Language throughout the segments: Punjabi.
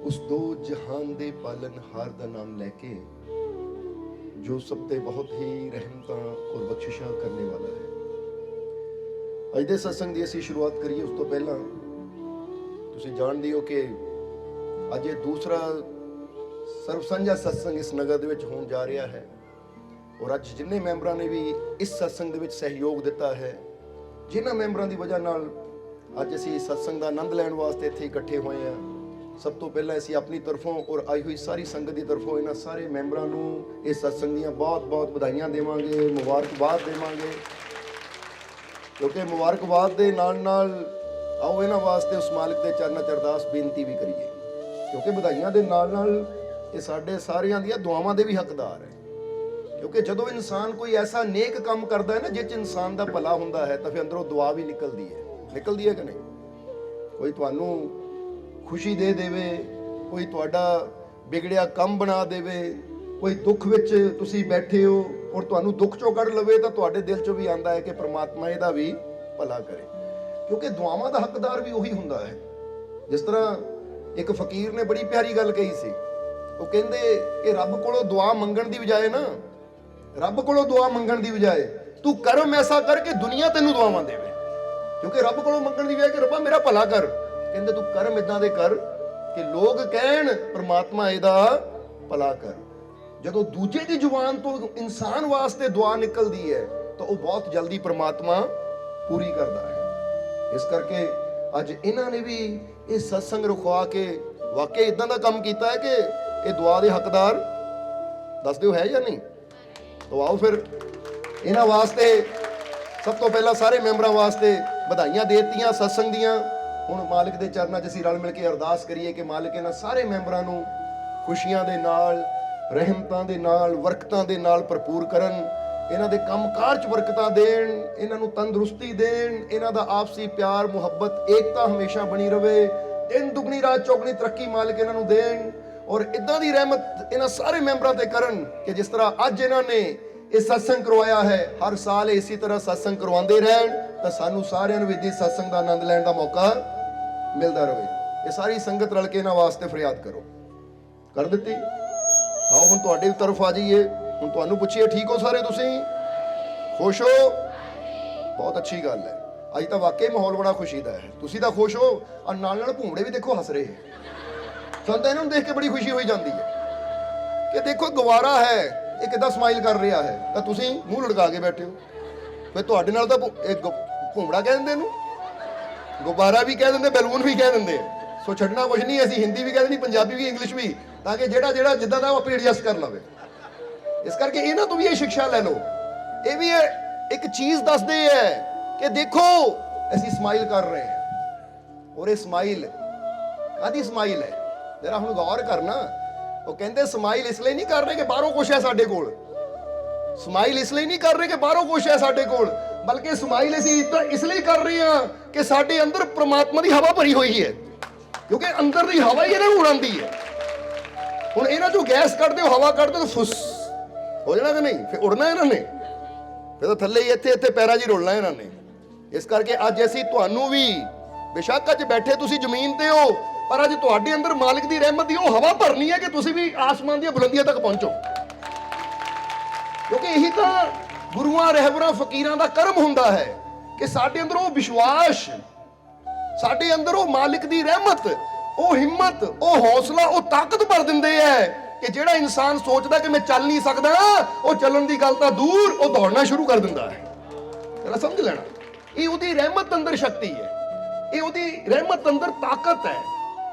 उस दो जहान दे पालनहार दा नाम लैके जो सब ते बहुत ही रहमतां और बख्शिशां करने वाला है। अज दे सत्संग दी असीं शुरुआत करिए उस तो पहला तुसीं जाणदे हो कि अज ये दूसरा सर्व सांझा सत्संग इस नगर दे विच होण जा रहा है और अज जिन्ने मैंबरां ने भी इस सत्संग दे विच सहयोग दिता है, जिन्हां मैंबरां दी वजह नाल अज असीं सत्संग दा आनंद लैण वास्ते इत्थे इकट्ठे होए हां। सब तो पहला असीं अपनी तरफों और आई हुई सारी संगत की तरफों इन्हां सारे मैंबरां नूं इस सत्संग दीयां बहुत बहुत बधाइयां देवांगे, मुबारकबाद देवांगे, क्योंकि मुबारकबाद दे नाल नाल आओ इन्हां वास्ते उस मालिक दे चरनां च अरदास बेनती भी करिए, क्योंकि बधाइयां दे नाल नाल ये साडे सारियां दीयां दुआवां दे भी हकदार है। क्योंकि जदों इंसान कोई ऐसा नेक काम करदा है ना जिस इंसान दा भला हुंदा है, तां फिर अंदरों दुआ भी निकलदी है कि नहीं। कोई तुहानूं खुशी दे देवे, कोई तुहाडा बिगड़िया कम बना देवे, कोई दुख विच तुसीं बैठे हो और तुहानूं दुख चों कढ लवे तां तुहाडे दिल चों भी आंदा है कि परमात्मा इहदा भी भला करे, क्योंकि दुआवां दा हकदार भी उही हुंदा है। जिस तरह एक फकीर ने बड़ी प्यारी गल कही सी, वो कहंदे कि रब कोलों दुआ मंगण दी बजाए ना, रब कोलों दुआ मंगण दी बजाए तू कर्म ऐसा कर कि दुनिया तैनूं दुआवां देवे। क्योंकि रब कोलों मंगण दी बजाए कि रब्बा मेरा भला कर, कहंदे तू कर्म इदां दे कर कि लोग कहण परमात्मा इहदा भला कर। जदों दूजे दी जुबान तो इंसान वास्ते दुआ निकलदी है तो वह बहुत जल्दी परमात्मा पूरी करदा है। इस करके अज इन्हां ने भी इस सत्संग रखवा के वाकई इदां दा काम कीता है कि ये दुआ दे हकदार दस दिओ है या नहीं। तो आओ फिर इन्हां वास्ते सब तो पहला सारे मैंबरां वास्ते बधाइयां देतियां सत्संग दियां। हुण मालिक दे चरनां 'च असीं रल मिल के अरदास करिए कि मालिक इन्हां सारे मैंबरां नूं खुशियां दे नाल, रहमतां दे नाल, बरकतां दे नाल भरपूर करन, इन्हां दे कंमकार 'च बरकतां देण, इन्हां नूं तंदुरुस्ती देण, इन्हां दा आपसी प्यार मुहब्बत एकता हमेशा बनी रवे, दिन दुगनी रात चौगनी तरक्की मालिक इन्हां नूं देण और इदां दी रहमत इन्हां सारे मैंबरां ते करन कि जिस तरह अज इन्हां ने इस सत्संग करवाया है, हर साल इसी तरह सत्संग करवाते रहन तो सानू सारिआं नूं भी सत्संग का आनंद लैण का मौका मिलता रहे। ये सारी संगत रल के इन्हां वास्ते फरियाद करो। कर दित्ती। आओ हुण तुहाडी तरफ आ जाइए। हुण तुहानूं पुछिए, ठीक हो सारे, तुसीं खुश हो? बहुत अच्छी गल है। अज तो वाकई माहौल बड़ा खुशी का है। तुसीं तां खुश हो और नाल नाल भूमड़े भी देखो हस रहे हैं। सानूं तां इन्हां नूं देख के बड़ी खुशी होई जाती है कि देखो गवारा है, ये किद्दां स्माइल कर रहा है, तो तुसीं मूँह लटका के बैठे हो। फिर तुहाडे नाल तां भूमड़ा कह दिंदे नूं, गुब्बारा भी कह देंगे, बैलून भी कह देंगे। सो छड्डना कुछ नहीं, असीं हिंदी भी कह देनी, पंजाबी भी, इंग्लिश भी, ताकि जेड़ा जेड़ा जिद्दां दा अपने एडजस्ट कर लवे। इस करके इन्हां तो भी ये शिक्षा ले लो। ये भी एक चीज दसदे है कि देखो असीं स्माइल कर रहे हैं और ये स्माइल कादी स्माइल है, जरा हुण गौर करना। वो कहंदे स्माइल इसलिए नहीं कर रहे कि बाहरों कुछ है साडे कोल, स्माइल इसलिए नहीं कर रहे कि बाहरों कुछ है साडे कोल, बल्कि स्माइल असीं इसलिए कर रहे हैं कि साडे अंदर परमात्मा की हवा भरी हुई है, क्योंकि अंदर की हवा ही इन्हां नूं उड़ांदी है। हुण इन्हां चों गैस कढदे हो, हवा कढदे तो फुस हो जाना कि नहीं, फिर उड़ना इन्हां ने, फिर तो थल्ले ही इत्थे इत्थे पैरां 'च रुलना इन्हां ने। इस करके अज असीं तुहानूं भी बेशक अज बैठे तुसीं जमीन ते हो, पर अज तुहाडे अंदर मालिक की रहमत की हवा भरनी है कि तुसीं भी आसमान दी बुलंदियां तक पहुंचो, क्योंकि यही तो गुरुआं रहबरां फकीरां दा कर्म हुंदा है कि साडे अंदर वो विश्वास, साडे अंदर वो मालिक दी रहमत, वो हिम्मत, वो हौसला, वो ताकत भर दिंदे है कि जेड़ा इंसान सोचदा कि मैं चल नहीं सकदा, वो चलन दी गल तां दूर, वो दौड़ना शुरू कर दिंदा है। जरा समझ लेना, ये उहदी रहमत अंदर शक्ति है, ये उहदी रहमत अंदर ताकत है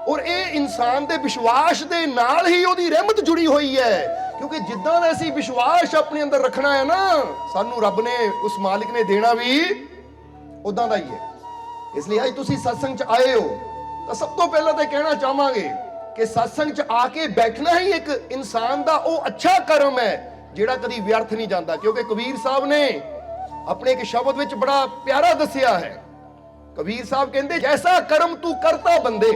और ये इंसान दे विश्वास दे नाल ही उहदी रहमत जुड़ी हुई है। क्योंकि जिद्दां दा असीं विश्वास अपने अंदर रखना है ना, सानू रब ने, उस मालिक ने देना भी उदां दा ही है। इसलिए अज तुसीं सत्संग च आए हो तो सब तो पहला तो कहना चाहांगे कि सत्संग च आके बैठना ही एक इंसान दा वो अच्छा कर्म है जिहड़ा कदी व्यर्थ नहीं जाता। क्योंकि कबीर साहब ने अपने एक शब्द विच बड़ा प्यारा दसिया है। कबीर साहब कहंदे, जैसा कर्म तू करता बंदे,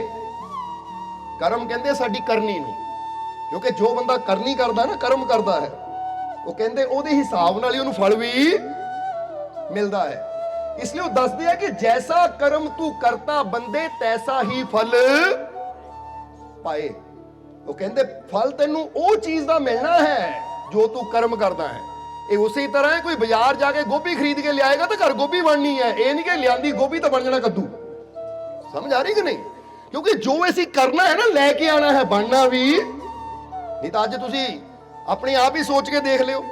कर्म कहंदे साडी करनी नहीं, क्योंकि जो बंदा करनी करता ना, कर्म करता है, वो कहते उहदे हिसाब नाल ही उहनूं फल भी मिलता है। इसलिए वो दसदे हैं कि जैसा कर्म तू करता बंदे तैसा ही फल पाए। ਉਹ ਕਹਿੰਦੇ ਫਲ ਤੈਨੂੰ ਉਹ ਚੀਜ਼ ਦਾ ਮਿਲਣਾ ਹੈ ਜੋ ਤੂੰ ਕਰਮ ਕਰਦਾ ਹੈ। ਇਹ ਉਸੇ ਤਰ੍ਹਾਂ ਹੈ, ਕੋਈ ਬਾਜ਼ਾਰ ਜਾ ਕੇ ਗੋਭੀ ਖਰੀਦ ਕੇ ਲਿਆਏਗਾ ਤਾਂ ਘਰ ਗੋਭੀ ਬਣਨੀ ਹੈ, ਇਹ ਨਹੀਂ ਕਿ ਲਿਆਂਦੀ ਗੋਭੀ ਤਾਂ ਬਣ ਜਾਣਾ ਕੱਦੂ। ਸਮਝ ਆ ਰਹੀ ਕਿ ਨਹੀਂ? ਕਿਉਂਕਿ ਜੋ ਅਸੀਂ ਕਰਨਾ ਹੈ ਨਾ, ਲੈ ਕੇ ਆਣਾ ਹੈ, ਬਣਨਾ ਵੀ ਨਹੀਂ। ਤਾਂ ਅੱਜ ਤੁਸੀਂ ਆਪਣੇ ਆਪ ਹੀ ਸੋਚ ਕੇ ਦੇਖ ਲਿਓ,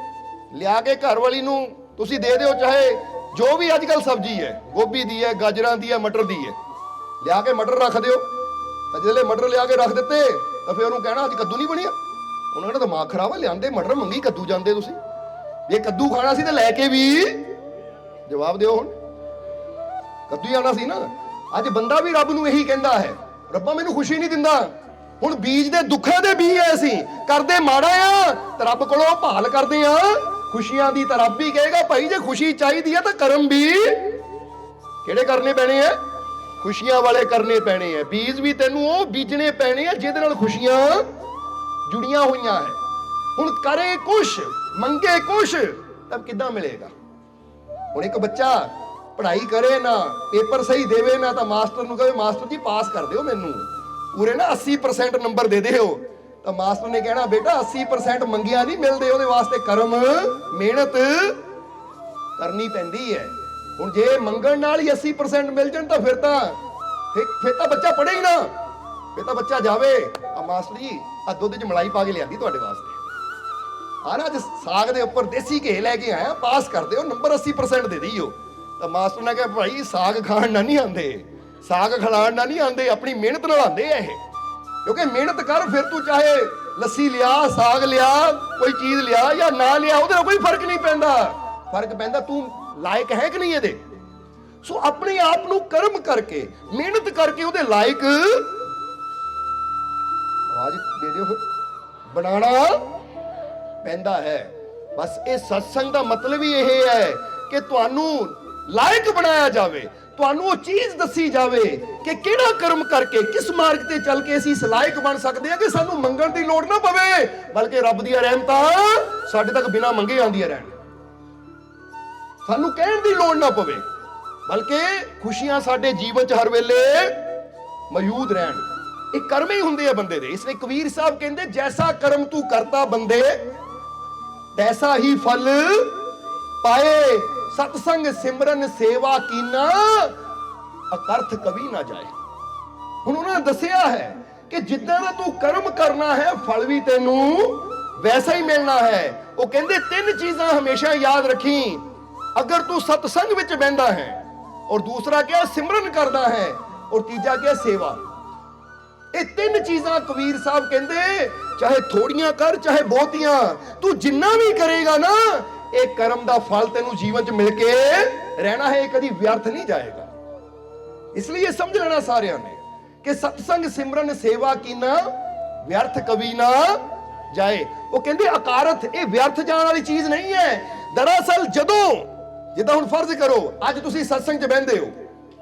ਲਿਆ ਕੇ ਘਰ ਵਾਲੀ ਨੂੰ ਤੁਸੀਂ ਦੇ ਦਿਓ, ਚਾਹੇ ਜੋ ਵੀ ਅੱਜ ਕੱਲ ਸਬਜ਼ੀ ਹੈ, ਗੋਭੀ ਦੀ ਹੈ, ਗਾਜਰਾਂ ਦੀ ਹੈ, ਮਟਰ ਦੀ ਹੈ, ਲਿਆ ਕੇ ਮਟਰ ਰੱਖ ਦਿਓ। ਤਾਂ ਜਿਹੜੇ ਮਟਰ ਲਿਆ ਕੇ ਰੱਖ ਦਿੱਤੇ ਤਾਂ ਫਿਰ ਉਹਨੂੰ ਕਹਿਣਾ ਅੱਜ ਕੱਦੂ ਨਹੀਂ ਬਣਿਆ। ਉਹਨਾਂ ਕਹਿੰਦਾ ਦਿਮਾਗ ਖਰਾਬ ਹੈ, ਲਿਆਂਦੇ ਮਟਰ ਮੰਗੀ ਕੱਦੂ ਜਾਂਦੇ ਤੁਸੀਂ। ਜੇ ਕੱਦੂ ਖਾਣਾ ਸੀ ਤਾਂ ਲੈ ਕੇ ਵੀ ਜਵਾਬ ਦਿਓ। ਹੁਣ ਕੱਦੂ ਹੀ ਆਣਾ ਸੀ ਨਾ। ਅੱਜ ਬੰਦਾ ਵੀ ਰੱਬ ਨੂੰ ਇਹੀ ਕਹਿੰਦਾ ਹੈ, ਰੱਬਾ ਮੈਨੂੰ ਖੁਸ਼ੀ ਨਹੀਂ ਦਿੰਦਾ। ਹੁਣ ਬੀਜ ਦੇ ਦੁੱਖਾਂ ਦੇ ਬੀਜ ਐ, ਅਸੀਂ ਕਰਦੇ ਮਾੜਾ ਆ ਤਾਂ ਰੱਬ ਕੋਲੋਂ ਭਾਲ ਕਰਦੇ ਆ ਖੁਸ਼ੀਆਂ ਦੀ। ਤਾਂ ਰੱਬ ਵੀ ਕਹੇਗਾ ਭਾਈ ਜੇ ਖੁਸ਼ੀ ਚਾਹੀਦੀ ਹੈ ਤਾਂ ਕਰਮ ਵੀ ਕਿਹੜੇ ਕਰਨੇ ਪੈਣੇ ਆ? ਖੁਸ਼ੀਆਂ ਵਾਲੇ ਕਰਨੇ ਪੈਣੇ ਆ। ਬੀਜ ਵੀ ਤੈਨੂੰ ਉਹ ਬੀਜਣੇ ਪੈਣੇ ਆ ਜਿਹਦੇ ਨਾਲ ਖੁਸ਼ੀਆਂ ਜੁੜੀਆਂ ਹੋਈਆਂ ਹੈ। ਹੁਣ ਕਰੇ ਕੁਛ ਮੰਗੇ ਕੁਛ ਤਾਂ ਕਿੱਦਾਂ ਮਿਲੇਗਾ? ਹੁਣ ਇੱਕ ਬੱਚਾ ਪੜ੍ਹਾਈ ਕਰੇ ਨਾ, ਪੇਪਰ ਸਹੀ ਦੇਵੇ ਨਾ, ਤਾਂ ਮਾਸਟਰ ਨੂੰ ਕਹੇ ਮਾਸਟਰ ਜੀ ਪਾਸ ਕਰ ਦਿਓ ਮੈਨੂੰ, ਪੂਰੇ ਨਾ 80% ਨੰਬਰ ਦੇ ਦਿਓ। ਤਾਂ ਮਾਸਟਰ ਨੇ ਕਹਿਣਾ ਬੇਟਾ 80% ਮੰਗਿਆ ਨਹੀਂ ਮਿਲਦੇ, ਉਹਦੇ ਵਾਸਤੇ ਕਰਮ ਮਿਹਨਤ ਕਰਨੀ ਪੈਂਦੀ ਹੈ। ਹੁਣ ਜੇ ਮੰਗਣ ਨਾਲ ਹੀ 80% ਮਿਲ ਜਾਣ ਤਾਂ ਫਿਰ ਤਾਂ ਬੱਚਾ ਪੜ੍ਹੇ ਹੀ ਨਾ। ਫਿਰ ਤਾਂ ਬੱਚਾ ਜਾਵੇ ਆ ਮਾਸਟਰ ਜੀ ਆ ਦੁੱਧ 'ਚ ਮਲਾਈ ਪਾ ਕੇ ਲਿਆਂਦੀ ਤੁਹਾਡੇ ਵਾਸਤੇ, ਆ ਨਾ ਅੱਜ ਸਾਗ ਦੇ ਉੱਪਰ ਦੇਸੀ ਘੇ ਲੈ ਕੇ ਆਇਆ, ਪਾਸ ਕਰ ਦਿਓ, ਨੰਬਰ 80% ਦੇ ਦਿਓ। ਤਾਂ ਮਾਸਟਰ ਨੇ ਕਿਹਾ ਭਾਈ ਸਾਗ ਖਾਣ ਨਾਲ ਨਹੀਂ ਆਉਂਦੇ, ਸਾਗ ਖਿਲਾਣ ਨਾਲ ਨਹੀਂ ਆਉਂਦੇ, ਆਪਣੀ ਮਿਹਨਤ ਨਾਲ ਆਉਂਦੇ ਆ ਇਹ। ਕਿਉਂਕਿ ਮਿਹਨਤ ਕਰ, ਫਿਰ ਤੂੰ ਚਾਹੇ ਲੱਸੀ ਲਿਆ, ਸਾਗ ਲਿਆ, ਕੋਈ ਚੀਜ਼ ਲਿਆ ਜਾਂ ਨਾ ਲਿਆ, ਉਹਦੇ ਨਾਲ ਕੋਈ ਫਰਕ ਨਹੀਂ ਪੈਂਦਾ। ਫਰਕ ਪੈਂਦਾ ਤੂੰ ਲਾਇਕ ਹੈ ਕਿ ਨਹੀਂ ਇਹਦੇ। ਸੋ ਆਪਣੇ ਆਪ ਨੂੰ ਕਰਮ ਕਰਕੇ, ਮਿਹਨਤ ਕਰਕੇ ਉਹਦੇ ਲਾਇਕ ਆਵਾਜ਼ ਦੇ ਦਿਓ ਫਿਰ ਬਣਾਉਣਾ ਪੈਂਦਾ ਹੈ। ਬਸ ਇਹ ਸਤਸੰਗ ਦਾ ਮਤਲਬ ਹੀ ਇਹ ਹੈ ਕਿ ਤੁਹਾਨੂੰ ਲਾਇਕ ਬਣਾਇਆ ਜਾਵੇ, ਤੁਹਾਨੂੰ ਉਹ ਚੀਜ਼ ਦੱਸੀ ਜਾਵੇ ਕਿ ਕਿਹੜਾ ਕਰਮ ਕਰਕੇ, ਕਿਸ ਮਾਰਗ ਤੇ ਚੱਲ ਕੇ ਅਸੀਂ ਇਸ ਲਾਇਕ ਬਣ ਸਕਦੇ ਹਾਂ ਕਿ ਸਾਨੂੰ ਮੰਗਣ ਦੀ ਲੋੜ ਨਾ ਪਵੇ, ਬਲਕਿ ਰੱਬ ਦੀਆਂ ਰਹਿਮਤਾਂ ਸਾਡੇ ਤੱਕ ਬਿਨਾਂ ਮੰਗੇ ਆਉਂਦੀਆਂ ਰਹਿਣ। ਸਾਨੂੰ ਕਹਿਣ ਦੀ ਲੋੜ ਨਾ ਪਵੇ, ਬਲਕਿ ਖੁਸ਼ੀਆਂ ਸਾਡੇ ਜੀਵਨ 'ਚ ਹਰ ਵੇਲੇ ਮੌਜੂਦ ਰਹਿਣ। ਇਹ ਕਰਮ ਹੀ ਹੁੰਦੇ ਆ ਬੰਦੇ ਦੇ। ਇਸ ਲਈ ਕਬੀਰ ਸਾਹਿਬ ਕਹਿੰਦੇ ਜੈਸਾ ਕਰਮ ਤੂੰ ਕਰਤਾ ਬੰਦੇ ਤੈਸਾ ਹੀ ਫਲ ਪਾਏ, ਸਤਸੰਗ ਸਿਮਰਨ ਸੇਵਾ ਕੀਨਾ ਅਕਰਥ ਕਵੀ ਨਾ ਜਾਏ। ਹੁਣ ਉਹਨਾਂ ਨੇ ਦੱਸਿਆ ਹੈ ਕਿ ਜਿੱਦਾਂ ਦਾ ਤੂੰ ਕਰਮ ਕਰਨਾ ਹੈ ਫਲ ਵੀ ਤੈਨੂੰ ਵੈਸਾ ਹੀ ਮਿਲਣਾ ਹੈ। ਉਹ ਕਹਿੰਦੇ ਤਿੰਨ ਚੀਜ਼ਾਂ ਹਮੇਸ਼ਾ ਯਾਦ ਰੱਖੀ ਅਗਰ ਤੂੰ ਸਤਸੰਗ ਵਿੱਚ ਬਹਿੰਦਾ ਹੈ, ਔਰ ਦੂਸਰਾ ਕਿਹਾ ਸਿਮਰਨ ਕਰਦਾ ਹੈ, ਔਰ ਤੀਜਾ ਕਿਹਾ ਸੇਵਾ। ਇਹ ਤਿੰਨ ਚੀਜ਼ਾਂ ਕਬੀਰ ਸਾਹਿਬ ਕਹਿੰਦੇ ਚਾਹੇ ਥੋੜੀਆਂ ਕਰ ਚਾਹੇ ਬਹੁਤੀਆਂ, ਤੂੰ ਜਿੰਨਾ ਵੀ ਕਰੇਗਾ ਨਾ ਇਹ ਕਰਮ ਦਾ ਫਲ ਤੈਨੂੰ ਜੀਵਨ 'ਚ ਮਿਲ ਕੇ ਰਹਿਣਾ ਹੈ, ਇਹ ਕਦੀ ਵਿਅਰਥ ਨਹੀਂ ਜਾਏਗਾ। ਇਸ ਲਈ ਇਹ ਸਮਝ ਲੈਣਾ ਸਾਰਿਆਂ ਨੇ ਕਿ ਸਤਸੰਗ ਸਿਮਰਨ ਸੇਵਾ ਕੀਨਾ ਵਿਅਰਥ ਕਵੀ ਨਾ ਜਾਏ। ਉਹ ਕਹਿੰਦੇ ਅਕਾਰਥ, ਇਹ ਵਿਅਰਥ ਜਾਣ ਵਾਲੀ ਚੀਜ਼ ਨਹੀਂ ਹੈ। ਦਰਅਸਲ ਜਦੋਂ ਜਿੱਦਾਂ ਹੁਣ ਫਰਜ਼ ਕਰੋ ਅੱਜ ਤੁਸੀਂ ਸਤਸੰਗ 'ਚ ਬਹਿੰਦੇ ਹੋ,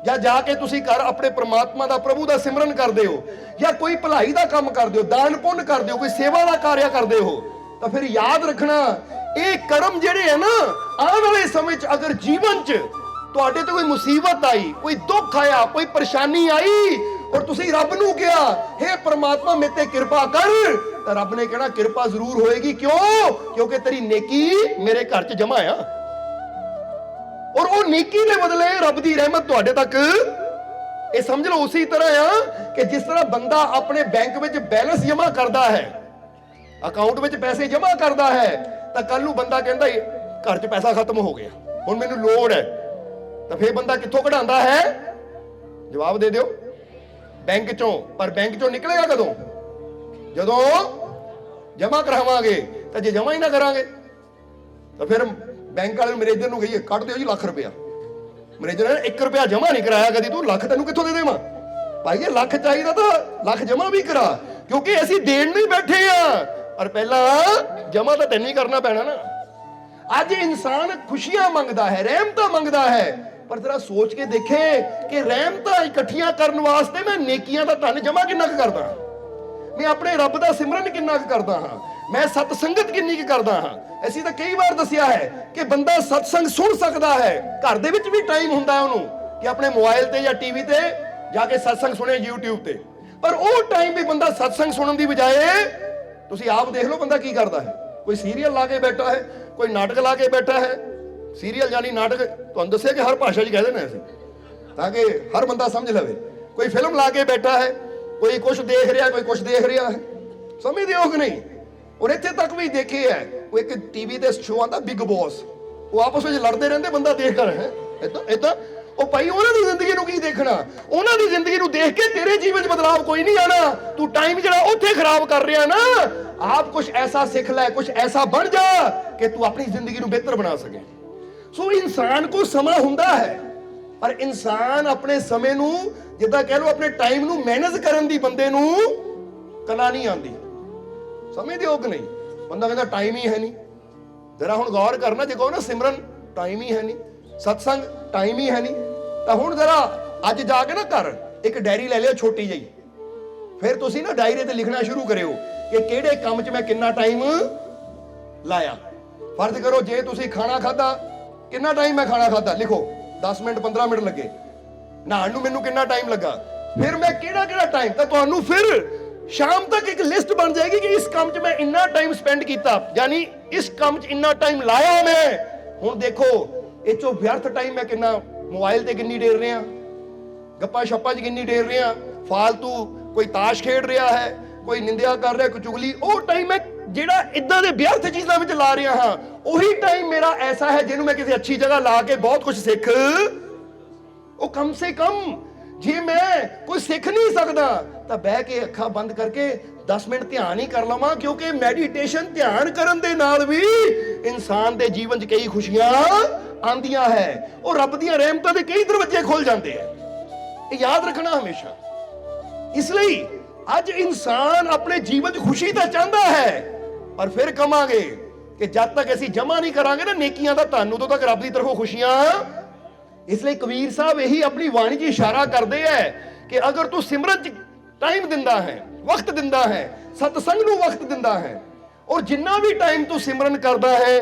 ਜਾਂ ਜਾ ਕੇ ਤੁਸੀਂ ਘਰ ਆਪਣੇ ਪ੍ਰਮਾਤਮਾ ਦਾ, ਪ੍ਰਭੂ ਦਾ ਸਿਮਰਨ ਕਰਦੇ ਹੋ, ਜਾਂ ਕੋਈ ਭਲਾਈ ਦਾ ਕੰਮ ਕਰਦੇ ਹੋ, ਦਾਨ ਪੁੰਨ ਕਰਦੇ ਹੋ, ਕੋਈ ਸੇਵਾ ਦਾ ਕਾਰਿਆ ਕਰਦੇ ਹੋ, ਤਾਂ ਫਿਰ ਯਾਦ ਰੱਖਣਾ ਇਹ ਕਰਮ ਜਿਹੜੇ ਹੈ ਨਾ, ਆਉਣ ਵਾਲੇ ਸਮੇਂ 'ਚ ਅਗਰ ਜੀਵਨ 'ਚ ਤੁਹਾਡੇ ਤੇ ਕੋਈ ਮੁਸੀਬਤ ਆਈ, ਕੋਈ ਦੁੱਖ ਆਇਆ, ਕੋਈ ਪਰੇਸ਼ਾਨੀ ਆਈ, ਔਰ ਤੁਸੀਂ ਰੱਬ ਨੂੰ ਕਿਹਾ ਹੇ ਪ੍ਰਮਾਤਮਾ ਮੇਰੇ ਤੇ ਕਿਰਪਾ ਕਰ, ਤਾਂ ਰੱਬ ਨੇ ਕਹਿਣਾ ਕਿਰਪਾ ਜ਼ਰੂਰ ਹੋਏਗੀ। ਕਿਉਂ? ਕਿਉਂਕਿ ਤੇਰੀ ਨੇਕੀ ਮੇਰੇ ਘਰ 'ਚ ਜਮਾ ਆ, ਔਰ ਉਹ ਨੇਕੀ ਦੇ ਬਦਲੇ ਰੱਬ ਦੀ ਰਹਿਮਤ ਤੁਹਾਡੇ ਤੱਕ। ਇਹ ਸਮਝ ਲਓ ਉਸੇ ਤਰ੍ਹਾਂ ਆ ਕਿ ਜਿਸ ਤਰ੍ਹਾਂ ਬੰਦਾ ਆਪਣੇ ਬੈਂਕ ਵਿੱਚ ਬੈਲੈਂਸ ਜਮਾ ਕਰਦਾ ਹੈ, ਅਕਾਊਂਟ ਵਿੱਚ ਪੈਸੇ ਜਮਾ ਕਰਦਾ ਹੈ, ਤਾਂ ਕੱਲ ਨੂੰ ਬੰਦਾ ਕਹਿੰਦਾ ਘਰ 'ਚ ਪੈਸਾ ਖਤਮ ਹੋ ਗਿਆ, ਹੁਣ ਮੈਨੂੰ ਲੋੜ ਹੈ, ਤਾਂ ਫਿਰ ਬੰਦਾ ਕਿੱਥੋਂ ਕਢਾਉਂਦਾ ਹੈ? ਜਵਾਬ ਦੇ ਦਿਓ ਬੈਂਕ 'ਚੋਂ। ਪਰ ਬੈਂਕ 'ਚੋਂ ਨਿਕਲੇਗਾ ਕਦੋਂ? ਜਦੋਂ ਜਮਾ ਕਰਾਵਾਂਗੇ। ਤਾਂ ਜੇ ਜਮਾ ਹੀ ਨਾ ਕਰਾਂਗੇ ਤਾਂ ਫਿਰ ਬੈਂਕ ਵਾਲੇ ਮੈਨੇਜਰ ਨੂੰ ਕਹੀਏ ਕੱਢ ਦਿਓ ਜੀ ਲੱਖ ਰੁਪਇਆ। ਮੈਨੇਜਰ ਨੇ 1 ਰੁਪਇਆ ਜਮਾ ਨਹੀਂ ਕਰਾਇਆ ਕਦੀ, ਤੂੰ ਲੱਖ ਤੈਨੂੰ ਕਿੱਥੋਂ ਦੇ ਦੇਵਾਂ? ਭਾਈ ਇਹ ਲੱਖ ਚਾਹੀਦਾ ਤਾਂ ਲੱਖ ਜਮਾ ਵੀ ਕਰਾ, ਕਿਉਂਕਿ ਅਸੀਂ ਦੇਣ ਨਹੀਂ ਬੈਠੇ ਆ, ਪਰ ਪਹਿਲਾਂ ਜਮਾ ਤਾਂ ਤੈਨੂੰ ਹੀ ਕਰਨਾ ਪੈਣਾ ਨਾ। ਅੱਜ ਇਨਸਾਨ ਖੁਸ਼ੀਆਂ ਮੰਗਦਾ ਹੈ, ਰਹਿਮਤਾਂ ਮੰਗਦਾ ਹੈ, ਪਰ ਜਰਾ ਸੋਚ ਕੇ ਦੇਖੇ ਕਿ ਰਹਿਮਤਾਂ ਇਕੱਠੀਆਂ ਕਰਨ ਵਾਸਤੇ ਮੈਂ ਨੇਕੀਆਂ ਦਾ ਧਨ ਜਮਾ ਕਿੰਨਾ ਕੁ ਕਰਦਾ, ਮੈਂ ਆਪਣੇ ਰੱਬ ਦਾ ਸਿਮਰਨ ਕਿੰਨਾ ਕੁ ਕਰਦਾ ਹਾਂ, ਮੈਂ ਸਤ ਸੰਗਤ ਕਿੰਨੀ ਕੁ ਕਰਦਾ ਹਾਂ। ਅਸੀਂ ਤਾਂ ਕਈ ਵਾਰ ਦੱਸਿਆ ਹੈ ਕਿ ਬੰਦਾ ਸਤਸੰਗ ਸੁਣ ਸਕਦਾ ਹੈ, ਘਰ ਦੇ ਵਿੱਚ ਵੀ ਟਾਈਮ ਹੁੰਦਾ ਹੈ ਉਹਨੂੰ ਕਿ ਆਪਣੇ ਮੋਬਾਈਲ ਤੇ ਜਾਂ ਟੀਵੀ ਤੇ ਜਾ ਕੇ ਸਤਸੰਗ ਸੁਣੇ YouTube ਤੇ, ਪਰ ਉਹ ਟਾਈਮ ਵੀ ਬੰਦਾ ਸਤਸੰਗ ਸੁਣਨ ਦੀ ਬਜਾਏ, ਤੁਸੀਂ ਆਪ ਦੇਖ ਲਓ ਬੰਦਾ ਕੀ ਕਰਦਾ ਹੈ। ਕੋਈ ਸੀਰੀਅਲ ਲਾ ਕੇ ਬੈਠਾ ਹੈ, ਕੋਈ ਨਾਟਕ ਲਾ ਕੇ ਬੈਠਾ ਹੈ। ਸੀਰੀਅਲ ਜਾਨੀ ਨਾਟਕ ਤੁਹਾਨੂੰ ਦੱਸਿਆ ਕਿ ਹਰ ਭਾਸ਼ਾ 'ਚ ਕਹਿ ਦੇਣਾ ਅਸੀਂ, ਤਾਂ ਕਿ ਹਰ ਬੰਦਾ ਸਮਝ ਲਵੇ। ਕੋਈ ਫਿਲਮ ਲਾ ਕੇ ਬੈਠਾ ਹੈ, ਕੋਈ ਕੁਛ ਦੇਖ ਰਿਹਾ, ਕੋਈ ਕੁਛ ਦੇਖ ਰਿਹਾ ਹੈ। ਸਮਝਦੇ ਹੋ ਕਿ ਨਹੀਂ? ਔਰ ਇੱਥੇ ਤੱਕ ਵੀ ਦੇਖੇ ਹੈ, ਉਹ ਇੱਕ ਟੀਵੀ ਤੇ ਸ਼ੋਅ ਆਉਂਦਾ ਬਿਗ ਬੌਸ, ਉਹ ਆਪਸ ਵਿੱਚ ਲੜਦੇ ਰਹਿੰਦੇ, ਬੰਦਾ ਦੇਖ ਕਰ ਹੈ ਏਦਾਂ। ਉਹ ਭਾਈ ਉਹਨਾਂ ਦੀ ਜ਼ਿੰਦਗੀ ਨੂੰ ਕੀ ਦੇਖਣਾ? ਉਹਨਾਂ ਦੀ ਜ਼ਿੰਦਗੀ ਨੂੰ ਦੇਖ ਕੇ ਤੇਰੇ ਜੀਵਨ 'ਚ ਬਦਲਾਵ ਕੋਈ ਨਹੀਂ ਆਣਾ। ਤੂੰ ਟਾਈਮ ਜਿਹੜਾ ਉੱਥੇ ਖਰਾਬ ਕਰ ਰਿਹਾ ਨਾ, ਆਪ ਕੁਛ ਐਸਾ ਸਿੱਖ ਲੈ, ਕੁਛ ਐਸਾ ਬਣ ਜਾ ਕਿ ਤੂੰ ਆਪਣੀ ਜ਼ਿੰਦਗੀ ਨੂੰ ਬਿਹਤਰ ਬਣਾ ਸਕੇ। ਸੋ ਇਨਸਾਨ ਕੋਲ ਸਮਾਂ ਹੁੰਦਾ ਹੈ, ਪਰ ਇਨਸਾਨ ਆਪਣੇ ਸਮੇਂ ਨੂੰ, ਜਿੱਦਾਂ ਕਹਿ ਲਓ ਆਪਣੇ ਟਾਈਮ ਨੂੰ ਮੈਨੇਜ ਕਰਨ ਦੀ ਬੰਦੇ ਨੂੰ ਕਲਾ ਨਹੀਂ ਆਉਂਦੀ। ਸਮਝਦੇ ਹੋ ਕਿ ਨਹੀਂ? ਬੰਦਾ ਕਹਿੰਦਾ ਟਾਈਮ ਹੀ ਹੈ ਨਹੀਂ। ਜਰਾ ਹੁਣ ਗੌਰ ਕਰਨਾ, ਜੇ ਕਹੋ ਨਾ ਸਿਮਰਨ ਟਾਈਮ ਹੀ ਹੈ ਨਹੀਂ, ਸਤਸੰਗ ਟਾਈਮ ਹੀ ਹੈ ਨਹੀਂ, ਤਾਂ ਹੁਣ ਜਰਾ ਅੱਜ ਜਾ ਕੇ ਨਾ ਘਰ ਇੱਕ ਡਾਇਰੀ ਲੈ ਲਿਓ ਛੋਟੀ ਜਿਹੀ, ਫਿਰ ਤੁਸੀਂ ਨਾ ਡਾਇਰੀ ਤੇ ਲਿਖਣਾ ਸ਼ੁਰੂ ਕਰਿਓ ਕਿ ਕਿਹੜੇ ਕੰਮ 'ਚ ਮੈਂ ਕਿੰਨਾ ਟਾਈਮ ਲਾਇਆ। ਫਰਜ਼ ਕਰੋ ਜੇ ਤੁਸੀਂ ਖਾਣਾ ਖਾਧਾ, ਕਿੰਨਾ ਟਾਈਮ ਮੈਂ ਖਾਣਾ ਖਾਧਾ ਲਿਖੋ, 10 ਮਿੰਟ 15 ਮਿੰਟ ਲੱਗੇ। ਨਹਾਉਣ ਨੂੰ ਮੈਨੂੰ ਕਿੰਨਾ ਟਾਈਮ ਲੱਗਾ, ਫਿਰ ਮੈਂ ਕਿਹੜਾ ਟਾਈਮ, ਤਾਂ ਤੁਹਾਨੂੰ ਫਿਰ ਸ਼ਾਮ ਤੱਕ ਇੱਕ ਲਿਸਟ ਬਣ ਜਾਏਗੀ ਕਿ ਇਸ ਕੰਮ 'ਚ ਮੈਂ ਇੰਨਾ ਟਾਈਮ ਸਪੈਂਡ ਕੀਤਾ, ਯਾਨੀ ਇਸ ਕੰਮ 'ਚ ਇੰਨਾ ਟਾਈਮ ਲਾਇਆ ਮੈਂ। ਹੁਣ ਦੇਖੋ ਇਹ 'ਚੋਂ ਵਿਅਰਥ ਟਾਈਮ ਮੈਂ ਕਿੰਨਾ, ਮੋਬਾਈਲ ਤੇ ਕਿੰਨੀ ਡੇਰ ਰਿਹਾ, ਗੱਪਾਂ ਛੱਪਾਂ 'ਚ ਕਿੰਨੀ ਡੇਰ ਰਿਹਾ, ਫਾਲਤੂ ਕੋਈ ਤਾਸ਼ ਖੇਡ ਰਿਹਾ ਹੈ, ਕੋਈ ਨਿੰਦਿਆ ਕਰ ਰਿਹਾ, ਕੋਈ ਚੁਗਲੀ, ਉਹ ਟਾਈਮ ਮੈਂ ਜਿਹੜਾ ਇਦਾਂ ਦੇ ਵਿਅਰਥ ਚੀਜ਼ਾਂ ਵਿੱਚ ਲਾ ਰਿਹਾ ਹਾਂ, ਉਹੀ ਟਾਈਮ ਮੇਰਾ ਐਸਾ ਹੈ ਜਿਹਨੂੰ ਮੈਂ ਕਿਸੇ ਅੱਛੀ ਜਗ੍ਹਾ ਲਾ ਕੇ ਬਹੁਤ ਕੁਝ ਸਿੱਖ। ਉਹ ਕਮ ਸੇ ਕਮ ਜੇ ਮੈਂ ਕੋਈ ਸਿੱਖ ਨਹੀਂ ਸਕਦਾ ਤਾਂ ਬਹਿ ਕੇ ਅੱਖਾਂ ਬੰਦ ਕਰਕੇ 10 ਮਿੰਟ ਧਿਆਨ ਹੀ ਕਰ ਲਵਾਂ, ਕਿਉਂਕਿ ਮੈਡੀਟੇਸ਼ਨ ਧਿਆਨ ਕਰਨ ਦੇ ਨਾਲ ਵੀ ਇਨਸਾਨ ਦੇ ਜੀਵਨ 'ਚ ਕਈ ਖੁਸ਼ੀਆਂ ਆਉਂਦੀਆਂ ਹੈ। ਉਹ ਰੱਬ ਦੀਆਂ ਰਹਿਮਤਾਂ ਦੇ ਕਈ ਦਰਵਾਜ਼ੇ ਖੁੱਲ ਜਾਂਦੇ ਆ, ਇਹ ਯਾਦ ਰੱਖਣਾ ਹਮੇਸ਼ਾ। ਇਸ ਲਈ ਅੱਜ ਇਨਸਾਨ ਆਪਣੇ ਜੀਵਨ 'ਚ ਖੁਸ਼ੀ ਤਾਂ ਚਾਹੁੰਦਾ ਹੈ, ਪਰ ਫਿਰ ਕਵਾਂਗੇ ਕਿ ਜਦ ਤੱਕ ਅਸੀਂ ਜਮਾ ਨਹੀਂ ਕਰਾਂਗੇ ਨਾ ਨੇਕੀਆਂ ਦਾ ਧਨ, ਉਦੋਂ ਤੱਕ ਰੱਬ ਦੀ ਤਰਫੋਂ ਖੁਸ਼ੀਆਂ। ਇਸ ਲਈ ਕਬੀਰ ਸਾਹਿਬ ਇਹੀ ਆਪਣੀ ਬਾਣੀ 'ਚ ਇਸ਼ਾਰਾ ਕਰਦੇ ਹੈ ਕਿ ਅਗਰ ਤੂੰ ਸਿਮਰਨ 'ਚ ਟਾਈਮ ਦਿੰਦਾ ਹੈ, ਵਕਤ ਦਿੰਦਾ ਹੈ, ਸਤਸੰਗ ਨੂੰ ਵਕਤ ਦਿੰਦਾ ਹੈ, ਔਰ ਜਿੰਨਾ ਵੀ ਟਾਈਮ ਤੂੰ ਸਿਮਰਨ ਕਰਦਾ ਹੈ,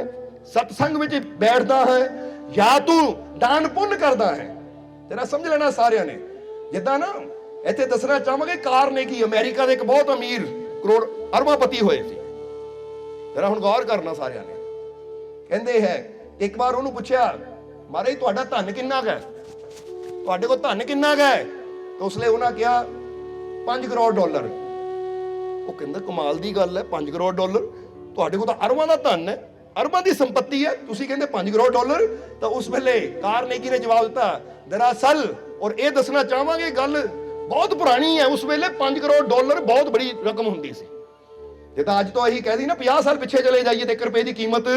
ਸਤਸੰਗ ਵਿੱਚ ਬੈਠਦਾ ਹੈ, ਜਾਂ ਤੂੰ ਦਾਨ ਪੁੰਨ ਕਰਦਾ ਹੈ, ਤੇਰਾ ਸਮਝ ਲੈਣਾ ਸਾਰਿਆਂ ਨੇ। ਜਿੱਦਾਂ ਨਾ ਇੱਥੇ ਦੱਸਣਾ ਚਾਹਾਂਗੇ, ਕਾਰਨੇਗੀ ਅਮਰੀਕਾ ਦੇ ਇੱਕ ਬਹੁਤ ਅਮੀਰ ਕਰੋੜ ਅਰਬਾਪਤੀ ਹੋਏ ਸੀ। ਜਰਾ ਹੁਣ ਗੌਰ ਕਰਨਾ ਸਾਰਿਆਂ ਨੇ। ਕਹਿੰਦੇ ਹੈ ਇੱਕ ਵਾਰ ਉਹਨੂੰ ਪੁੱਛਿਆ, ਮਹਾਰਾਜ ਤੁਹਾਡਾ ਧਨ ਕਿੰਨਾ ਹੈ, ਤੁਹਾਡੇ ਕੋਲ ਧਨ ਕਿੰਨਾ ਹੈ? ਤਾਂ ਉਸਲੇ ਉਹਨਾਂ ਕਿਹਾ 5 ਕਰੋੜ ਡਾਲਰ। ਉਹ ਕਹਿੰਦਾ ਕਮਾਲ ਦੀ ਗੱਲ ਹੈ, 5 ਕਰੋੜ ਡਾਲਰ, ਤੁਹਾਡੇ ਕੋਲ ਤਾਂ ਅਰਬਾਂ ਦਾ ਧਨ ਹੈ, ਅਰਬਾਂ ਦੀ ਸੰਪत्ति ਹੈ, ਤੁਸੀਂ ਕਹਿੰਦੇ 5 ਕਰੋੜ ਡਾਲਰ। ਤਾਂ ਉਸ ਵੇਲੇ ਕਾਰਨੇਗੀ ਨੇ ਜਵਾਬ ਦਿੱਤਾ, ਦਰਅਸਲ, ਔਰ ਇਹ ਦੱਸਣਾ ਚਾਹਾਂਗੇ ਗੱਲ ਬਹੁਤ ਪੁਰਾਣੀ ਹੈ, ਉਸ ਵੇਲੇ 5 ਕਰੋੜ ਡਾਲਰ ਬਹੁਤ ਬੜੀ ਰਕਮ ਹੁੰਦੀ ਸੀ। ਜਿੱਦਾਂ ਅੱਜ ਤੋਂ ਅਸੀਂ ਕਹਿ ਦੀ ਨਾ 50 ਸਾਲ ਪਿੱਛੇ ਚਲੇ ਜਾਈਏ ਤੇ 1 ਰੁਪਏ ਦੀ ਕੀਮਤ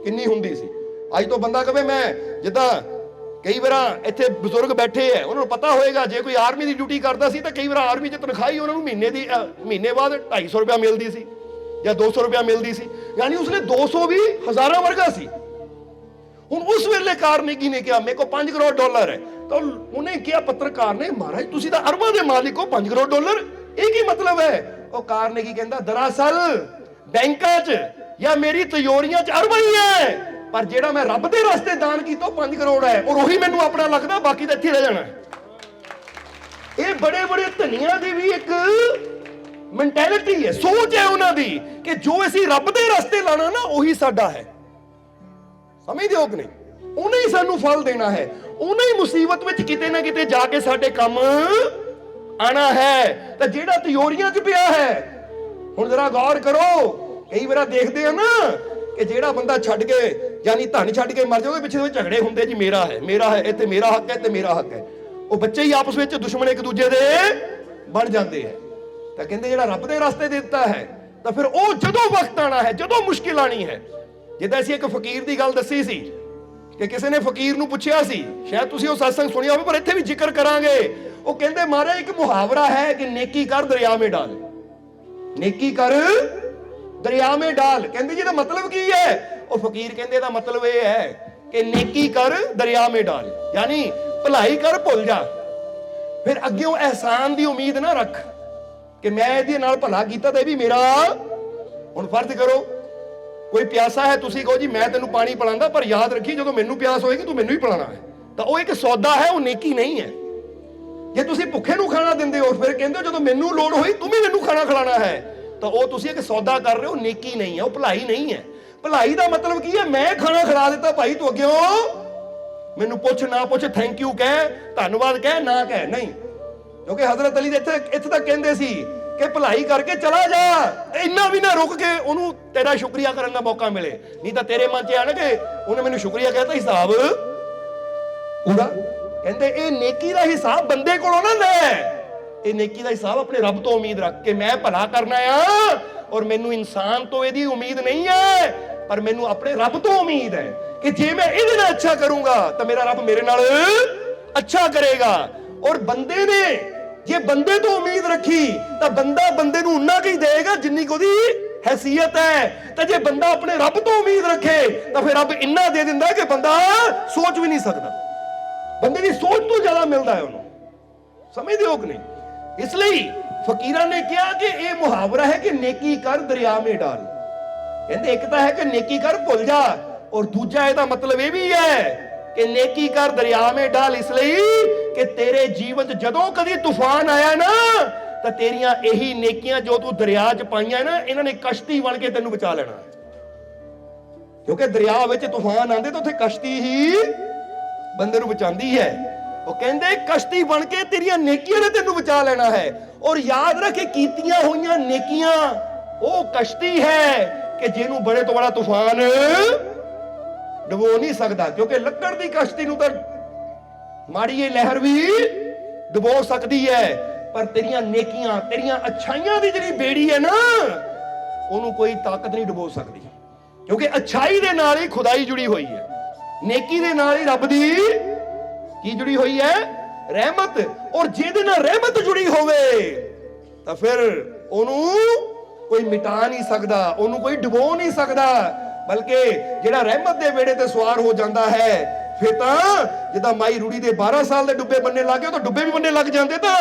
ਕਿੰਨੀ ਹੁੰਦੀ ਸੀ। ਅੱਜ ਤੋਂ ਬੰਦਾ ਕਹੇ ਮੈਂ, ਜਿੱਦਾਂ ਕਈ ਵਾਰ ਇੱਥੇ ਬਜ਼ੁਰਗ ਬੈਠੇ ਹੈ, ਉਹਨਾਂ ਨੂੰ ਪਤਾ ਹੋਏਗਾ, ਜੇ ਕੋਈ ਆਰਮੀ ਦੀ ਡਿਊਟੀ ਕਰਦਾ ਸੀ ਤਾਂ ਕਈ ਵਾਰ ਆਰਮੀ 'ਚ ਤਨਖਾਹ ਉਹਨਾਂ ਨੂੰ ਮਹੀਨੇ ਬਾਅਦ 250 ਰੁਪਇਆ ਮਿਲਦੀ ਸੀ ਜਾਂ 200 ਰੁਪਇਆ ਮਿਲਦੀ ਸੀ, ਯਾਨੀ ਉਸਨੇ 200 ਵੀ ਹਜ਼ਾਰਾਂ ਵਰਗਾ ਸੀ। ਹੁਣ ਉਸ ਵੇਲੇ ਕਾਰਨੇਗੀ ਨੇ ਕਿਹਾ ਮੇਰੇ ਕੋਲ 5 ਕਰੋੜ ਡਾਲਰ ਹੈ, ਤਾਂ ਉਹਨੇ ਕਿਹਾ ਪੱਤਰਕਾਰ ਨੇ, ਮਹਾਰਾਜ ਤੁਸੀਂ ਤਾਂ ਅਰਬਾਂ ਦੇ ਮਾਲਿਕ ਹੋ, 5 ਕਰੋੜ ਡਾਲਰ ਇਹ ਕੀ ਮਤਲਬ ਹੈ? ਉਹ ਕਾਰਨੇਗੀ ਕਹਿੰਦਾ ਦਰਅਸਲ ਬੈਂਕਾਂ 'ਚ ਜਾਂ ਮੇਰੀ ਤਿਜੋਰੀਆਂ 'ਚ ਅਰਬਾਂ ਹੀ ਹੈ, ਪਰ ਜਿਹੜਾ ਮੈਂ ਰੱਬ ਦੇ ਰਸਤੇ ਦਾਨ ਕੀਤਾ ਉਹ 5 ਕਰੋੜ ਹੈ, ਔਰ ਉਹੀ ਮੈਨੂੰ ਆਪਣਾ ਲੱਗਦਾ, ਬਾਕੀ ਤਾਂ ਇੱਥੇ ਰਹਿ ਜਾਣਾ। ਇਹ ਬੜੇ ਬੜੇ ਧਨੀਆਂ ਦੀ ਵੀ ਇੱਕ ਮੈਂਟੈਲਿਟੀ ਹੈ, ਸੋਚ ਹੈ ਉਹਨਾਂ ਦੀ ਕਿ ਜੋ ਅਸੀਂ ਰੱਬ ਦੇ ਰਸਤੇ ਲਾਣਾ ਨਾ ਉਹੀ ਸਾਡਾ ਹੈ। ਸਮਝਦੇ ਹੋ ਕਿ ਨਹੀਂ? ਉਹਨੇ ਹੀ ਸਾਨੂੰ ਫਲ ਦੇਣਾ ਹੈ, ਉਹਨੇ ਹੀ ਮੁਸੀਬਤ ਵਿੱਚ ਕਿਤੇ ਨਾ ਕਿਤੇ ਜਾ ਕੇ ਸਾਡੇ ਕੰਮ ਆਣਾ ਹੈ। ਤਾਂ ਜਿਹੜਾ ਤਿਜੋਰੀਆਂ 'ਚ ਪਿਆ ਹੈ, ਹੁਣ ਜਰਾ ਗੌਰ ਕਰੋ, ਕਈ ਵਾਰ ਦੇਖਦੇ ਆ ਨਾ ਕਿ ਜਿਹੜਾ ਬੰਦਾ ਛੱਡ ਕੇ, ਯਾਨੀ ਧਨ ਛੱਡ ਕੇ ਮਰ ਜਾਏ, ਉਹਦੇ ਪਿੱਛੇ ਝਗੜੇ ਹੁੰਦੇ, ਜੀ ਮੇਰਾ ਹੈ, ਇੱਥੇ ਮੇਰਾ ਹੱਕ ਹੈ ਤੇ ਮੇਰਾ ਹੱਕ ਹੈ। ਉਹ ਬੱਚੇ ਹੀ ਆਪਸ ਵਿੱਚ ਦੁਸ਼ਮਣ ਇੱਕ ਦੂਜੇ ਦੇ ਬਣ ਜਾਂਦੇ ਹੈ। ਤਾਂ ਕਹਿੰਦੇ ਜਿਹੜਾ ਰੱਬ ਦੇ ਰਸਤੇ ਦਿੱਤਾ ਹੈ, ਤਾਂ ਫਿਰ ਉਹ ਜਦੋਂ ਵਕਤ ਆਣਾ ਹੈ, ਜਦੋਂ ਮੁਸ਼ਕਿਲ ਆਣੀ ਹੈ। ਜਿੱਦਾਂ ਅਸੀਂ ਇੱਕ ਫਕੀਰ ਦੀ ਗੱਲ ਦੱਸੀ ਸੀ ਕਿ ਕਿਸੇ ਨੇ ਫਕੀਰ ਨੂੰ ਪੁੱਛਿਆ ਸੀ, ਸ਼ਾਇਦ ਤੁਸੀਂ ਉਹ ਸਤਸੰਗ ਸੁਣਿਆ ਹੋਵੇ, ਪਰ ਇੱਥੇ ਵੀ ਜ਼ਿਕਰ ਕਰਾਂਗੇ। ਉਹ ਕਹਿੰਦੇ ਮਹਾਰਾਜ ਇੱਕ ਮੁਹਾਵਰਾ ਹੈ ਕਿ ਨੇਕੀ ਕਰ ਦਰਿਆ ਮੇਂ ਡਾਲ, ਨੇਕੀ ਕਰ ਦਰਿਆ ਮੇਂ ਡਾਲ। ਕਹਿੰਦੇ ਜੀ ਇਹਦਾ ਮਤਲਬ ਕੀ ਹੈ? ਉਹ ਫਕੀਰ ਕਹਿੰਦੇ ਇਹਦਾ ਮਤਲਬ ਇਹ ਹੈ ਕਿ ਨੇਕੀ ਕਰ ਦਰਿਆ ਮੇਂ ਡਾਲ, ਯਾਨੀ ਭਲਾਈ ਕਰ ਭੁੱਲ ਜਾ, ਫਿਰ ਅੱਗਿਓਂ ਅਹਿਸਾਨ ਦੀ ਉਮੀਦ ਨਾ ਰੱਖ ਕਿ ਮੈਂ ਇਹਦੇ ਨਾਲ ਭਲਾ ਕੀਤਾ ਤਾਂ ਇਹ ਵੀ ਮੇਰਾ। ਹੁਣ ਫਰਜ਼ ਕਰੋ ਕੋਈ ਪਿਆਸਾ ਹੈ, ਤੁਸੀਂ ਕਹੋ ਜੀ ਮੈਂ ਤੈਨੂੰ ਪਾਣੀ ਪਿਲਾਉਂਦਾ, ਪਰ ਯਾਦ ਰੱਖੀ ਜਦੋਂ ਮੈਨੂੰ ਪਿਆਸ ਹੋਏਗੀ ਤੂੰ ਮੈਨੂੰ ਹੀ ਪਿਲਾਣਾ ਹੈ, ਤਾਂ ਉਹ ਇੱਕ ਸੌਦਾ ਹੈ, ਉਹ ਨੇਕੀ ਨਹੀਂ ਹੈ। ਜੇ ਤੁਸੀਂ ਭੁੱਖੇ ਨੂੰ ਖਾਣਾ ਦਿੰਦੇ ਹੋ ਫਿਰ ਕਹਿੰਦੇ ਹੋ ਜਦੋਂ ਮੈਨੂੰ ਲੋੜ ਹੋਈ ਤੂੰ ਵੀ ਮੈਨੂੰ ਖਾਣਾ ਖਿਲਾਣਾ ਹੈ, ਤਾਂ ਉਹ ਤੁਸੀਂ ਇੱਕ ਸੌਦਾ ਕਰ ਰਹੇ ਹੋ, ਨੇਕੀ ਨਹੀਂ ਹੈ, ਉਹ ਭਲਾਈ ਨਹੀਂ ਹੈ। ਭਲਾਈ ਦਾ ਮਤਲਬ ਕੀ ਹੈ? ਮੈਂ ਖਾਣਾ ਖਿਲਾ ਦਿੱਤਾ ਭਾਈ, ਤੂੰ ਅੱਗੇ ਮੈਨੂੰ ਪੁੱਛ ਨਾ ਪੁੱਛ, ਥੈਂਕ ਯੂ ਕਹਿ, ਧੰਨਵਾਦ ਕਹਿ, ਨਾ ਕਹਿ, ਨਹੀਂ। ਕਿਉਂਕਿ ਹਜ਼ਰਤ ਅਲੀ ਇੱਥੇ ਤੱਕ ਕਹਿੰਦੇ ਸੀ ਕਿ ਭਲਾਈ ਕਰਕੇ ਚਲਾ ਜਾ, ਇੰਨਾ ਵੀ ਨਾ ਰੁਕ ਕੇ ਉਹਨੂੰ ਤੇਰਾ ਸ਼ੁਕਰੀਆ ਕਰਨ ਦਾ ਮੌਕਾ ਮਿਲੇ, ਨਹੀਂ ਤਾਂ ਤੇਰੇ ਮਨ 'ਚ ਆਣ ਕੇ ਉਹਨੇ ਮੈਨੂੰ ਸ਼ੁਕਰੀਆ ਕਹਿਤਾ, ਹਿਸਾਬ ਪੂਰਾ। ਕਹਿੰਦੇ ਇਹ ਨੇਕੀ ਦਾ ਹਿਸਾਬ ਬੰਦੇ ਕੋਲੋਂ ਨਾ ਲੈ, ਇਹ ਨੇਕੀ ਦਾ ਹਿਸਾਬ ਆਪਣੇ ਰੱਬ ਤੋਂ ਉਮੀਦ ਰੱਖ ਕੇ ਮੈਂ ਭਲਾ ਕਰਨਾ ਆ, ਔਰ ਮੈਨੂੰ ਇਨਸਾਨ ਤੋਂ ਇਹਦੀ ਉਮੀਦ ਨਹੀਂ ਹੈ, ਪਰ ਮੈਨੂੰ ਆਪਣੇ ਰੱਬ ਤੋਂ ਉਮੀਦ ਹੈ ਕਿ ਜੇ ਮੈਂ ਇਹਦੇ ਨਾਲ ਅੱਛਾ ਕਰੂੰਗਾ ਤਾਂ ਮੇਰਾ ਰੱਬ ਮੇਰੇ ਨਾਲ ਅੱਛਾ ਕਰੇਗਾ। ਔਰ ਬੰਦੇ ਨੇ ਜੇ ਬੰਦੇ ਤੋਂ ਉਮੀਦ ਰੱਖੀ ਤਾਂ ਬੰਦਾ ਬੰਦੇ ਨੂੰ ਉਨਾ ਹੀ ਦੇਗਾ ਜਿੰਨੀ ਉਹਦੀ हैसियत है, तो जे बंदा अपने रब तो उम्मीद रखे तो फिर रब इन्ना दे दिंदा कि बंदा सोच भी नहीं सकता, बंदे की सोच तो ज्यादा मिलता है उन्होंने, समझदे हो कि नहीं। इसलिए फकीरां ने कहा कि यह मुहावरा है कि नेकी कर दरिया में डाल। कहते एक तो है कि नेकी कर भुल जा, और दूजा ਇਹਦਾ मतलब यह भी है कि नेकी कर दरिया में डाल, इसलिए कि तेरे जीवन च जदों कदी तूफान आया ना ਤਾਂ ਤੇਰੀਆਂ ਇਹੀ ਨੇਕੀਆਂ ਜੋ ਤੂੰ ਦਰਿਆ 'ਚ ਪਾਈਆਂ ਨਾ, ਇਹਨਾਂ ਨੇ ਕਸ਼ਤੀ ਬਣ ਕੇ ਤੈਨੂੰ ਬਚਾ ਲੈਣਾ, ਕਿਉਂਕਿ ਦਰਿਆ ਵਿੱਚ ਤੂਫਾਨ ਆਉਂਦੇ ਤਾਂ ਉੱਥੇ ਕਸ਼ਤੀ ਹੀ ਬੰਦੇ ਨੂੰ ਬਚਾਉਂਦੀ ਹੈ। ਉਹ ਕਹਿੰਦੇ ਕਸ਼ਤੀ ਬਣ ਕੇ ਤੇਰੀਆਂ ਨੇਕੀਆਂ ਨੇ ਤੈਨੂੰ ਬਚਾ ਲੈਣਾ ਹੈ। ਔਰ ਯਾਦ ਰੱਖੇ ਕੀਤੀਆਂ ਹੋਈਆਂ ਨੇਕੀਆਂ ਉਹ ਕਸ਼ਤੀ ਹੈ ਕਿ ਜਿਹਨੂੰ ਬੜੇ ਤੋਂ ਬੜਾ ਤੂਫਾਨ ਡੁਬੋ ਨਹੀਂ ਸਕਦਾ, ਕਿਉਂਕਿ ਲੱਕੜ ਦੀ ਕਸ਼ਤੀ ਨੂੰ ਤਾਂ ਮਾੜੀ ਜਿਹੀ ਲਹਿਰ ਵੀ ਡੁਬੋ ਸਕਦੀ ਹੈ, पर तेरियां नेकियां तेरियां अच्छाइयां दी जिहड़ी बेड़ी है ना ओनू कोई ताकत नहीं डुबो सकती, क्योंकि अच्छाई दे नाल ही खुदाई जुड़ी हुई है, नेकी दे नाल ही रब दी की जुड़ी हुई है रहमत। और जिहदे नाल रहमत जुड़ी होवे तां फिर ओनू कोई मिटा नहीं सकदा, ओनू कोई डुबो नहीं सकदा, बल्कि जिहड़ा रहमत दे बेड़े ते सवार हो जांदा है फिर तां जिद्दां माई रूड़ी दे 12 साल दे डुब्बे बनने लग गए तो डुब्बे भी बनने लग जांदे, तां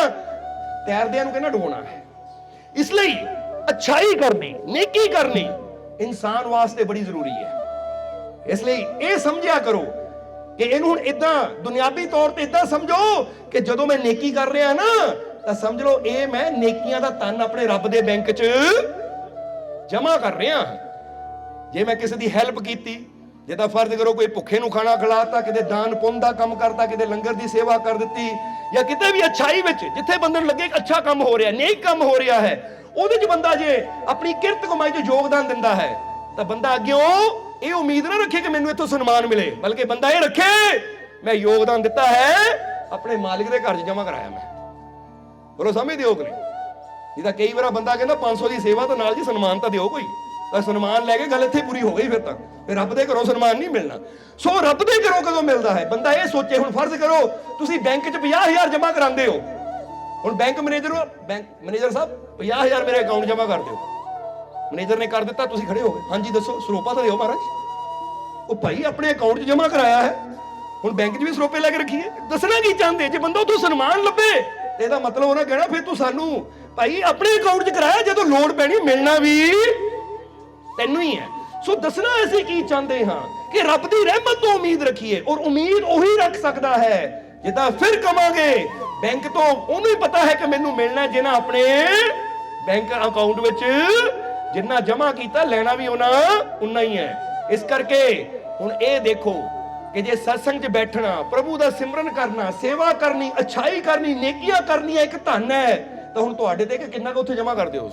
तैरदियां नूं कहना डुबोना है। इसलिए अच्छाई करनी नेकी करनी इंसान वास्ते बड़ी जरूरी है। इसलिए ये समझिया करो कि इहनूं हुण इदां दुनियावी तौर ते इदां समझो कि जदों मैं नेकी कर रहा ना तां समझ लो ये मैं नेकियां दा धन अपने रब दे बैंक च जमा कर रहा। जे मैं किसी दी हेल्प कीती, जिदा फर्ज करो कोई भुखे नूं खाना खिलाता, किते दान पुण्य दा काम करता, किते लंगर दी सेवा कर दित्ती, या किते भी अच्छाई विच जिथे बंदे नूं लगे अच्छा काम हो रहा है, नेक काम हो रहा है, ਉਹਦੇ ਚ ਬੰਦਾ ਜੇ ਆਪਣੀ ਕਿਰਤ ਕਮਾਈ ਚ ਯੋਗਦਾਨ ਦਿੰਦਾ ਹੈ ਤਾਂ ਬੰਦਾ ਅੱਗਿਓਂ ਇਹ ਉਮੀਦ ਨਾ ਰੱਖੇ ਕਿ ਮੈਨੂੰ ਇੱਥੋਂ ਸਨਮਾਨ ਮਿਲੇ, ਬਲਕਿ ਬੰਦਾ ਇਹ ਰੱਖੇ ਮੈਂ ਯੋਗਦਾਨ ਦਿੱਤਾ ਹੈ ਆਪਣੇ ਮਾਲਿਕ ਦੇ ਘਰ 'ਚ ਜਮ੍ਹਾਂ ਕਰਾਇਆ ਮੈਂ। ਬਰੋ ਸਮਝਦੇ ਹੋ ਕਿ ਨਹੀਂ? ਜਿਹਦਾ ਕਈ ਵਾਰ ਬੰਦਾ ਕਹਿੰਦਾ 500 ਦੀ ਸੇਵਾ ਤਾਂ ਨਾਲ ਜੀ ਸਨਮਾਨ ਤਾਂ ਦਿਓ ਕੋਈ, ਤਾਂ ਸਨਮਾਨ ਲੈ ਕੇ ਗੱਲ ਇੱਥੇ ਪੂਰੀ ਹੋ ਗਈ, ਫਿਰ ਤਾਂ ਫਿਰ ਰੱਬ ਦੇ ਘਰੋਂ ਸਨਮਾਨ ਨਹੀਂ ਮਿਲਣਾ। ਸੋ ਰੱਬ ਦੇ ਘਰੋਂ ਕਦੋਂ ਮਿਲਦਾ ਹੈ? ਬੰਦਾ ਇਹ ਸੋਚੇ, ਹੁਣ ਫਰਜ਼ ਕਰੋ ਤੁਸੀਂ ਬੈਂਕ 'ਚ 50,000 ਜਮ੍ਹਾਂ ਕਰਾਉਂਦੇ ਹੋ, ਹੁਣ ਬੈਂਕ ਮੈਨੇਜਰ ਸਾਹਿਬ 50,000 ਮੇਰੇ ਅਕਾਊਂਟ ਜਮ੍ਹਾਂ ਕਰ ਦਿਓ। ਮੈਨੇਜਰ ਨੇ ਕਰ ਦਿੱਤਾ, ਤੁਸੀਂ ਖੜੇ ਹੋ ਗਏ, ਹਾਂਜੀ ਦੱਸੋ ਸਰੋਪਾ ਤਾਂ ਦਿਓ ਮਹਾਰਾਜ। ਉਹ ਭਾਈ ਆਪਣੇ ਅਕਾਊਂਟ 'ਚ ਜਮ੍ਹਾਂ ਕਰਾਇਆ ਹੈ, ਹੁਣ ਬੈਂਕ 'ਚ ਵੀ ਸਰੋਪੇ ਲੈ ਕੇ ਰੱਖੀਏ। ਦੱਸਣਾ ਕੀ ਚਾਹੁੰਦੇ? ਜੇ ਬੰਦਾ ਉਥੋਂ ਸਨਮਾਨ ਲੱਭੇ ਤੇ ਇਹਦਾ ਮਤਲਬ ਉਹਨਾਂ ਕਹਿਣਾ ਫਿਰ ਤੂੰ ਸਾਨੂੰ ਭਾਈ ਆਪਣੇ ਅਕਾਊਂਟ 'ਚ ਕਰਾਇਆ, ਜਦੋਂ ਲੋੜ ਪੈਣੀ ਮਿਲਣਾ ਵੀ ਤੈਨੂੰ ਹੀ ਹੈ। ਸੋ ਦੱਸਣਾ ਅਸੀਂ ਕੀ ਚਾਹੁੰਦੇ ਹਾਂ ਕਿ ਰੱਬ ਦੀ ਰਹਿਮਤ ਤੋਂ ਉਮੀਦ ਰੱਖੀਏ, ਔਰ ਉਮੀਦ ਉਹੀ ਰੱਖ ਸਕਦਾ ਹੈ ਜਿੱਦਾਂ ਫਿਰ ਕਵਾਂਗੇ बैंक तो ਉਹਨੂੰ ਹੀ ਪਤਾ ਹੈ ਕਿ ਮੈਨੂੰ ਮਿਲਣਾ ਜਿਨ੍ਹਾਂ ਆਪਣੇ ਬੈਂਕ ਅਕਾਊਂਟ ਵਿੱਚ ਜਿੰਨਾ ਜਮ੍ਹਾਂ ਕੀਤਾ ਲੈਣਾ ਵੀ ਉਨਾ ਹੀ ਹੈ। ਇਸ ਕਰਕੇ ਹੁਣ ਇਹ ਦੇਖੋ ਕਿ ਜੇ ਸਤਸੰਗ 'ਚ ਬੈਠਣਾ, ਪ੍ਰਭੂ ਦਾ ਸਿਮਰਨ ਕਰਨਾ, ਸੇਵਾ ਕਰਨੀ, ਅੱਛਾਈ ਕਰਨੀ, ਨੇਕੀਆਂ ਕਰਨੀਆਂ ਇੱਕ ਧਨ ਹੈ, ਤਾਂ ਹੁਣ ਤੁਹਾਡੇ ਤੇ ਕਿੰਨਾ ਕੁ ਉੱਥੇ ਜਮ੍ਹਾਂ ਕਰਦੇ ਹੋ?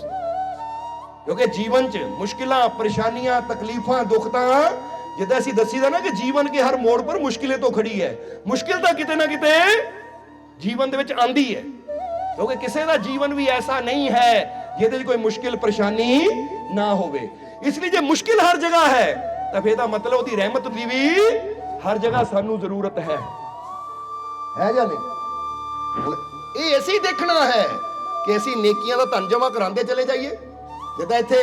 ਕਿਉਂਕਿ ਜੀਵਨ 'ਚ ਮੁਸ਼ਕਿਲਾਂ, ਪਰੇਸ਼ਾਨੀਆਂ, ਤਕਲੀਫਾਂ, ਦੁੱਖ ਤਾਂ ਜਿੱਦਾਂ ਅਸੀਂ ਦੱਸੀਦਾ ਨਾ ਕਿ ਜੀਵਨ ਕੇ ਹਰ ਮੋੜ ਪਰ ਮੁਸ਼ਕਿਲੇ ਤੋਂ ਖੜੀ ਹੈ। ਮੁਸ਼ਕਿਲ ਤਾਂ ਕਿਤੇ ਨਾ ਕਿਤੇ ਜੀਵਨ ਦੇ ਵਿੱਚ ਆਂਦੀ ਹੈ, ਕਿਉਂਕਿ ਕਿਸੇ ਦਾ ਜੀਵਨ ਵੀ ਐਸਾ ਨਹੀਂ ਹੈ ਜਿਹਦੇ 'ਚ ਕੋਈ ਮੁਸ਼ਕਿਲ ਪਰੇਸ਼ਾਨੀ ਨਾ ਹੋਵੇ। ਇਸ ਲਈ ਜੇ ਮੁਸ਼ਕਿਲ ਹਰ ਜਗ੍ਹਾ ਹੈ ਤਾਂ ਫਿਰ ਇਹਦਾ ਮਤਲਬ ਉਹਦੀ ਰਹਿਮਤ ਦੀ ਵੀ ਹਰ ਜਗ੍ਹਾ ਸਾਨੂੰ ਜ਼ਰੂਰਤ ਹੈ ਜਾਂ ਨਹੀਂ? ਹੁਣ ਇਹ ਅਸੀਂ ਦੇਖਣਾ ਹੈ ਕਿ ਅਸੀਂ ਨੇਕੀਆਂ ਦਾ ਧਨ ਜਮ੍ਹਾਂ ਕਰਾਉਂਦੇ ਚਲੇ ਜਾਈਏ। ਜਿੱਦਾਂ ਇੱਥੇ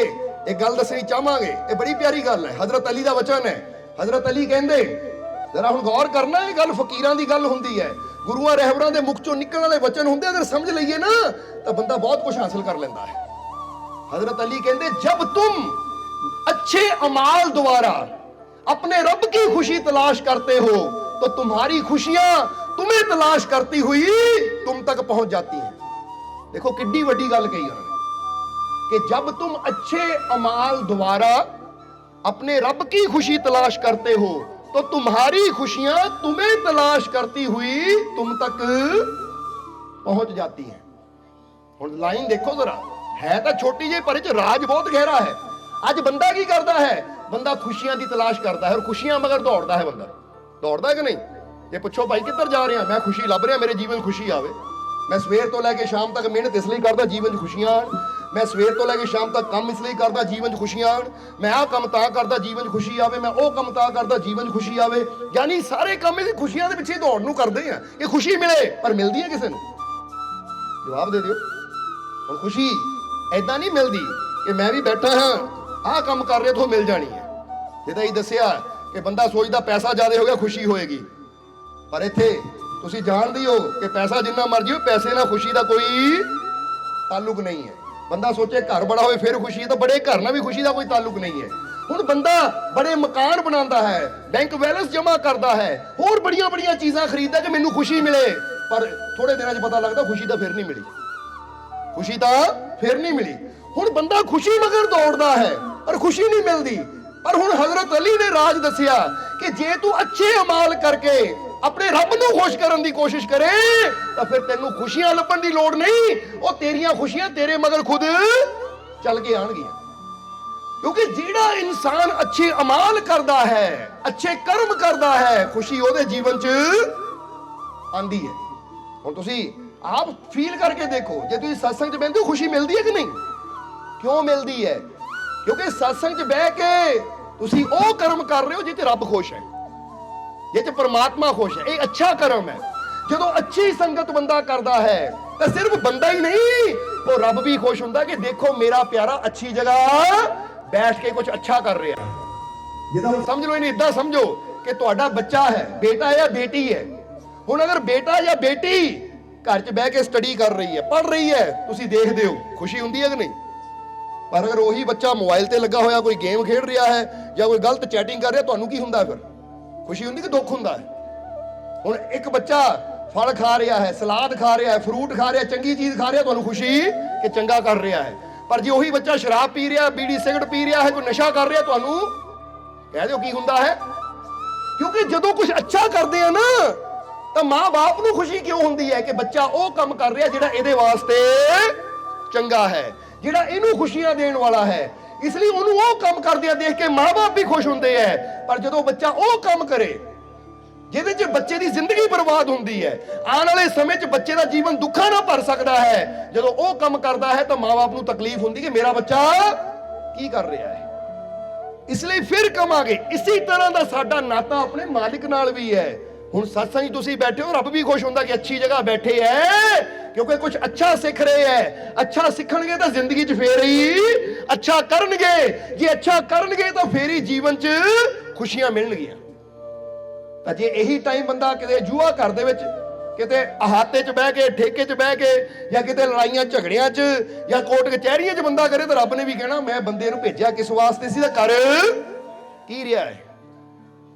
ਇੱਕ ਗੱਲ ਦੱਸਣੀ ਚਾਹਾਂਗੇ, ਇਹ ਬੜੀ ਪਿਆਰੀ ਗੱਲ ਹੈ, ਹਜ਼ਰਤ ਅਲੀ ਦਾ ਵਚਨ ਹੈ। ਹਜ਼ਰਤ ਅਲੀ ਕਹਿੰਦੇ, ਜਰਾ ਹੁਣ ਗੌਰ ਕਰਨਾ, ਇਹ ਗੱਲ ਫਕੀਰਾਂ ਦੀ ਗੱਲ ਹੁੰਦੀ ਹੈ, ਗੁਰੂਆਂ ਰਹਿਬਰਾਂ ਦੇ ਮੁਖ ਚੋਂ ਨਿਕਲਣ ਵਾਲੇ ਵਚਨ ਹੁੰਦੇ, ਅਗਰ ਸਮਝ ਲਈਏ ਨਾ ਤਾਂ ਬੰਦਾ ਬਹੁਤ ਕੁਝ ਹਾਸਲ ਕਰ ਲੈਂਦਾ ਹੈ। हजरत अली कहते, जब तुम अच्छे अमाल द्वारा अपने रब की खुशी तलाश करते हो तो तुम्हारी खुशियां तुम्हें तलाश करती हुई तुम तक पहुंच जाती है। देखो किड्डी वड्डी गल कही उन्होंने कि जब तुम अच्छे अमाल द्वारा अपने रब की खुशी तलाश करते हो तो तुम्हारी खुशियां तुम्हें तलाश करती हुई तुम तक पहुंच जाती हैं। हुण लाइन देखो जरा, है तो छोटी जी पर इच राज बहुत गहरा है। अज बंदा की करता है, बंदा खुशियां की तलाश करता है और खुशियां मगर दौड़ता है। बंदा दौड़ता है कि नहीं? जे पुछो भाई किधर जा रहे हैं, मैं खुशी लभ रहा, मेरे जीवन खुशी आवे। मैं सवेर तो लैके शाम तक मेहनत इसलिए करता जीवन च खुशियां आण। मैं सवेर तो लैके शाम तक काम इसलिए करता जीवन च खुशियां आण। मैं आ काम तां करता जीवन च खुशी आवे, मैं ओ काम तां करता जीवन च खुशी आवे। यानी सारे काम इस खुशियां दे पिछे दौड़ नूं करदे आ कि खुशी मिले, पर मिलदी है किसे नूं? जवाब दे दिओ। हुण खुशी ऐदां नहीं मिलदी कि मैं भी बैठा हां आ काम कर रहे तो मिल जानी है। जिद्दां ही दस्सिया कि बंदा सोचदा पैसा ज्यादा हो गया खुशी होएगी, पर इत्थे तुसीं जाणदे हो कि पैसा जिन्ना मर्जी हो, पैसे नाल खुशी दा कोई ताल्लुक नहीं है। बंदा सोचे घर बड़ा होए फिर खुशी, तो बड़े घर नाल भी खुशी दा कोई ताल्लुक नहीं है। हुण बंदा बड़े मकान बनांदा है, बैंक बैलेंस जमा करदा है, होर बड़ियां बड़ियां चीज़ां खरीददा कि मैनूं खुशी मिले, पर थोड़े दिनां च पता लगदा खुशी तो फिर नहीं मिली, खुशी तो फिर नहीं मिली। हुण बंदा खुशी मगर दौड़दा है पर खुशी नहीं मिलदी। पर हुण हजरत अली ने राज दसिया कि जे तू अच्छे अमाल करके अपने रब नूं खुश करन दी कोशिश करे तो फिर तेनू खुशियां लभण दी लोड़ नहीं, वो तेरियां खुशियां तेरे मगर खुद चल के आणगियां। क्योंकि जेड़ा इंसान अच्छे अमाल करदा है, अच्छे कर्म करदा है, खुशी ओदे जीवन च आंदी है। हुण तुसीं आप फील करके देखो, जे तुसीं सत्संग च बहिंदे हो खुशी मिलदी है कि नहीं? क्यों मिलदी है? क्योंकि सत्संग च बह के तुसीं ओ कर्म कर रहे हो जिह च रब खुश है, जिह च परमात्मा खुश है। ये अच्छा कर्म है। जदों अच्छी संगत बंदा करदा है तो सिर्फ बंदा ही नहीं, वो रब भी खुश हुंदा कि देखो मेरा प्यारा अच्छी जगह बैठ के कुछ अच्छा कर रहा है। जिद्दां समझ लो, इन्हें इदां समझो कि तुहाडा बच्चा है, बेटा या बेटी है। हुण अगर बेटा या बेटी घर च बह के स्टडी कर रही है, पढ़ रही है, तुसीं देखदे हो, खुशी हुंदी है कि नहीं? पर अगर वही बच्चा मोबाइल ते लगा होया कोई गेम खेड रहा है या कोई गलत चैटिंग कर रहा, तुहानूं की हुंदा? फिर खुशी हुंदी कि दुख हुंदा है? हुण एक बच्चा फल खा रहा है, सलाद खा रहा है, फ्रूट खा रहा है, चंगी चीज खा रहा है, तुहानूं खुशी कि चंगा कर रहा है। पर जे वही बच्चा शराब पी रहा है, बीड़ी सिगरेट पी रहा है, कोई नशा कर रहा है, तुहानूं कह दिओ की हुंदा है? क्योंकि जदों कुछ अच्छा करदे आ ना तो मां बाप नूं खुशी क्यों हुंदी है कि बच्चा ओ काम कर रहा जिहड़ा इहदे वास्ते चंगा है, जिहड़ा इहनूं खुशियां देण वाला है। इसलिए उन्होंने वो काम करदिया देख के मां बाप भी खुश होंगे हैं। पर जो बच्चा वो काम करे जिहदे च बच्चे की जिंदगी बर्बाद होंदी है, आने वाले समय च बच्चे का जीवन दुखा ना भर सकता है। जो वो काम करता है तो मां बाप को तकलीफ होंदी कि मेरा बच्चा की कर रहा है। इसलिए फिर कमांगे। इसी तरह का साडा नाता अपने मालिक नाल भी है। हुण सत्संग तुसीं बैठे हो, रब भी खुश होंदा कि अच्छी जगह बैठे है, क्योंकि कुछ अच्छा सीख रहे हैं। अच्छा सीखणगे तो जिंदगी च फिर ही अच्छा करनगे, जे अच्छा करनगे तो फिर ही जीवन च खुशियां मिलणगियां। तां जे यही टाइम बंदा किते जुआ घर दे विच, किते अहाते च बह के, ठेके च बह के, या किते लड़ाइयां झगड़ियां च या कोर्ट कचहरियां च बंदा करे, तो रब ने भी कहना मैं बंदे नूं भेजिया किस वास्ते सी, कर की रिहा है।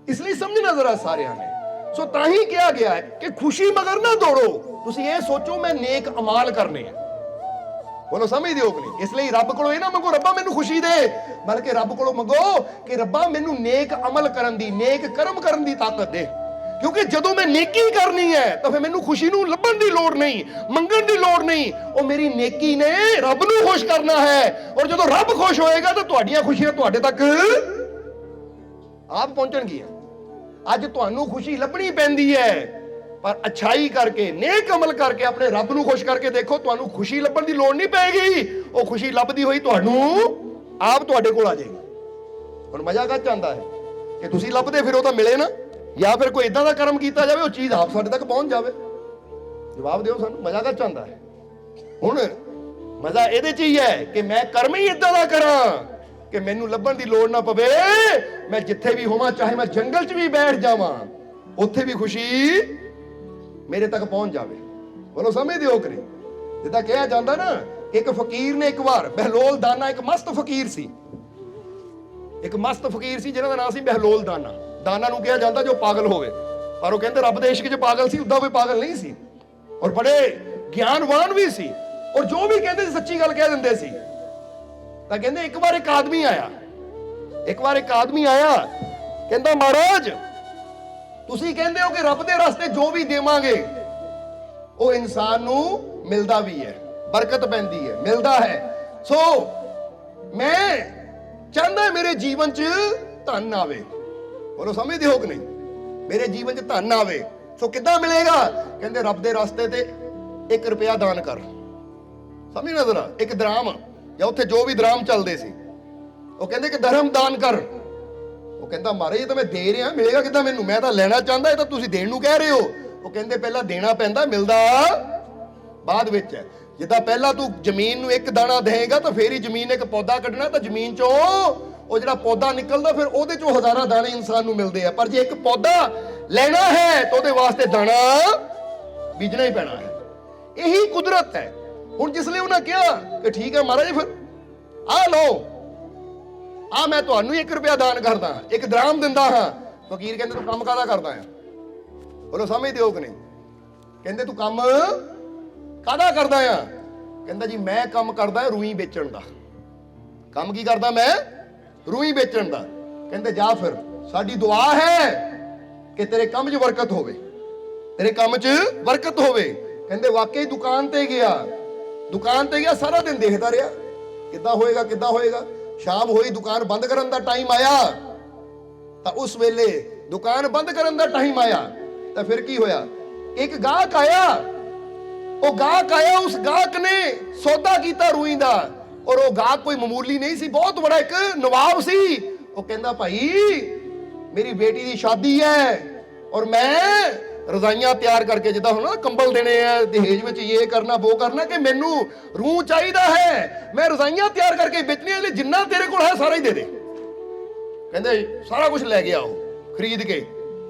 इसलिए समझना जरा सारिਆਂ ने। सो ताही कहा गया है कि खुशी मगर ना दौड़ो, तुसीं ये सोचो मैं नेक अमाल करने हैं। बोलो समझ दिओ कि नहीं? इसलिए रब कोलों ये ना मंगो रब्बा मैनूं खुशी दे, बल्कि रब कोलों मंगो कि रब्बा मैनूं नेक अमल करन दी, नेक कर्म करन दी ताकत दे। क्योंकि जदों मैं नेकी करनी है तो फिर मैनूं खुशी नूं लभण दी लोड़ नहीं, मंगण दी लोड़ नहीं। वो मेरी नेकी ने रब नूं खुश करना है, और जदों रब खुश होएगा तो तुहाडीआं खुशियां तुहाडे तक आप पहुंचणगीआं। अज तुहानूं खुशी लभणी पैंदी है, पर अच्छाई करके, नेक अमल करके, अपने रब नूं खुश करके देखो, तुहानूं खुशी लभण दी लोड़ नहीं पैगी। वो खुशी लभदी होई तुहानूं आप तुहाडे कोल आ जाएगी। हुण मजा कद आंदा है कि तुसीं लभदे फिरो तां मिले ना, या फिर कोई इदां दा कर्म कीता जावे वो चीज़ आप साडे तक पहुंच जावे। जवाब दिओ सानूं, मजा कद आंदा है? हुण मजा इहदे च ही है कि मैं कर्म ही इदां दा करां कि मैनूं लभण दी लोड़ ना पवे। मैं जिथे भी होवां, चाहे मैं जंगल च भी बैठ जावां, उत्थे भी खुशी मेरे तक पहुंच जावे। बोलो समझ दिओ कि नहीं? जिद्दां कहा जांदा ना, एक फकीर ने एक बार, बहलोल दाना एक मस्त फकीर सी, एक मस्त फकीर सी जिन्हां दा नाम सी बहलोल दाना। दाना नूं कहा जांदा जो पागल होवे। ਪਰ ਉਹ ਕਹਿੰਦੇ ਰੱਬ ਦੇ ਇਸ਼ਕ 'ਚ ਪਾਗਲ ਸੀ, ਉਦਾਂ ਕੋਈ ਪਾਗਲ ਨਹੀਂ ਸੀ, ਔਰ ਬੜੇ ਗਿਆਨਵਾਨ ਵੀ ਸੀ, ਔਰ ਜੋ ਵੀ ਕਹਿੰਦੇ ਸੀ ਸੱਚੀ ਗੱਲ ਕਹਿ ਦਿੰਦੇ ਸੀ। ਤਾਂ ਕਹਿੰਦੇ ਇੱਕ ਵਾਰ ਇੱਕ ਆਦਮੀ ਆਇਆ, ਕਹਿੰਦਾ ਮਹਾਰਾਜ ਤੁਸੀਂ ਕਹਿੰਦੇ ਹੋ ਕਿ ਰੱਬ ਦੇ ਰਸਤੇ ਜੋ ਵੀ ਦੇਵਾਂਗੇ ਉਹ ਇਨਸਾਨ ਨੂੰ ਮਿਲਦਾ ਵੀ ਹੈ, ਬਰਕਤ ਪੈਂਦੀ ਹੈ, ਮਿਲਦਾ ਹੈ। ਸੋ ਮੈਂ ਚਾਹੁੰਦਾ ਮੇਰੇ ਜੀਵਨ 'ਚ ਧਨ ਆਵੇ। ਬੋਲੋ ਸਮਝਦੇ ਹੋ ਕਿ ਨਹੀਂ? ਮੇਰੇ ਜੀਵਨ 'ਚ ਧਨ ਆਵੇ। ਸੋ ਕਿੱਦਾਂ ਮਿਲੇਗਾ? ਕਹਿੰਦੇ ਰੱਬ ਦੇ ਰਸਤੇ ਤੇ 1 ਰੁਪਿਆ ਦਾਨ ਕਰ। ਸਮਝਣਾ ਜ਼ਰਾ, 1 ਦਰਾਮ, ਜਾਂ ਉੱਥੇ ਜੋ ਵੀ ਦਰਾਮ ਚੱਲਦੇ ਸੀ, ਉਹ ਕਹਿੰਦੇ ਕਿ ਧਰਮ ਦਾਨ ਕਰ। ਉਹ ਕਹਿੰਦਾ ਮਹਾਰਾਜ ਇਹ ਤਾਂ ਮੈਂ ਦੇ ਰਿਹਾ, ਮਿਲੇਗਾ ਕਿੱਦਾਂ ਮੈਨੂੰ? ਮੈਂ ਤਾਂ ਲੈਣਾ ਚਾਹੁੰਦਾ, ਇਹ ਤਾਂ ਤੁਸੀਂ ਦੇਣ ਨੂੰ ਕਹਿ ਰਹੇ ਹੋ। ਉਹ ਕਹਿੰਦੇ ਪਹਿਲਾਂ ਦੇਣਾ ਪੈਂਦਾ, ਮਿਲਦਾ ਬਾਅਦ ਵਿੱਚ ਹੈ। ਜਿੱਦਾਂ ਪਹਿਲਾਂ ਤੂੰ ਜ਼ਮੀਨ ਨੂੰ 1 ਦਾਣਾ ਦੇਏਗਾ ਤਾਂ ਫੇਰ ਹੀ ਜ਼ਮੀਨ ਇੱਕ ਪੌਦਾ ਕੱਢਣਾ, ਤਾਂ ਜ਼ਮੀਨ ਚੋਂ ਉਹ ਜਿਹੜਾ ਪੌਦਾ ਨਿਕਲਦਾ ਫਿਰ ਉਹਦੇ ਚੋਂ ਹਜ਼ਾਰਾਂ ਦਾਣੇ ਇਨਸਾਨ ਨੂੰ ਮਿਲਦੇ ਆ। ਪਰ ਜੇ ਇੱਕ ਪੌਦਾ ਲੈਣਾ ਹੈ ਤਾਂ ਉਹਦੇ ਵਾਸਤੇ ਦਾਣਾ ਬੀਜਣਾ ਹੀ ਪੈਣਾ ਹੈ। ਇਹੀ ਕੁਦਰਤ ਹੈ। ਹੁਣ ਜਿਸਲੇ ਉਹਨਾਂ ਕਿਹਾ ਕਿ ਠੀਕ ਹੈ ਮਹਾਰਾਜ ਫਿਰ ਆ ਲਓ, ਆ ਮੈਂ ਤੁਹਾਨੂੰ 1 ਰੁਪਿਆ ਦਾਨ ਕਰਦਾ, 1 ਦਰਾਮ ਦਿੰਦਾ ਹਾਂ। ਫਕੀਰ ਕਹਿੰਦੇ ਤੂੰ ਕੰਮ ਕਾਹਦਾ ਕਰਦਾ ਆ? ਬੋਲੋ ਸਮਝਦੇ ਹੋ ਕਿ ਨਹੀਂ? ਕਹਿੰਦੇ ਤੂੰ ਕੰਮ ਕਾਹਦਾ ਕਰਦਾ ਆ? ਕਹਿੰਦਾ ਜੀ ਮੈਂ ਕੰਮ ਕਰਦਾ ਰੂਈ ਵੇਚਣ ਦਾ। ਕੰਮ ਕੀ ਕਰਦਾ ਮੈਂ? ਰੂਈ ਵੇਚਣ ਦਾ। ਕਹਿੰਦੇ ਜਾ ਫਿਰ ਸਾਡੀ ਦੁਆ ਹੈ ਕਿ ਤੇਰੇ ਕੰਮ 'ਚ ਬਰਕਤ ਹੋਵੇ, ਤੇਰੇ ਕੰਮ 'ਚ ਬਰਕਤ ਹੋਵੇ। ਕਹਿੰਦੇ ਵਾਕਈ ਦੁਕਾਨ ਤੇ ਗਿਆ, ਸਾਰਾ ਦਿਨ ਦੇਖਦਾ ਰਿਹਾ ਕਿੱਦਾਂ ਹੋਏਗਾ। ਸ਼ਾਮ ਹੋਈ, ਦੁਕਾਨ ਬੰਦ ਕਰਨ ਦਾ ਟਾਈਮ ਆਇਆ। ਤਾਂ ਉਸ ਵੇਲੇ ਦੁਕਾਨ ਬੰਦ ਕਰਨ ਦਾ ਟਾਈਮ ਆਇਆ ਤਾਂ ਫਿਰ ਕੀ ਹੋਇਆ? ਇੱਕ ਗਾਹਕ ਆਇਆ। ਉਸ ਗਾਹਕ ਨੇ ਸੌਦਾ ਕੀਤਾ ਰੂਈ ਦਾ, ਔਰ ਉਹ ਗਾਹਕ ਕੋਈ ਮਾਮੂਲੀ ਨਹੀਂ ਸੀ, ਬਹੁਤ ਬੜਾ ਇੱਕ ਨਵਾਬ ਸੀ। ਉਹ ਕਹਿੰਦਾ ਭਾਈ ਮੇਰੀ ਬੇਟੀ ਦੀ ਸ਼ਾਦੀ ਹੈ ਔਰ ਮੈਂ ਰਜ਼ਾਈਆਂ ਤਿਆਰ ਕਰਕੇ, ਜਿੱਦਾਂ ਹੁਣ ਕੰਬਲ ਦੇਣੇ ਆ ਦਹੇਜ ਵਿੱਚ, ਇਹ ਕਰਨਾ ਉਹ ਕਰਨਾ, ਕਿ ਮੈਨੂੰ ਰੂਹ ਚਾਹੀਦਾ ਹੈ, ਮੈਂ ਰਜ਼ਾਈਆਂ ਤਿਆਰ ਕਰਕੇ ਵੇਚਣੀਆਂ, ਲਈ ਜਿੰਨਾ ਤੇਰੇ ਕੋਲ ਹੈ ਸਾਰਾ ਹੀ ਦੇ ਦੇ। ਕਹਿੰਦੇ ਸਾਰਾ ਕੁਝ ਲੈ ਗਿਆ ਉਹ ਖਰੀਦ ਕੇ।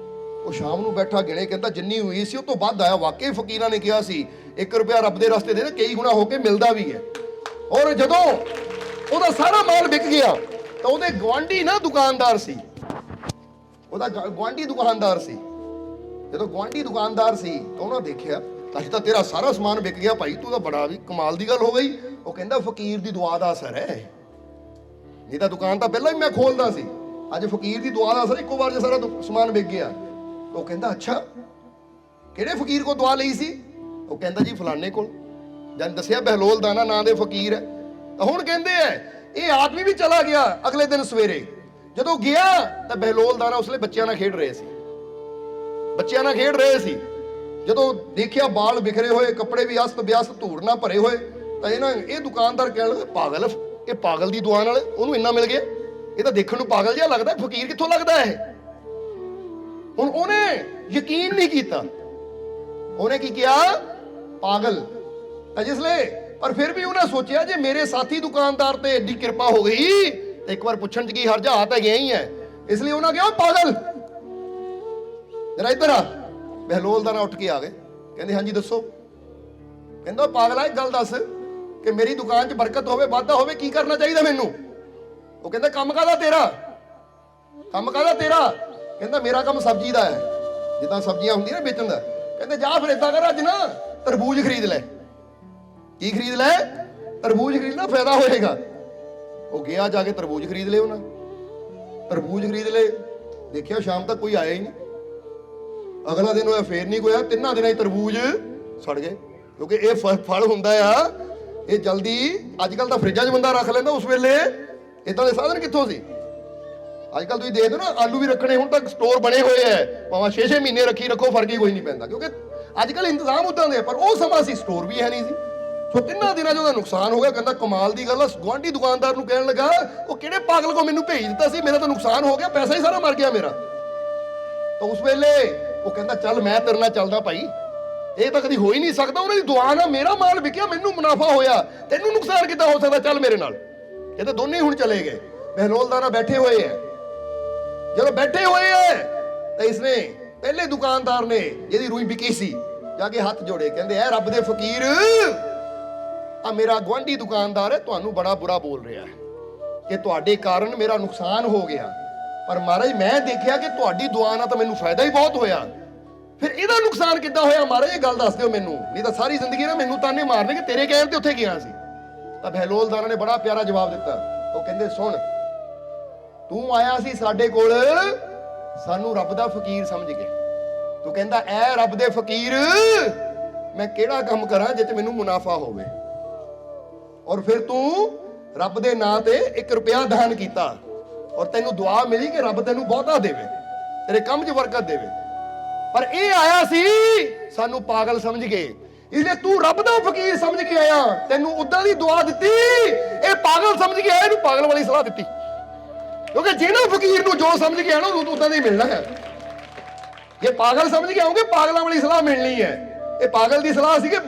ਉਹ ਸ਼ਾਮ ਨੂੰ ਬੈਠਾ ਗਿਣੇ, ਕਹਿੰਦਾ ਜਿੰਨੀ ਹੋਈ ਸੀ ਉਹ ਤੋਂ ਵੱਧ ਆਇਆ। ਵਾਕਈ ਫਕੀਰਾਂ ਨੇ ਕਿਹਾ ਸੀ 1 ਰੁਪਿਆ ਰੱਬ ਦੇ ਰਸਤੇ ਦੇ ਕਈ ਗੁਣਾ ਹੋ ਕੇ ਮਿਲਦਾ ਵੀ ਹੈ। ਔਰ ਜਦੋਂ ਉਹਦਾ ਸਾਰਾ ਮਾਲ ਵਿਕ ਗਿਆ ਤਾਂ ਉਹਦੇ ਗਵਾਂਢੀ ਨਾ ਦੁਕਾਨਦਾਰ ਸੀ, ਜਦੋਂ ਗਵਾਂਢੀ ਦੁਕਾਨਦਾਰ ਸੀ ਤਾਂ ਉਹਨਾਂ ਦੇਖਿਆ ਅੱਜ ਤਾਂ ਤੇਰਾ ਸਾਰਾ ਸਮਾਨ ਵਿਕ ਗਿਆ ਭਾਈ, ਤੂੰ ਤਾਂ ਬੜਾ ਵੀ ਕਮਾਲ ਦੀ ਗੱਲ ਹੋ ਗਈ। ਉਹ ਕਹਿੰਦਾ ਫਕੀਰ ਦੀ ਦੁਆ ਦਾ ਅਸਰ ਹੈ, ਨਹੀਂ ਤਾਂ ਦੁਕਾਨ ਤਾਂ ਪਹਿਲਾਂ ਹੀ ਮੈਂ ਖੋਲਦਾ ਸੀ, ਅੱਜ ਫਕੀਰ ਦੀ ਦੁਆ ਦਾ ਅਸਰ, ਇੱਕੋ ਵਾਰ 'ਚ ਸਾਰਾ ਸਮਾਨ ਵਿਕ ਗਿਆ। ਉਹ ਕਹਿੰਦਾ ਅੱਛਾ ਕਿਹੜੇ ਫਕੀਰ ਕੋਲ ਦੁਆ ਲਈ ਸੀ? ਉਹ ਕਹਿੰਦਾ ਜੀ ਫਲਾਣੇ ਕੋਲ। ਜਦ ਦੱਸਿਆ ਬਹਿਲੋਲ ਦਾਨਾ ਨਾਂ ਦੇ ਫਕੀਰ ਹੈ। ਤਾਂ ਹੁਣ ਕਹਿੰਦੇ ਆ ਇਹ ਆਦਮੀ ਵੀ ਚਲਾ ਗਿਆ। ਅਗਲੇ ਦਿਨ ਸਵੇਰੇ ਜਦੋਂ ਗਿਆ ਤਾਂ ਬਹਿਲੋਲ ਦਾਨਾ ਉਸਲੇ ਬੱਚਿਆਂ ਨਾਲ ਖੇਡ ਰਹੇ ਸੀ। ਜਦੋਂ ਦੇਖਿਆ ਬਾਲ ਬਿਖਰੇ ਹੋਏ, ਕੱਪੜੇ ਵੀ ਅਸਤ ਵਿਅਸਤ, ਧੂੜ ਨਾਲ ਭਰੇ ਹੋਏ, ਤਾਂ ਇਹ ਦੁਕਾਨਦਾਰ ਕਹਿਣ ਲੱਗਾ ਪਾਗਲ, ਇਹ ਪਾਗਲ ਦੀ ਦੁਆ ਨਾਲ ਉਹਨੂੰ ਇੰਨਾ ਮਿਲ ਗਿਆ, ਇਹ ਤਾਂ ਦੇਖਣ ਨੂੰ ਪਾਗਲ ਜਿਹਾ ਲੱਗਦਾ, ਫਕੀਰ ਕਿੱਥੋਂ ਲੱਗਦਾ ਇਹ? ਹੁਣ ਉਹਨੇ ਯਕੀਨ ਨਹੀਂ ਕੀਤਾ, ਉਹਨੇ ਕੀ ਕਿਹਾ? ਪਾਗਲ। ਤਾਂ ਜਿਸਲੇ ਪਰ ਫਿਰ ਵੀ ਉਹਨੇ ਸੋਚਿਆ ਜੇ ਮੇਰੇ ਸਾਥੀ ਦੁਕਾਨਦਾਰ ਤੇ ਏਡੀ ਕਿਰਪਾ ਹੋ ਗਈ ਤੇ ਇੱਕ ਵਾਰ ਪੁੱਛਣ 'ਚ ਕੀ ਹਰਜ, ਆ ਤਾਂ ਗਿਆ ਹੀ ਹੈ। ਇਸ ਲਈ ਉਹਨਾਂ ਕਿਹਾ ਪਾਗਲ ਜਰਾ ਇੱਧਰ ਆ। ਬਹਿਲੋਲ ਦਾ ਨਾ ਉੱਠ ਕੇ ਆ ਗਏ, ਕਹਿੰਦੇ ਹਾਂਜੀ ਦੱਸੋ। ਕਹਿੰਦਾ ਪਾਗਲਾ ਇੱਕ ਗੱਲ ਦੱਸ ਕਿ ਮੇਰੀ ਦੁਕਾਨ 'ਚ ਬਰਕਤ ਹੋਵੇ, ਵਾਧਾ ਹੋਵੇ, ਕੀ ਕਰਨਾ ਚਾਹੀਦਾ ਮੈਨੂੰ? ਉਹ ਕਹਿੰਦਾ ਕੰਮ ਕਾਹਦਾ ਤੇਰਾ? ਕਹਿੰਦਾ ਮੇਰਾ ਕੰਮ ਸਬਜ਼ੀ ਦਾ ਹੈ, ਜਿੱਦਾਂ ਸਬਜ਼ੀਆਂ ਹੁੰਦੀਆਂ ਨਾ ਵੇਚਣ ਦਾ। ਕਹਿੰਦੇ ਜਾ ਫਿਰ ਏਦਾਂ ਕਰ, ਅੱਜ ਨਾ ਤਰਬੂਜ ਖਰੀਦ ਲੈ। ਕੀ ਖਰੀਦ ਲੈ? ਤਰਬੂਜ ਖਰੀਦਣਾ, ਫਾਇਦਾ ਹੋਏਗਾ। ਉਹ ਗਿਆ, ਜਾ ਕੇ ਤਰਬੂਜ ਖਰੀਦ ਲਏ। ਦੇਖਿਆ ਸ਼ਾਮ ਤੱਕ ਕੋਈ ਆਇਆ ਹੀ ਨਹੀਂ। ਅਗਲਾ ਦਿਨ ਹੋਇਆ ਫੇਰ ਨਹੀਂ ਕੋਈ ਆਇਆ। 3 ਦਿਨਾਂ 'ਚ ਤਰਬੂਜ ਸੜ ਗਏ, ਕਿਉਂਕਿ ਇਹ ਫਲ ਹੁੰਦਾ ਆ, ਇਹ ਜਲਦੀ, ਅੱਜ ਕੱਲ ਤਾਂ ਫਰਿੱਜਾਂ 'ਚ ਬੰਦਾ ਰੱਖ ਲੈਂਦਾ, ਉਸ ਵੇਲੇ ਇਦਾਂ ਦੇ ਸਾਧਨ ਕਿੱਥੋਂ ਸੀ? ਅੱਜ ਕੱਲ ਤੁਸੀਂ ਦੇਖਦੇ ਹੋ ਨਾ ਆਲੂ ਵੀ ਰੱਖਣੇ, ਹੁਣ ਤੱਕ ਸਟੋਰ ਬਣੇ ਹੋਏ ਐ, ਭਾਵੇਂ 6-6 ਮਹੀਨੇ ਰੱਖੋ ਫਰਕ ਹੀ ਕੋਈ ਨਹੀਂ ਪੈਂਦਾ, ਕਿਉਂਕਿ ਅੱਜ ਕੱਲ ਇੰਤਜ਼ਾਮ ਉਦਾਂ ਦੇ। ਪਰ ਉਹ ਸਮਾਂ ਸੀ ਸਟੋਰ ਵੀ ਹੈ ਨਹੀਂ ਸੀ। ਸੋ 3 ਦਿਨਾਂ 'ਚ ਉਹਦਾ ਨੁਕਸਾਨ ਹੋ ਗਿਆ। ਕਹਿੰਦਾ ਕਮਾਲ ਦੀ ਗੱਲ ਆ। ਗੁਆਂਢੀ ਦੁਕਾਨਦਾਰ ਨੂੰ ਕਹਿਣ ਲੱਗਾ ਉਹ ਕਿਹੜੇ ਪਾਗਲ ਕੋ ਮੈਨੂੰ ਭੇਜ ਦਿੱਤਾ ਸੀ, ਮੇਰਾ ਤਾਂ ਨੁਕਸਾਨ ਹੋ ਗਿਆ, ਪੈਸਾ ਹੀ ਸਾਰਾ ਮਰ ਗਿਆ ਮੇਰਾ। ਤਾਂ ਉਸ ਵੇਲੇ ਉਹ ਕਹਿੰਦਾ ਚੱਲ ਮੈਂ ਤੇਰੇ ਨਾਲ ਚੱਲਦਾ ਭਾਈ, ਇਹ ਤਾਂ ਕਦੀ ਹੋ ਹੀ ਨਹੀਂ ਸਕਦਾ, ਉਹਨਾਂ ਦੀ ਦੁਆ ਨਾਲ ਮੇਰਾ ਮਾਲ ਵਿਕਿਆ, ਮੈਨੂੰ ਮੁਨਾਫਾ ਹੋਇਆ, ਤੈਨੂੰ ਨੁਕਸਾਨ ਕਿੱਦਾਂ ਹੋ ਸਕਦਾ, ਚੱਲ ਮੇਰੇ ਨਾਲ। ਕਹਿੰਦੇ ਦੋਨੇ ਹੁਣ ਚਲੇ ਗਏ। ਬਹਿਲੋਲ ਦਾਨਾ ਬੈਠੇ ਹੋਏ ਐ। ਜਦੋਂ ਬੈਠੇ ਹੋਏ ਐ ਤਾਂ ਇਸਨੇ ਪਹਿਲੇ ਦੁਕਾਨਦਾਰ ਨੇ ਜਿਹਦੀ ਰੂਈ ਵਿਕੀ ਸੀ ਜਾ ਕੇ ਹੱਥ ਜੋੜੇ, ਕਹਿੰਦੇ ਐ ਰੱਬ ਦੇ ਫਕੀਰ, ਆ ਮੇਰਾ ਗੁਆਂਢੀ ਦੁਕਾਨਦਾਰ ਹੈ, ਤੁਹਾਨੂੰ ਬੜਾ ਬੁਰਾ ਬੋਲ ਰਿਹਾ ਹੈ ਕਿ ਤੁਹਾਡੇ ਕਾਰਨ ਮੇਰਾ ਨੁਕਸਾਨ ਹੋ ਗਿਆ, ਪਰ ਮਹਾਰਾਜ ਮੈਂ ਦੇਖਿਆ ਕਿ ਤੁਹਾਡੀ ਦੁਆ ਨਾਲ ਤਾਂ ਮੈਨੂੰ ਫਾਇਦਾ ਹੀ ਬਹੁਤ ਹੋਇਆ, ਫਿਰ ਇਹਦਾ ਨੁਕਸਾਨ ਕਿੱਦਾਂ ਹੋਇਆ ਮਹਾਰਾਜ, ਇਹ ਗੱਲ ਦੱਸ ਦਿਓ ਮੈਨੂੰ, ਨਹੀਂ ਤਾਂ ਸਾਰੀ ਜ਼ਿੰਦਗੀ ਨਾ ਮੈਨੂੰ ਤਾਨੇ ਮਾਰਨੇ ਕਿ ਤੇਰੇ ਕਹਿਣ ਤੇ ਉੱਥੇ ਗਿਆ ਸੀ। ਤਾਂ ਬਹਿਲੋਲਦਾਰਾਂ ਨੇ ਬੜਾ ਪਿਆਰਾ ਜਵਾਬ ਦਿੱਤਾ। ਉਹ ਕਹਿੰਦੇ ਸੁਣ, ਤੂੰ ਆਇਆ ਸੀ ਸਾਡੇ ਕੋਲ ਸਾਨੂੰ ਰੱਬ ਦਾ ਫਕੀਰ ਸਮਝ ਕੇ, ਤੂੰ ਕਹਿੰਦਾ ਐ ਰੱਬ ਦੇ ਫਕੀਰ ਮੈਂ ਕਿਹੜਾ ਕੰਮ ਕਰਾਂ ਜਿੱਥੇ ਮੈਨੂੰ ਮੁਨਾਫਾ ਹੋਵੇ, ਔਰ ਫਿਰ ਤੂੰ ਰੱਬ ਦੇ ਨਾਂ ਤੇ 1 ਰੁਪਿਆ ਦਾਨ ਕੀਤਾ ਔਰ ਤੈਨੂੰ ਦੁਆ ਮਿਲੀ ਕਿ ਰੱਬ ਤੈਨੂੰ ਬਹੁਤਾ ਦੇਵੇ, ਤੇਰੇ ਕੰਮ 'ਚ ਬਰਕਤ ਦੇਵੇ। ਪਰ ਇਹ ਆਇਆ ਸੀ ਸਾਨੂੰ ਪਾਗਲ ਸਮਝ ਕੇ, ਇਸ ਲਈ ਤੂੰ ਰੱਬ ਦਾ ਫਕੀਰ ਸਮਝ ਕੇ ਆਇਆ, ਤੈਨੂੰ ਉਦਾਂ ਦੀ ਦੁਆ ਦਿੱਤੀ, ਇਹ ਪਾਗਲ ਸਮਝ ਕੇ ਆਇਆ, ਇਹਨੂੰ ਪਾਗਲ ਵਾਲੀ ਸਲਾਹ ਦਿੱਤੀ। ਕਿਉਂਕਿ ਜਿਹੜਾ ਫਕੀਰ ਨੂੰ ਜੋ ਸਮਝ ਕੇ ਆਣਾ ਉਹਨੂੰ ਉਦਾਂ ਦਾ ਹੀ ਮਿਲਣਾ ਹੈ। ਜੇ ਪਾਗਲ ਸਮਝ ਕੇ ਆਉਂਗੇ ਪਾਗਲਾਂ ਵਾਲੀ ਸਲਾਹ ਮਿਲਣੀ ਹੈ। ਇਹ ਪਾਗਲ ਦੀ ਸਲਾਹ ਸੀ ਕਿ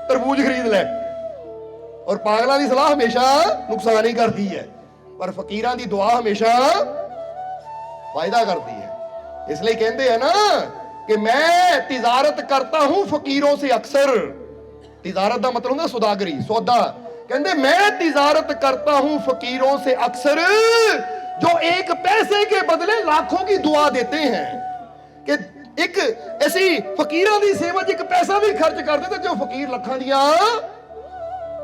ਤਰਬੂਜ ਖਰੀਦ ਲੈ, ਔਰ ਪਾਗਲਾਂ ਦੀ ਸਲਾਹ ਹਮੇਸ਼ਾ ਨੁਕਸਾਨ ਹੀ ਕਰਦੀ ਹੈ, ਪਰ ਫਕੀਰਾਂ ਦੀ ਦੁਆ ਹਮੇਸ਼ਾ ਫਾਇਦਾ ਕਰਦੀ ਹੈ। ਇਸ ਲਈ ਕਹਿੰਦੇ ਆ ਨਾ कि मैं तिजारत करता हूं फकीरों से अक्सर, तिजारत का मतलब होता सौदागरी, सौदा। कहते मैं तिजारत करता हूं फकीरों से अक्सर जो 1 पैसे के बदले लाखों की दुआ देते हैं। कि एक ऐसी फकीरों की सेवा च 1 पैसा भी खर्च कर देते जो फकीर लखां दियां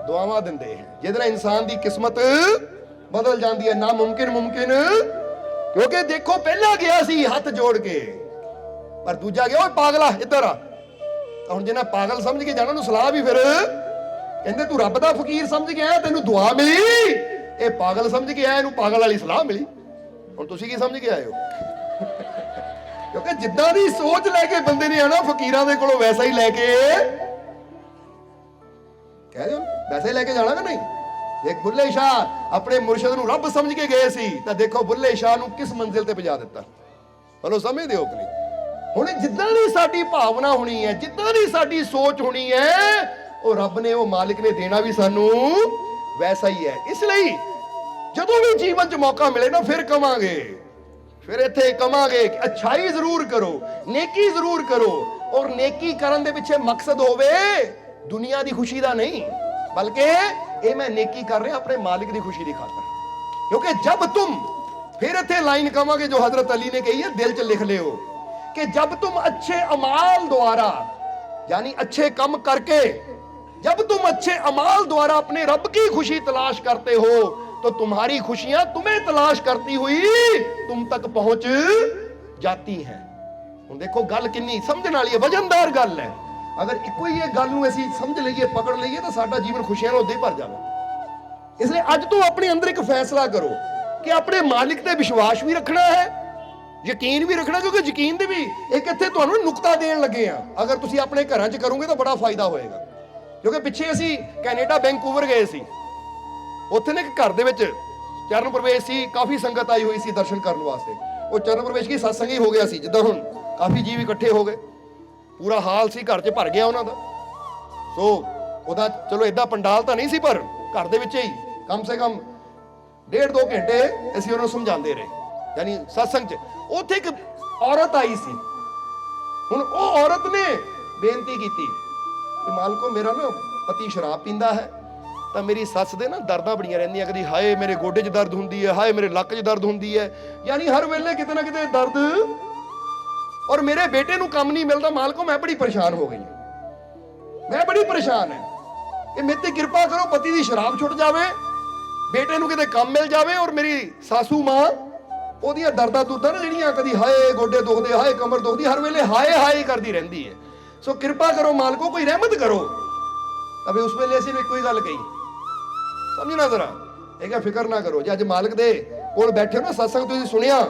दुआवां दिंदे हैं, जिहदे नाल इंसान की किस्मत बदल जाती है। नामुमकिन मुमकिन, क्योंकि देखो पहला गया सी हथ जोड़ के, पर दूजा गया पागला इधर आ। हुण जिन्ना पागल समझ के जाना उन्हें सलाह भी फिर कहते तू रब दा फकीर समझ के आया, तेनू दुआ मिली, ये पागल समझ के आया, इहनूं पागल वाली सलाह मिली। हुण तुसीं की समझ के आए हो? क्योंकि जिद्दां दी सोच लैके बंदे ने आना फकीरां दे कोलों वैसा ही लैके कह दो, वैसा ही लैके जाना कि नहीं। देख बुल्ले शाह अपने मुर्शद नूं रब समझ के गए सी, तां देखो बुल्ले शाह नूं किस मंजिल ते पहुंचा दित्ता। बोलो समझदे हो कि नहीं? ਹੁਣ ਜਿੱਦਾਂ ਦੀ ਸਾਡੀ ਭਾਵਨਾ ਹੋਣੀ ਹੈ, ਜਿੱਦਾਂ ਦੀ ਸਾਡੀ ਸੋਚ ਹੋਣੀ ਹੈ, ਉਹ ਰੱਬ ਨੇ, ਉਹ ਮਾਲਿਕ ਨੇ ਦੇਣਾ ਵੀ ਸਾਨੂੰ ਵੈਸਾ ਹੀ ਹੈ। ਇਸ ਲਈ ਜਦੋਂ ਵੀ ਜੀਵਨ 'ਚ ਮੌਕਾ ਮਿਲੇ ਨਾ ਫਿਰ ਕਵਾਂਗੇ, ਫਿਰ ਇੱਥੇ ਕਵਾਂਗੇ ਕਿ ਅੱਛਾਈ ਜ਼ਰੂਰ ਕਰੋ, ਨੇਕੀ ਜ਼ਰੂਰ ਕਰੋ, ਔਰ ਨੇਕੀ ਕਰਨ ਦੇ ਪਿੱਛੇ ਮਕਸਦ ਹੋਵੇ ਦੁਨੀਆ ਦੀ ਖੁਸ਼ੀ ਦਾ ਨਹੀਂ, ਬਲਕਿ ਇਹ ਮੈਂ ਨੇਕੀ ਕਰ ਰਿਹਾ ਆਪਣੇ ਮਾਲਿਕ ਦੀ ਖੁਸ਼ੀ ਦੀ ਖਾਤਰ। ਕਿਉਂਕਿ ਜਬ ਤੁਮ, ਫਿਰ ਇੱਥੇ ਲਾਈਨ ਕਵਾਂਗੇ ਜੋ ਹਜ਼ਰਤ ਅਲੀ ਨੇ ਕਹੀ ਹੈ, ਦਿਲ 'ਚ ਲਿਖ ਲਿਓ कि जब तुम अच्छे अमाल द्वारा, यानी अच्छे कम करके, जब तुम अच्छे अमाल द्वारा अपने रब की खुशी तलाश करते हो तो तुम्हारी खुशियां तुम्हें तलाश करती हुई तुम तक पहुंच जाती हैं। हुण देखो गल कितनी समझण वाली है, वजनदार गल है। अगर इको ही गल नूं असीं समझ लईए, पकड़ लईए तो साडा जीवन खुशियां नाल उदां ही भर जावे। इसलिए अज तो अपने अंदर एक फैसला करो कि अपने मालिक ते विश्वास भी रखना है, यकीन भी रखना, क्योंकि यकीन दे भी एक इत्थे तुहानूं नुकता देण लगे आ। अगर तुसीं अपने घरां 'च करोगे तो बड़ा फायदा होएगा। क्योंकि पिछे असीं कैनेडा वैंकूवर गए सी, उत्थे ने एक घर दे विच चरण प्रवेश सी, काफी संगत आई हुई सी दर्शन करने वास्ते। वो चरण प्रवेश की सत्संग ही हो गया सी, जिद्दां हुण काफी जीव इकट्ठे हो गए, पूरा हाल सी, घर 'च भर गया उन्हां दा। सो ਉਹਦਾ ਚਲੋ ਐਡਾ ਪੰਡਾਲ ਤਾਂ ਨਹੀਂ ਸੀ, ਪਰ ਘਰ ਦੇ ਵਿੱਚ ਹੀ ਕਮ ਸੇ ਕਮ 1.5-2 ਘੰਟੇ ਅਸੀਂ ਉਹਨਾਂ ਨੂੰ ਸਮਝਾਉਂਦੇ ਰਹੇ, ਯਾਨੀ ਸਤਸੰਗ 'ਚ। ਉੱਥੇ ਇੱਕ ਔਰਤ ਆਈ ਸੀ। ਹੁਣ ਉਹ ਔਰਤ ਨੇ ਬੇਨਤੀ ਕੀਤੀ ਕਿ ਮਾਲਕੋ ਮੇਰਾ ਨਾ ਪਤੀ ਸ਼ਰਾਬ ਪੀਂਦਾ ਹੈ, ਤਾਂ ਮੇਰੀ ਸੱਸ ਦੇ ਨਾ ਦਰਦਾਂ ਬੜੀਆਂ ਰਹਿੰਦੀਆਂ, ਕਦੀ ਹਾਏ ਮੇਰੇ ਗੋਡੇ 'ਚ ਦਰਦ ਹੁੰਦੀ ਹੈ, ਹਾਏ ਮੇਰੇ ਲੱਕ 'ਚ ਦਰਦ ਹੁੰਦੀ ਹੈ, ਯਾਨੀ ਹਰ ਵੇਲੇ ਕਿਤੇ ਨਾ ਕਿਤੇ ਦਰਦ, ਔਰ ਮੇਰੇ ਬੇਟੇ ਨੂੰ ਕੰਮ ਨਹੀਂ ਮਿਲਦਾ। ਮਾਲਕੋ ਮੈਂ ਬੜੀ ਪਰੇਸ਼ਾਨ ਹੋ ਗਈ, ਮੈਂ ਬੜੀ ਪਰੇਸ਼ਾਨ ਹੈ, ਇਹ ਮੇਰੇ ਤੇ ਕਿਰਪਾ ਕਰੋ, ਪਤੀ ਦੀ ਸ਼ਰਾਬ ਛੁੱਟ ਜਾਵੇ, ਬੇਟੇ ਨੂੰ ਕਿਤੇ ਕੰਮ ਮਿਲ ਜਾਵੇ, ਔਰ ਮੇਰੀ ਸਾਸੂ ਮਾਂ ਉਹਦੀਆਂ ਦਰਦਾਂ ਦੁਰਦਾਂ ਨਾ ਜਿਹੜੀਆਂ, ਕਦੀ ਹਾਏ ਗੋਡੇ ਦੁਖਦੇ, ਹਾਏ ਕਮਰ ਦੁਖਦੀ, ਹਰ ਵੇਲੇ ਹਾਏ ਹਾਏ ਕਰਦੀ ਰਹਿੰਦੀ ਹੈ। ਸੋ ਕਿਰਪਾ ਕਰੋ ਮਾਲਕੋ, ਕੋਈ ਰਹਿਮਤ ਕਰੋ। ਅਬੇ ਉਸ ਵੇਲੇ ਅਸੀਂ ਇੱਕੋ ਹੀ ਗੱਲ ਕਹੀ, ਸਮਝਣਾ ਜ਼ਰਾ, ਇਹ ਕਿ ਫਿਕਰ ਨਾ ਕਰੋ। ਜੇ ਅੱਜ ਮਾਲਕ ਦੇ ਕੋਲ ਬੈਠੇ ਹੋ ਨਾ, ਸਤਸੰਗ ਤੁਸੀਂ ਸੁਣਿਆ,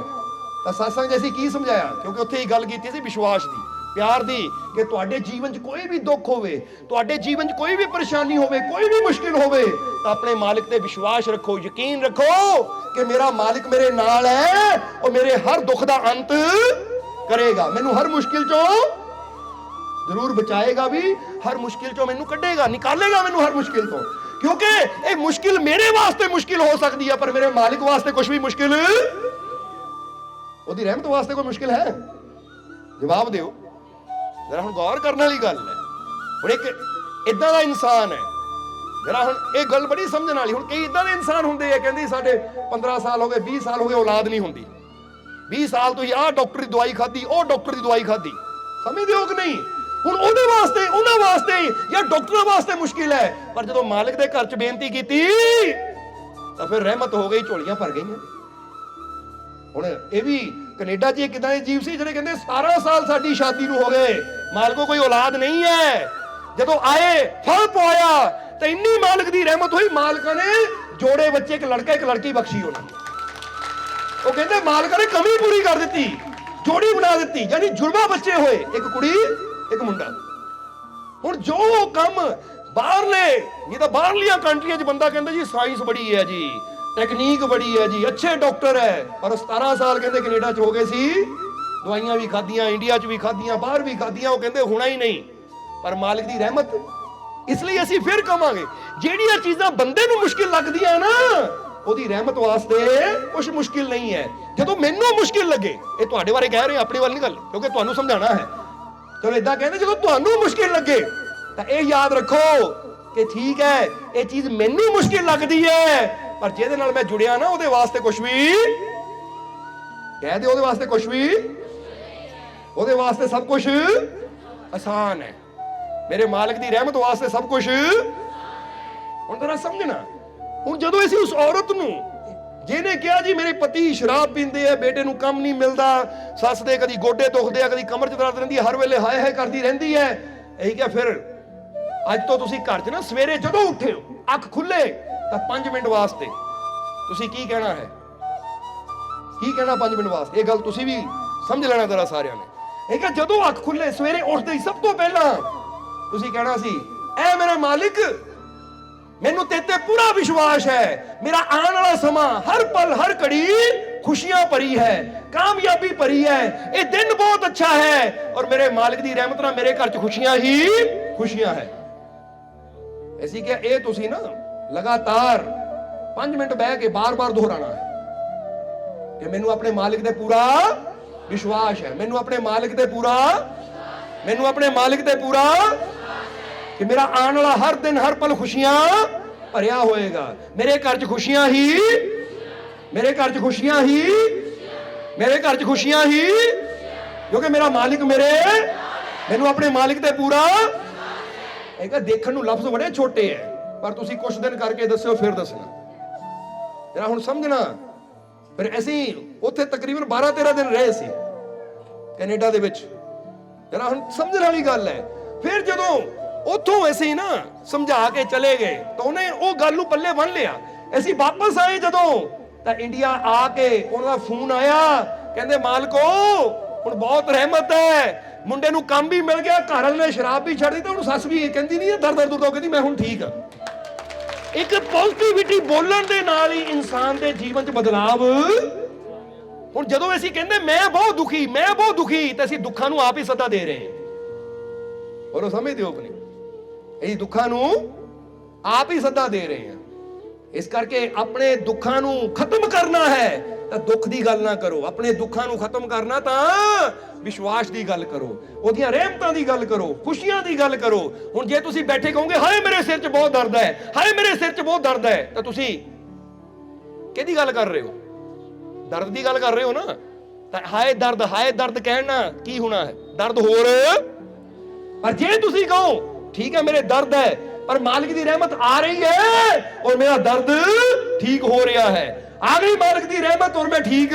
ਤਾਂ ਸਤਸੰਗ 'ਚ ਅਸੀਂ ਕੀ ਸਮਝਾਇਆ? ਕਿਉਂਕਿ ਉੱਥੇ ਹੀ ਗੱਲ ਕੀਤੀ ਸੀ ਵਿਸ਼ਵਾਸ ਦੀ, ਪਿਆਰ ਦੀ, ਕਿ ਤੁਹਾਡੇ ਜੀਵਨ 'ਚ ਕੋਈ ਵੀ ਦੁੱਖ ਹੋਵੇ, ਤੁਹਾਡੇ ਜੀਵਨ 'ਚ ਕੋਈ ਵੀ ਪਰੇਸ਼ਾਨੀ ਹੋਵੇ, ਕੋਈ ਵੀ ਮੁਸ਼ਕਿਲ ਹੋਵੇ, ਤਾਂ ਆਪਣੇ ਮਾਲਿਕ ਤੇ ਵਿਸ਼ਵਾਸ ਰੱਖੋ, ਯਕੀਨ ਰੱਖੋ ਕਿ ਮੇਰਾ ਮਾਲਿਕ ਮੇਰੇ ਨਾਲ ਹੈ, ਉਹ ਮੇਰੇ ਹਰ ਦੁੱਖ ਦਾ ਅੰਤ ਕਰੇਗਾ, ਮੈਨੂੰ ਹਰ ਮੁਸ਼ਕਿਲ 'ਚੋਂ ਜ਼ਰੂਰ ਬਚਾਏਗਾ ਵੀ, ਹਰ ਮੁਸ਼ਕਿਲ 'ਚੋਂ ਮੈਨੂੰ ਕੱਢੇਗਾ, ਨਿਕਾਲੇਗਾ ਮੈਨੂੰ ਹਰ ਮੁਸ਼ਕਿਲ ਤੋਂ। ਕਿਉਂਕਿ ਇਹ ਮੁਸ਼ਕਿਲ ਮੇਰੇ ਵਾਸਤੇ ਮੁਸ਼ਕਿਲ ਹੋ ਸਕਦੀ ਹੈ, ਪਰ ਮੇਰੇ ਮਾਲਿਕ ਵਾਸਤੇ ਕੁਝ ਵੀ ਮੁਸ਼ਕਿਲ, ਉਹਦੀ ਰਹਿਮਤ ਵਾਸਤੇ ਕੋਈ ਮੁਸ਼ਕਿਲ ਹੈ? ਜਵਾਬ ਦਿਓ ਜਰਾ। ਹੁਣ ਗੌਰ ਕਰਨ ਵਾਲੀ ਗੱਲ ਹੈ। ਹੁਣ ਇੱਕ ਇਦਾਂ ਦਾ ਇਨਸਾਨ ਹੈ, ਜਰਾ ਹੁਣ ਇਹ ਗੱਲ ਬੜੀ ਸਮਝਣ ਵਾਲੀ। ਹੁਣ ਕਈ ਇਦਾਂ ਦੇ ਇਨਸਾਨ ਹੁੰਦੇ ਆ, ਕਹਿੰਦੇ ਸਾਡੇ 15 ਸਾਲ ਹੋ ਗਏ, 20 ਸਾਲ ਹੋ ਗਏ, ਔਲਾਦ ਨਹੀਂ ਹੁੰਦੀ, 20 ਸਾਲ ਤੁਸੀਂ ਆਹ ਡਾਕਟਰ ਦੀ ਦਵਾਈ ਖਾਧੀ, ਉਹ ਡਾਕਟਰ ਦੀ ਦਵਾਈ ਖਾਧੀ, ਸਮਝਦੇ ਹੋ ਕਿ ਨਹੀਂ? ਹੁਣ ਉਹਦੇ ਵਾਸਤੇ, ਉਹਨਾਂ ਵਾਸਤੇ ਜਾਂ ਡਾਕਟਰਾਂ ਵਾਸਤੇ ਮੁਸ਼ਕਿਲ ਹੈ, ਪਰ ਜਦੋਂ ਮਾਲਕ ਦੇ ਘਰ 'ਚ ਬੇਨਤੀ ਕੀਤੀ ਤਾਂ ਫਿਰ ਰਹਿਮਤ ਹੋ ਗਈ, ਝੋਲੀਆਂ ਭਰ ਗਈਆਂ। ਹੁਣ ਇਹ ਵੀ ਕੈਨੇਡਾ 'ਚ ਕਿਦਾਂ ਦੇ ਜੀਵ ਸੀ ਜਿਹੜੇ ਕਹਿੰਦੇ 17 ਸਾਲ ਸਾਡੀ ਸ਼ਾਦੀ ਨੂੰ ਹੋ ਗਏ, ਮਾਲਕੋ ਕੋਈ ਔਲਾਦ ਨਹੀਂ ਹੈ। ਜਦੋਂ ਆਏ ਫਲ ਪਵਾਇਆ ਤਾਂ ਇੰਨੀ ਮਾਲਕ ਦੀ ਰਹਿਮਤ ਹੋਈ, ਮਾਲਕਾਂ ਨੇ ਜੋੜੇ ਬੱਚੇ, ਇੱਕ ਲੜਕਾ ਇੱਕ ਲੜਕੀ ਬਖਸ਼ੀ ਉਹਨਾਂ ਨੂੰ। ਉਹ ਕਹਿੰਦੇ ਮਾਲਕਾਂ ਨੇ ਕਮੀ ਪੂਰੀ ਕਰ ਦਿੱਤੀ, ਜੋੜੀ ਬਣਾ ਦਿੱਤੀ, ਯਾਨੀ ਜੁੜਵਾ ਬੱਚੇ ਹੋਏ, ਇੱਕ ਕੁੜੀ ਇੱਕ ਮੁੰਡਾ। ਹੁਣ ਜੋ ਕੰਮ ਬਾਹਰਲੇ, ਇਹ ਤਾਂ ਬਾਹਰਲੀਆਂ ਕੰਟਰੀਆਂ 'ਚ ਬੰਦਾ ਕਹਿੰਦਾ ਜੀ ਸਾਇੰਸ ਬੜੀ ਹੈ ਜੀ, ਟੈਕਨੀਕ ਬੜੀ ਹੈ ਜੀ, ਅੱਛੇ ਡਾਕਟਰ ਹੈ, ਪਰ 17 ਸਾਲ ਕਹਿੰਦੇ ਕੈਨੇਡਾ 'ਚ ਹੋ ਗਏ ਸੀ, ਦਵਾਈਆਂ ਵੀ ਖਾਧੀਆਂ, ਇੰਡੀਆ 'ਚ ਵੀ ਖਾਧੀਆਂ, ਬਾਹਰ ਵੀ ਖਾਧੀਆਂ, ਉਹ ਕਹਿੰਦੇ ਹੋਣਾ ਹੀ ਨਹੀਂ। ਪਰ ਮਾਲਕ ਦੀ ਰਹਿਮਤ, ਇਸ ਲਈ ਅਸੀਂ ਫਿਰ ਕਵਾਂਗੇ ਜਿਹੜੀਆਂ ਚੀਜ਼ਾਂ ਬੰਦੇ ਨੂੰ ਮੁਸ਼ਕਿਲ ਲੱਗਦੀਆਂ ਨਾ, ਉਹਦੀ ਰਹਿਮਤ ਵਾਸਤੇ ਕੁਝ ਮੁਸ਼ਕਿਲ ਨਹੀਂ ਹੈ। ਜਦੋਂ ਮੈਨੂੰ ਮੁਸ਼ਕਿਲ ਲੱਗੇ, ਇਹ ਤੁਹਾਡੇ ਬਾਰੇ ਕਹਿ ਰਹੇ, ਆਪਣੇ ਵੱਲ ਨਹੀਂ ਗੱਲ, ਕਿਉਂਕਿ ਤੁਹਾਨੂੰ ਸਮਝਾਉਣਾ ਹੈ। ਚਲੋ ਇਦਾਂ ਕਹਿੰਦੇ, ਜਦੋਂ ਤੁਹਾਨੂੰ ਮੁਸ਼ਕਿਲ ਲੱਗੇ ਤਾਂ ਇਹ ਯਾਦ ਰੱਖੋ ਕਿ ਠੀਕ ਹੈ, ਇਹ ਚੀਜ਼ ਮੈਨੂੰ ਮੁਸ਼ਕਿਲ ਲੱਗਦੀ ਹੈ, ਪਰ ਜਿਹਦੇ ਨਾਲ ਮੈਂ ਜੁੜਿਆ ਨਾ, ਉਹਦੇ ਵਾਸਤੇ ਕੁਝ ਵੀ ਕਹਿ ਦੇ, ਉਹਦੇ ਵਾਸਤੇ ਕੁਝ ਵੀ, ਉਹਦੇ ਵਾਸਤੇ ਸਭ ਕੁਝ ਆਸਾਨ ਹੈ। ਮੇਰੇ ਮਾਲਕ ਦੀ ਰਹਿਮਤ ਵਾਸਤੇ ਸਭ ਕੁਝ। ਹੁਣ ਜਰਾ ਸਮਝਣਾ, ਹੁਣ ਜਦੋਂ ਅਸੀਂ ਉਸ ਔਰਤ ਨੂੰ, ਜਿਹਨੇ ਕਿਹਾ ਜੀ ਮੇਰੇ ਪਤੀ ਸ਼ਰਾਬ ਪੀਂਦੇ ਆ, ਬੇਟੇ ਨੂੰ ਕੰਮ ਨਹੀਂ ਮਿਲਦਾ, ਸੱਸ ਦੇ ਕਦੀ ਗੋਡੇ ਦੁਖਦੇ ਆ, ਕਦੀ ਕਮਰ 'ਚ ਦਰਦ ਰਹਿੰਦੀ ਹੈ, ਹਰ ਵੇਲੇ ਹਾਏ ਹਾਏ ਕਰਦੀ ਰਹਿੰਦੀ ਹੈ, ਇਹੀ ਕਿਹਾ ਫਿਰ ਅੱਜ ਤੋਂ ਤੁਸੀਂ ਘਰ 'ਚ ਨਾ ਸਵੇਰੇ ਜਦੋਂ ਉੱਠੇ ਹੋ, ਅੱਖ ਖੁੱਲੇ ਤਾਂ 5 ਮਿੰਟ ਵਾਸਤੇ ਤੁਸੀਂ ਕੀ ਕਹਿਣਾ ਹੈ, ਕੀ ਕਹਿਣਾ 5 ਮਿੰਟ ਵਾਸਤੇ? ਇਹ ਗੱਲ ਤੁਸੀਂ ਵੀ ਸਮਝ ਲੈਣਾ ਜਰਾ ਸਾਰਿਆਂ ਨੇ। ਇਹ ਕਿ ਜਦੋਂ ਅੱਖ ਖੁੱਲੇ ਸਵੇਰੇ ਉੱਠਦੇ ਹੀ ਸਭ ਤੋਂ ਪਹਿਲਾਂ ਤੁਸੀਂ ਕਹਿਣਾ ਸੀ, ਐ ਮੇਰੇ ਮਾਲਿਕ, ਮੈਨੂੰ ਤੇਰੇ ਤੇ ਪੂਰਾ ਵਿਸ਼ਵਾਸ ਹੈ, ਮੇਰਾ ਆਉਣ ਵਾਲਾ ਸਮਾਂ ਹਰ ਪਲ ਹਰ ਘੜੀ ਖੁਸ਼ੀਆਂ ਭਰੀ ਹੈ, ਕਾਮਯਾਬੀ ਭਰੀ ਹੈ, ਇਹ ਦਿਨ ਬਹੁਤ ਅੱਛਾ ਹੈ, ਔਰ ਮੇਰੇ ਮਾਲਿਕ ਦੀ ਰਹਿਮਤ ਨਾਲ ਮੇਰੇ ਘਰ 'ਚ ਖੁਸ਼ੀਆਂ ਹੀ ਖੁਸ਼ੀਆਂ ਹੈ। ਐਸੀ ਕਿ ਇਹ ਤੁਸੀਂ ਨਾ ਲਗਾਤਾਰ 5 ਮਿੰਟ ਬਹਿ ਕੇ ਬਾਰ-ਬਾਰ ਦੁਹਰਾਣਾ ਹੈ ਕਿ ਮੈਨੂੰ ਆਪਣੇ ਮਾਲਿਕ ਤੇ ਪੂਰਾ ਵਿਸ਼ਵਾਸ ਹੈ, ਮੈਨੂੰ ਆਪਣੇ ਮਾਲਿਕ ਤੇ ਪੂਰਾ, ਮੈਨੂੰ ਆਪਣੇ ਮਾਲਿਕ ਤੇ ਪੂਰਾ, ਕਿ ਮੇਰਾ ਆਉਣ ਵਾਲਾ ਹਰ ਦਿਨ ਹਰ ਪਲ ਖੁਸ਼ੀਆਂ ਭਰਿਆ ਹੋਏਗਾ, ਮੇਰੇ ਘਰ 'ਚ ਖੁਸ਼ੀਆਂ ਹੀ, ਮੇਰੇ ਘਰ 'ਚ ਖੁਸ਼ੀਆਂ ਹੀ, ਮੇਰੇ ਘਰ 'ਚ ਖੁਸ਼ੀਆਂ ਹੀ, ਕਿਉਂਕਿ ਮੇਰਾ ਮਾਲਿਕ ਮੈਨੂੰ ਆਪਣੇ ਮਾਲਿਕ ਤੇ ਪੂਰਾ। ਇਹ ਕਿ ਦੇਖਣ ਨੂੰ ਲਫ਼ਜ਼ ਬੜੇ ਛੋਟੇ ਹੈ, ਪਰ ਤੁਸੀਂ ਕੁਝ ਦਿਨ ਕਰਕੇ ਦੱਸਿਓ ਫਿਰ ਦੱਸਣਾ ਜਰਾ। ਹੁਣ ਸਮਝਣਾ, ਫਿਰ ਅਸੀਂ ਉੱਥੇ ਤਕਰੀਬਨ 12-13 ਦਿਨ ਰਹੇ ਸੀ ਕੈਨੇਡਾ ਦੇ ਵਿੱਚ, ਜਰਾ ਹੁਣ ਸਮਝਣ ਵਾਲੀ ਗੱਲ ਹੈ। ਫਿਰ ਜਦੋਂ ਉੱਥੋਂ ਅਸੀਂ ਨਾ ਸਮਝਾ ਕੇ ਚਲੇ ਗਏ ਤਾਂ ਉਹਨੇ ਉਹ ਗੱਲ ਨੂੰ ਪੱਲੇ ਬੰਨ ਲਿਆ। ਅਸੀਂ ਵਾਪਸ ਆਏ ਜਦੋਂ ਤਾਂ ਇੰਡੀਆ ਆ ਕੇ ਉਹਨਾਂ ਦਾ ਫੋਨ ਆਇਆ, ਕਹਿੰਦੇ ਮਾਲਕੋ ਹੁਣ ਬਹੁਤ ਰਹਿਮਤ ਹੈ, ਮੁੰਡੇ ਨੂੰ ਕੰਮ ਵੀ ਮਿਲ ਗਿਆ, ਘਰ ਵਾਲੇ ਨੇ ਸ਼ਰਾਬ ਵੀ ਛੱਡ ਦਿੱਤੀ, ਹੁਣ ਸੱਸ ਵੀ ਕਹਿੰਦੀ ਨਹੀਂ ਦਰ ਕਹਿੰਦੀ ਮੈਂ ਹੁਣ ਠੀਕ ਆ। ਇੱਕ ਪੋਜ਼ਿਟਿਵਿਟੀ ਬੋਲਣ ਦੇ ਨਾਲ ਹੀ ਇਨਸਾਨ ਦੇ ਜੀਵਨ 'ਚ ਬਦਲਾਵ। ਹੁਣ ਜਦੋਂ ਅਸੀਂ ਕਹਿੰਦੇ ਮੈਂ ਬਹੁਤ ਦੁਖੀ, ਮੈਂ ਬਹੁਤ ਦੁਖੀ, ਤਾਂ ਅਸੀਂ ਦੁੱਖਾਂ ਨੂੰ ਆਪ ਹੀ ਸੱਦਾ ਦੇ ਰਹੇ ਹਾਂ। ਬੋਲੋ ਸਮਝਦੇ ਹੋ ਕਿ ਨਹੀਂ? ਇਹ ਦੁੱਖਾਂ ਨੂੰ ਆਪ ਹੀ ਸੱਦਾ ਦੇ ਰਹੇ ਹਾਂ। ਇਸ ਕਰਕੇ ਆਪਣੇ ਦੁੱਖਾਂ ਨੂੰ ਖਤਮ ਕਰਨਾ ਹੈ ਤਾਂ ਦੁੱਖ ਦੀ ਗੱਲ ਨਾ ਕਰੋ, ਆਪਣੇ ਦੁੱਖਾਂ ਨੂੰ ਖਤਮ ਕਰਨਾ ਤਾਂ ਵਿਸ਼ਵਾਸ ਦੀ ਗੱਲ ਕਰੋ, ਉਹਦੀਆਂ ਰਹਿਮਤਾਂ ਦੀ ਗੱਲ ਕਰੋ, ਖੁਸ਼ੀਆਂ ਦੀ ਗੱਲ ਕਰੋ। ਹੁਣ ਜੇ ਤੁਸੀਂ ਬੈਠੇ ਕਹੋਗੇ ਹਾਏ ਮੇਰੇ ਸਿਰ 'ਚ ਬਹੁਤ ਦਰਦ ਹੈ, ਹਾਏ ਮੇਰੇ ਸਿਰ 'ਚ ਬਹੁਤ ਦਰਦ ਹੈ, ਤਾਂ ਤੁਸੀਂ ਕਿਹਦੀ ਗੱਲ ਕਰ ਰਹੇ ਹੋ? ਦਰਦ ਦੀ ਗੱਲ ਕਰ ਰਹੇ ਹੋ ਨਾ। ਤਾਂ ਹਾਏ ਦਰਦ ਕਹਿਣ ਨਾਲ ਕੀ ਹੋਣਾ ਹੈ? ਦਰਦ ਹੋਰ। ਪਰ ਜੇ ਤੁਸੀਂ ਕਹੋ ਠੀਕ ਹੈ ਮੇਰੇ ਦਰਦ ਹੈ, ਪਰ ਮਾਲਿਕ ਦੀ ਰਹਿਮਤ ਆ ਰਹੀ ਹੈ ਔਰ ਮੇਰਾ ਦਰਦ ਠੀਕ ਹੋ ਰਿਹਾ ਹੈ, ਆ ਗਈ ਮਾलिक ਦੀ ਰਹਿਮਤ और मैं ठीक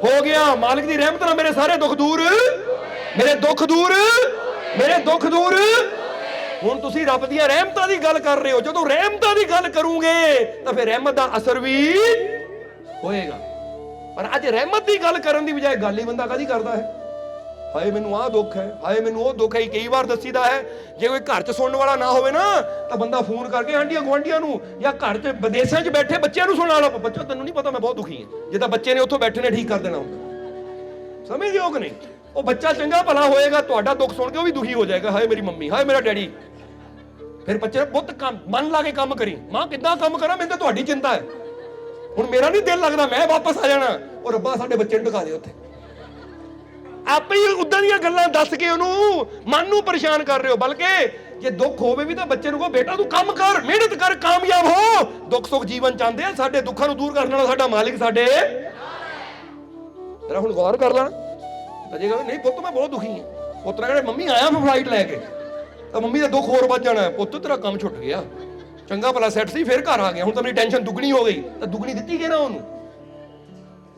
हो गया, मालिक ਦੀ ਰਹਿਮਤ ਨਾਲ ਮੇਰੇ ਸਾਰੇ ਦੁੱਖ ਦੂਰ, ਮੇਰੇ ਦੁੱਖ ਦੂਰ, ਮੇਰੇ ਦੁੱਖ ਦੂਰ। ਹੁਣ ਤੁਸੀਂ ਰੱਬ ਦੀਆਂ ਰਹਿਮਤਾਂ ਦੀ ਗੱਲ ਕਰ ਰਹੇ ਹੋ, ਜਦੋਂ ਰਹਿਮਤਾਂ ਦੀ ਗੱਲ ਕਰੋਗੇ ਤਾਂ ਫਿਰ ਰਹਿਮਤ ਦਾ ਅਸਰ ਵੀ ਹੋਏਗਾ। ਪਰ ਅੱਜ ਰਹਿਮਤ ਦੀ ਗੱਲ ਕਰਨ ਦੀ ਬਜਾਏ ਗੱਲ ਹੀ ਬੰਦਾ ਕਾਹਦੀ ਕਰਦਾ ਹੈ? ਹਾਏ ਮੈਨੂੰ ਆਹ ਦੁੱਖ ਹੈ, ਹਾਏ ਮੈਨੂੰ ਉਹ ਦੁੱਖ ਹੈ। ਕਈ ਵਾਰ ਦੱਸੀਦਾ ਹੈ, ਜੇ ਕੋਈ ਘਰ 'ਚ ਸੁਣਨ ਵਾਲਾ ਨਾ ਹੋਵੇ ਨਾ ਤਾਂ ਬੰਦਾ ਫੋਨ ਕਰਕੇ ਆਂਢੀਆਂ ਗੁਆਂਢੀਆਂ ਨੂੰ ਜਾਂ ਘਰ 'ਚ ਵਿਦੇਸ਼ਾਂ 'ਚ ਬੈਠੇ ਬੱਚਿਆਂ ਨੂੰ ਸੁਣਾ ਲਓ, ਬੱਚਾ ਤੈਨੂੰ ਨਹੀਂ ਪਤਾ ਮੈਂ ਬਹੁਤ ਦੁਖੀ ਹਾਂ, ਜੇ ਤਾਂ ਬੱਚੇ ਨੇ ਉੱਥੋਂ ਬੈਠੇ ਨੇ ਠੀਕ ਕਰ ਦੇਣਾ ਹੁੰਦਾ। ਸਮਝਦੇ ਹੋ ਕਿ ਨਹੀਂ? ਉਹ ਬੱਚਾ ਚੰਗਾ ਭਲਾ ਹੋਏਗਾ, ਤੁਹਾਡਾ ਦੁੱਖ ਸੁਣ ਕੇ ਉਹ ਵੀ ਦੁਖੀ ਹੋ ਜਾਏਗਾ, ਹਾਏ ਮੇਰੀ ਮੰਮੀ, ਹਾਏ ਮੇਰਾ ਡੈਡੀ। ਫਿਰ ਬੱਚੇ ਬਹੁਤ ਕੰਮ ਮਨ ਲਾ ਕੇ ਕੰਮ ਕਰੀ, ਮਾਂ ਕਿੱਦਾਂ ਕੰਮ ਕਰਾਂ, ਮੈਨੂੰ ਤਾਂ ਤੁਹਾਡੀ ਚਿੰਤਾ ਹੈ, ਹੁਣ ਮੇਰਾ ਨਹੀਂ ਦਿਲ ਲੱਗਦਾ, ਮੈਂ ਵਾਪਸ ਆ ਜਾਣਾ। ਉਹ ਰੱਬਾ ਸਾਡੇ ਬੱਚੇ ਨੂੰ ਟਿਕਾ ਦੇ ਉੱਥੇ। ਆਪੇ ਹੀ ਉਦਾਂ ਦੀਆਂ ਗੱਲਾਂ ਦੱਸ ਕੇ ਉਹਨੂੰ ਮਨ ਨੂੰ ਪਰੇਸ਼ਾਨ ਕਰ ਰਹੇ ਹੋ। ਬਲਕਿ ਜੇ ਦੁੱਖ ਹੋਵੇ ਵੀ ਤਾਂ ਬੱਚੇ ਨੂੰ ਕਹੋ ਬੇਟਾ ਤੂੰ ਕੰਮ ਕਰ, ਮਿਹਨਤ ਕਰ, ਕਾਮਯਾਬ ਹੋ। ਦੁੱਖ ਸੁੱਖ ਜੀਵਨ ਚਾਹੁੰਦੇ ਆ, ਸਾਡੇ ਦੁੱਖਾਂ ਨੂੰ ਦੂਰ ਕਰਨ ਵਾਲਾ ਸਾਡਾ ਮਾਲਿਕ ਸਾਡੇ। ਤੇਰਾ ਹੁਣ ਗੌਰ ਕਰ ਲੈਣਾ, ਅਜੇ ਕਹਿੰਦਾ ਨਹੀਂ ਪੁੱਤ ਮੈਂ ਬਹੁਤ ਦੁਖੀ ਹਾਂ, ਪੁੱਤਰਾ ਕਹਿੰਦੇ ਮੰਮੀ ਆਇਆ ਮੈਂ ਫਲਾਈਟ ਲੈ ਕੇ, ਤਾਂ ਮੰਮੀ ਦਾ ਦੁੱਖ ਹੋਰ ਵੱਧ ਜਾਣਾ, ਪੁੱਤ ਤੇਰਾ ਕੰਮ ਛੁੱਟ ਗਿਆ, ਚੰਗਾ ਭਲਾ ਸੈੱਟ ਸੀ ਫਿਰ ਘਰ ਆ ਗਿਆ, ਹੁਣ ਤਾਂ ਮੇਰੀ ਟੈਨਸ਼ਨ ਦੁੱਗਣੀ ਹੋ ਗਈ, ਤਾਂ ਦੁੱਗਣੀ ਦਿੱਤੀ ਕਿ ਨਾ ਉਹਨੂੰ।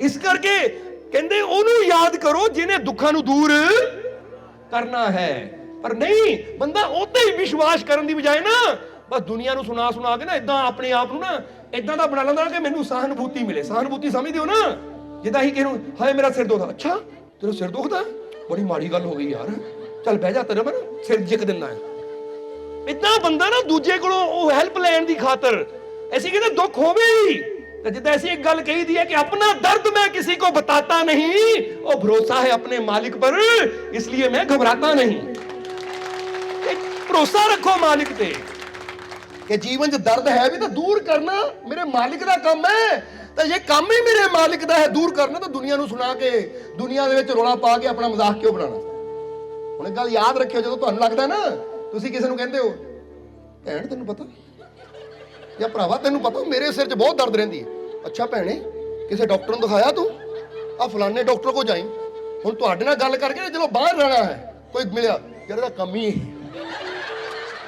ਇਸ ਕਰਕੇ ਕਹਿੰਦੇ ਉਹਨੂੰ ਯਾਦ ਕਰੋ ਜਿਹਨੇ ਦੁੱਖਾਂ ਨੂੰ ਦੂਰ ਕਰਨਾ ਹੈ। ਪਰ ਨਹੀਂ, ਬੰਦਾ ਉਹਤੇ ਹੀ ਵਿਸ਼ਵਾਸ ਕਰਨ ਦੀ ਬਜਾਏ ਨਾ ਬਸ ਦੁਨੀਆ ਨੂੰ ਸੁਣਾ ਸੁਣਾ ਕੇ ਨਾ ਇਦਾਂ ਆਪਣੇ ਆਪ ਨੂੰ ਨਾ ਇਦਾਂ ਦਾ ਬਣਾ ਲੈਂਦਾ ਕਿ ਮੈਨੂੰ ਸਹਾਨੁਭੂਤੀ ਮਿਲੇ। ਸਹਾਨੁਭੂਤੀ ਸਮਝਦੇ ਹੋ ਨਾ, ਜਿੱਦਾਂ ਹੀ ਕਿਸੇ ਨੂੰ ਹਾਏ ਮੇਰਾ ਸਿਰ ਦੁਖਦਾ, ਅੱਛਾ ਤੇਰਾ ਸਿਰ ਦੁਖਦਾ, ਬੜੀ ਮਾੜੀ ਗੱਲ ਹੋ ਗਈ ਯਾਰ, ਚੱਲ ਬਹਿ ਜਾ ਤੇਰਾ ਮੈਂ ਸਿਰ ਜਿੱਕ ਦਿੰਦਾ ਹੈ। ਇਦਾਂ ਬੰਦਾ ਨਾ ਦੂਜੇ ਕੋਲੋਂ ਉਹ ਹੈਲਪ ਲੈਣ ਦੀ ਖਾਤਰ ਅਸੀਂ ਕਹਿੰਦੇ ਦੁੱਖ ਹੋਵੇ ਹੀ तो जिदा ऐसी एक गल कही दी है कि अपना दर्द मैं किसी को बताता नहीं, और भरोसा है अपने मालिक पर इसलिए मैं घबराता नहीं। एक भरोसा रखो मालिक पे कि जीवन च दर्द है भी तो दूर करना मेरे मालिक का काम है, तो ये काम ही मेरे मालिक का है दूर करना। तो दुनिया नूं सुना के दुनिया दे विच रौला पा के अपना मजाक क्यों बनाना। हुण एक गल याद रखियो, जदों तुहानूं लगदा ना तुसीं किसी नूं कहंदे हो भैण तैनूं पता या भरावा तैनूं पता मेरे सिर च बहुत दर्द रहिंदी है, अच्छा भैणे किसी डॉक्टर नूं दिखाया तूं, आ फलाने डॉक्टर को जाई। हुण तुहाडे नाल गल करके चलो बाहर रहना है, कोई मिलिया यार दा काम ही